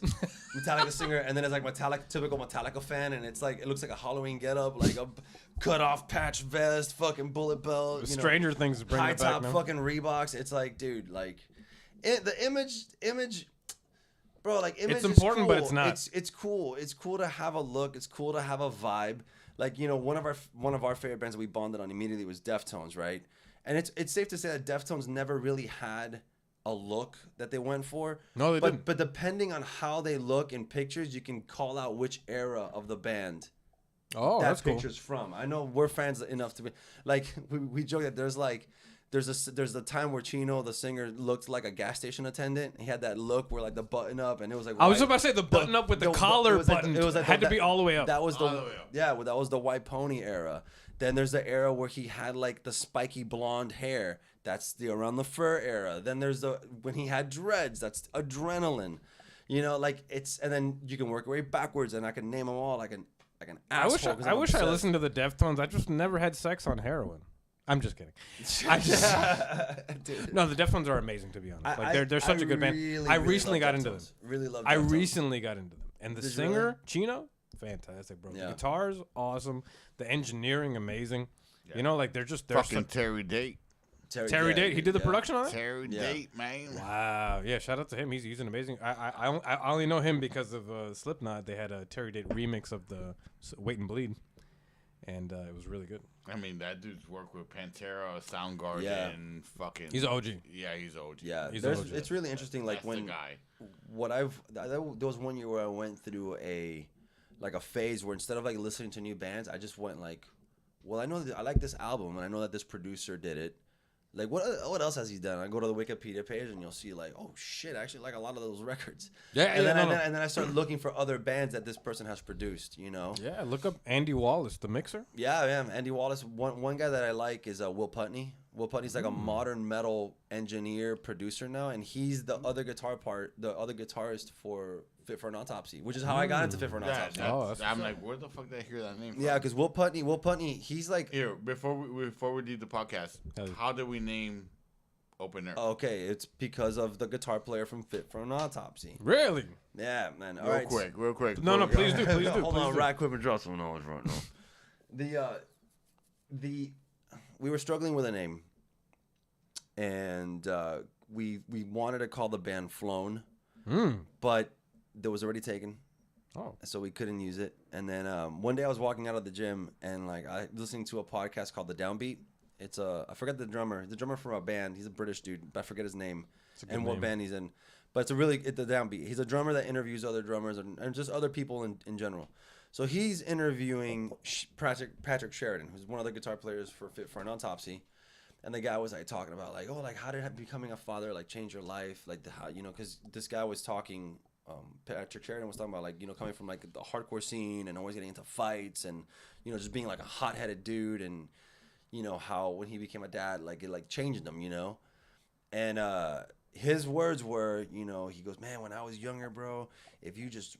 Metallica singer, and then it's like typical Metallica fan, and it's like it looks like a Halloween getup, like a cut off patch vest, fucking bullet belt, you know, Stranger Things bring high it back top now. fucking Reeboks. It's like, dude, like the image. Bro, like image It's is important, but cool. it's not. It's cool. It's cool to have a look. It's cool to have a vibe. Like, you know, one of our favorite bands that we bonded on immediately was Deftones, right? And it's safe to say that Deftones never really had a look that they went for. No, they didn't. But depending on how they look in pictures, you can call out which era of the band Oh, that that's cool. picture's from. I know we're fans enough to be like we joke that there's a time where Chino, the singer, looked like a gas station attendant. He had that look where like the button up, and it was like I was white. about to say the button up with the it collar was like button it was like had to that- be all the way up. That was the All the way up. yeah, well, that was the White Pony era. Then there's the era where he had like the spiky blonde hair. That's the Around the Fur era. Then there's when he had dreads. That's Adrenaline. You know, like it's, and then you can work your way backwards, and I can name them all like an I wish asshole. 'cause I I'm wish I obsessed. listened to the Deftones. I just never had sex on heroin. I'm just kidding. I just Dude. no, the Deftones are amazing, to be honest. Like they're such a good band. really, I really recently love got into them. Deftones. Really love. I Deftones. recently got into them, and the Did you singer really? Chino, fantastic, bro. Yeah. The guitars awesome. The engineering amazing. Yeah. You know, like they're Fucking such, Terry Date. Terry Date. He did the production on it. Terry Yeah. Date, man. Wow, yeah, shout out to him. He's an amazing. I only know him because of Slipknot. They had a Terry Date remix of the Wait and Bleed, and it was really good. I mean, that dude's worked with Pantera, Soundgarden, Yeah. fucking. He's an OG. Yeah, he's OG. Yeah, He's there's, OG. it's really interesting. Like That's when the guy. there was one year where I went through a phase where instead of like listening to new bands, I just went like, well, I know that I like this album and I know that this producer did it. Like what else has he done? I go to the Wikipedia page and you'll see like, oh shit, I actually like a lot of those records. Yeah, and yeah, then I start looking for other bands that this person has produced. You know. Yeah, look up Andy Wallace, the mixer. Yeah. Andy Wallace. One guy that I like is Will Putney. Will Putney's like a modern metal engineer producer now, and he's the other guitarist for Fit for an Autopsy, which is how I got into Fit for an Yeah, Autopsy. I'm like, where the fuck did I hear that name from? Yeah, because Will Putney, he's like, Here, before we leave the podcast, Hell yeah. how did we name Opener? okay, it's because of the guitar player from Fit for an Autopsy. Really? Yeah, man. All real right. quick. No, please do. Hold on, please do. right quick and drop some knowledge right now. We were struggling with a name, and we wanted to call the band Flown, but that was already taken. Oh. So we couldn't use it. And then one day I was walking out of the gym and like I listening to a podcast called The Downbeat. It's I forget the drummer from a band. He's a British dude, but I forget his name and what band he's in. But it's the Downbeat. He's a drummer that interviews other drummers and just other people in general. So he's interviewing Patrick Sheridan, who's one of the guitar players for Fit for an Autopsy. And the guy was like talking about like, oh, like how did becoming a father like change your life? Like how, you know, because this guy was talking. Patrick Sheridan was talking about like, you know, coming from like the hardcore scene and always getting into fights and, you know, just being like a hot-headed dude, and you know how when he became a dad, like it like changed him, you know. And his words were, you know, he goes, man, when I was younger, bro, if you just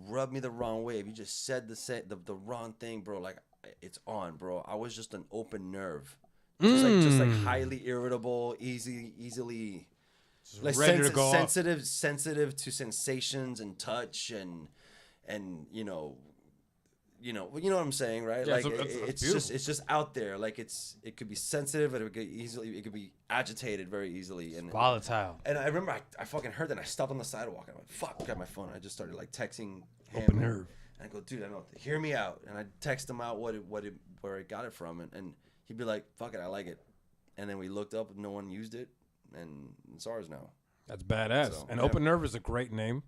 rubbed me the wrong way, if you just said the wrong thing, bro, like it's on, bro. I was just an open nerve, just like highly irritable, easily. Like ready to go off. sensitive to sensations and touch and you know what I'm saying, right? Yeah, like it's it's just out there. Like it could be sensitive and it could be agitated very easily and Volatile. And I remember I fucking heard that and I stopped on the sidewalk and I went, fuck, got my phone. And I just started like texting him. Open nerve. And I go, dude, I know, hear me out. And I text him out where I got it from, and he'd be like, fuck it, I like it. And then we looked up, no one used it, and it's ours now. That's badass. So, and yeah. Open Nerve is a great name.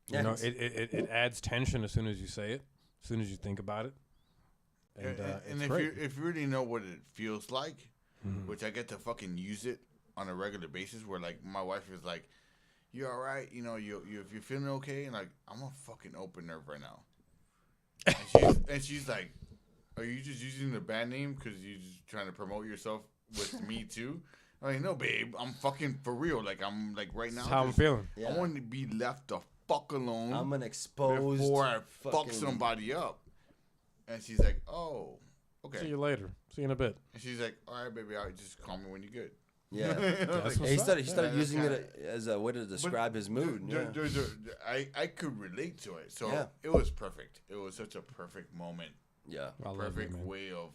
Yeah, You know, it adds tension as soon as you say it, as soon as you think about it. And And it's if great. you really know what it feels like, which I get to fucking use it on a regular basis, where like my wife is like, "You all right? You know, you if you're feeling okay," and like I'm a fucking open nerve right now, and she's like, "Are you just using the band name because you're just trying to promote yourself with me too?" I'm like, "No, babe, I'm fucking for real. Like I'm like right now. That's how I'm just- feeling. Yeah. I want to be left the fuck alone. I'm an exposed before I fuck fucking- somebody up." And she's like, "Oh, okay." See you later. See you in a bit. And she's like, "All right, baby, I'll just call me when you're good." Yeah. That's Yeah, what's he up. started Yeah, started that's using kinda- it as a way to describe his mood. I could relate to it, so Yeah. it was perfect. It was such a perfect moment, Yeah. I love it, perfect man. way of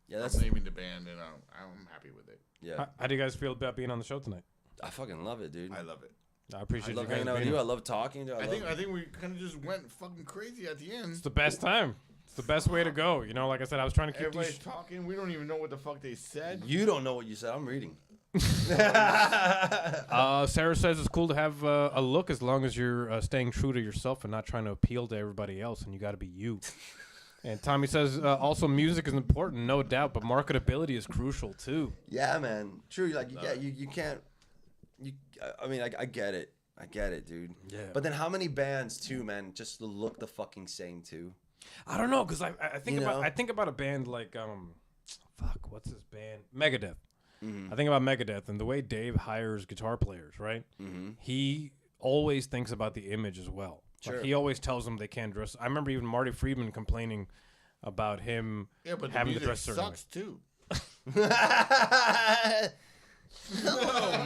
Yeah, of that's naming the band, and I'm happy with it. yeah. How do you guys feel about being on the show tonight? I fucking love it, dude. I love it. I appreciate I love you guys hanging out with being you. I here. love talking to you. I think we kind of just went fucking crazy at the end. It's the best time. It's the best way to go. You know, like I said, I was trying to keep Everybody's these. talking. We don't even know what the fuck they said. you don't know what you said. I'm reading. Sarah says it's cool to have a look as long as you're staying true to yourself and not trying to appeal to everybody else, and you got to be you. And Tommy says also music is important, no doubt, but marketability is crucial too. Yeah, man. True. Like, yeah, you can't. I mean, I get it. I get it, dude. Yeah. But then how many bands too, man, just look the fucking same too? I don't know, cause I think You about know? I think about a band like fuck, what's his band? Megadeth. Mm-hmm. I think about Megadeth and the way Dave hires guitar players, right? Mm-hmm. He always thinks about the image as well. Like, Sure. he always tells them they can't dress. I remember even Marty Friedman complaining about him Yeah, but the having to music dress a certain way. sucks too.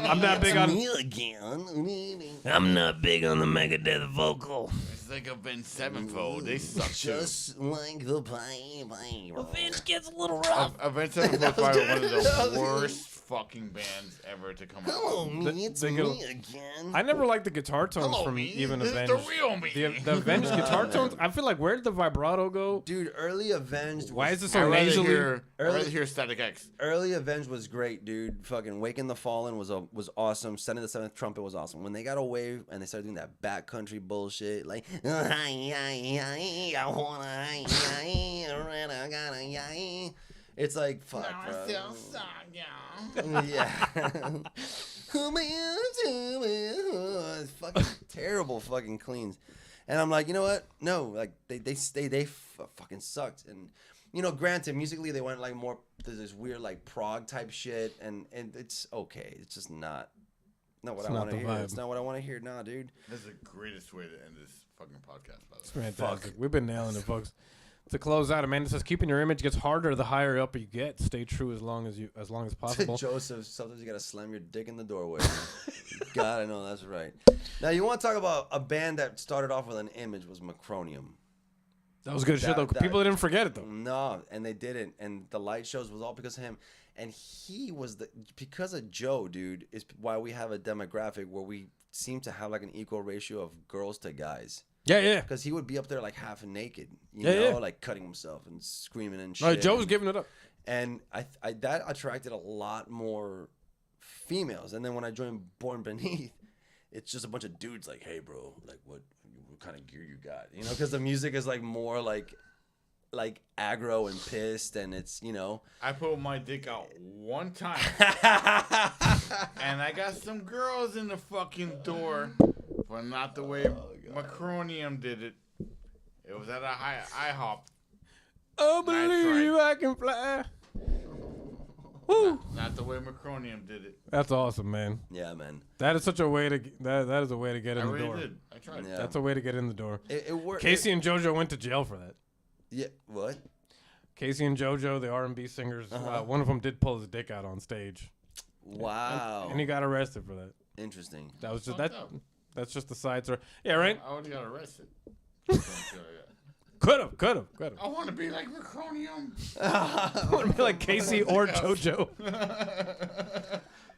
I'm not big on. me again. I'm not big on the Megadeth vocal. It's like Avenged Sevenfold. They suck too. Just like the pie. Avenged gets a little rough. Avenged Sevenfold is probably one of the worst fucking bands ever to come Hello, out. me. It's they me go- again. I never liked the guitar tones Hello, from me. even This is Avenged. the real me. The Avenged guitar tones. I feel like where did the vibrato go? Dude, early Avenged. Why was- is it so nasally? I'd rather hear Static X. Early Avenged was great, dude. Fucking Waking the Fallen was awesome. Sending the Seventh Trumpet was awesome. When they got away and they started doing that backcountry bullshit, like I wanna, it's like fuck, bro. Yeah. It's fucking terrible fucking cleans. And I'm like, you know what? No, like they fucking sucked. And you know, granted, musically they went like more there's this weird like prog type shit, and it's okay. It's just not what It's I not want to the hear. vibe. It's not what I want to hear, nah, dude. That's the greatest way to end this fucking podcast, by It's the way. fantastic. We've been nailing it, folks. To close out, Amanda says, keeping your image gets harder the higher up you get. Stay true as long as possible. Joseph, sometimes you gotta slam your dick in the doorway. God, I know that's right. Now you want to talk about a band that started off with an image was Macronium. That was good shit, though. People didn't forget it, though. No, and they didn't. And the light shows was all because of him. And he was because of Joe, dude, is why we have a demographic where we seem to have like an equal ratio of girls to guys. Yeah. Because he would be up there like half naked, you Yeah, know, yeah. like cutting himself and screaming and shit. No, Joe was giving it up. And I that attracted a lot more females. And then when I joined Born Beneath, it's just a bunch of dudes like, hey, bro, like what kind of gear you got? You know, because the music is like more like aggro and pissed, and it's, you know. I put my dick out one time, and I got some girls in the fucking door, but not the way Macronium did it. It was at a IHOP. Oh, believe I can fly. Woo. Not the way Macronium did it. That's awesome, man. Yeah, man. That is such a way to that is a way to get I in the really door. did. I tried. Yeah. That's a way to get in the door. It worked. Casey and JoJo went to jail for that. Yeah, what? Casey and JoJo, the R&B singers, one of them did pull his dick out on stage, Wow. and he got arrested for that. Interesting. That was just Fucked that. up. That's just the side story. Yeah, right. I already got arrested. Could have. I want to be like Macronium. I want to be like Casey or JoJo.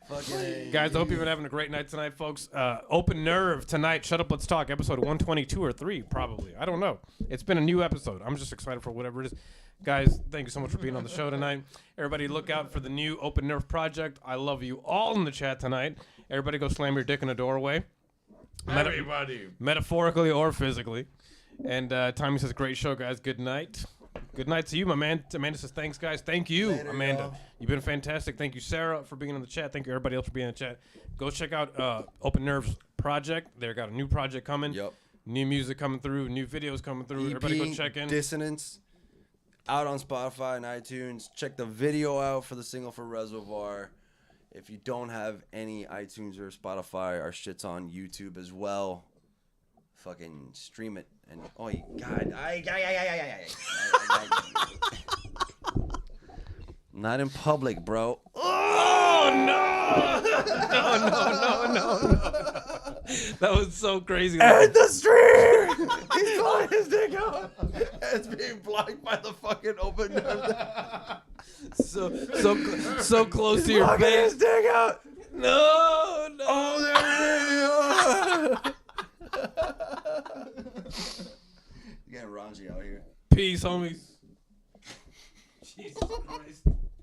Fucking Guys, I hope you've been having a great night tonight, folks. Open Nerve tonight. Shut Up, Let's Talk. Episode 122 or 3, probably. I don't know. It's been a new episode. I'm just excited for whatever it is. Guys, thank you so much for being on the show tonight. Everybody look out for the new Open Nerve project. I love you all in the chat tonight. Everybody go slam your dick in a doorway. Everybody. Metaphorically or physically. And Tommy says, great show, guys. Good night. Good night to you, my man. Amanda says, thanks, guys. Thank you, Later, Amanda. y'all. You've been fantastic. Thank you, Sarah, for being in the chat. Thank you, everybody else, for being in the chat. Go check out Open Nerve's project. They've got a new project coming. Yep. New music coming through. New videos coming through. Everybody go check in. Dissonance out on Spotify and iTunes. Check the video out for the single for Reservoir. If you don't have any iTunes or Spotify, our shit's on YouTube as well. Fucking stream it. And oh God, not in public, bro. Oh, no! No. That was so crazy. At the stream! He's pulling his dick out. It's being blocked by the fucking open nerve. So close to your Blocking face. his dick out. No. Oh, there it is. You're getting raunchy out here. Peace, homies.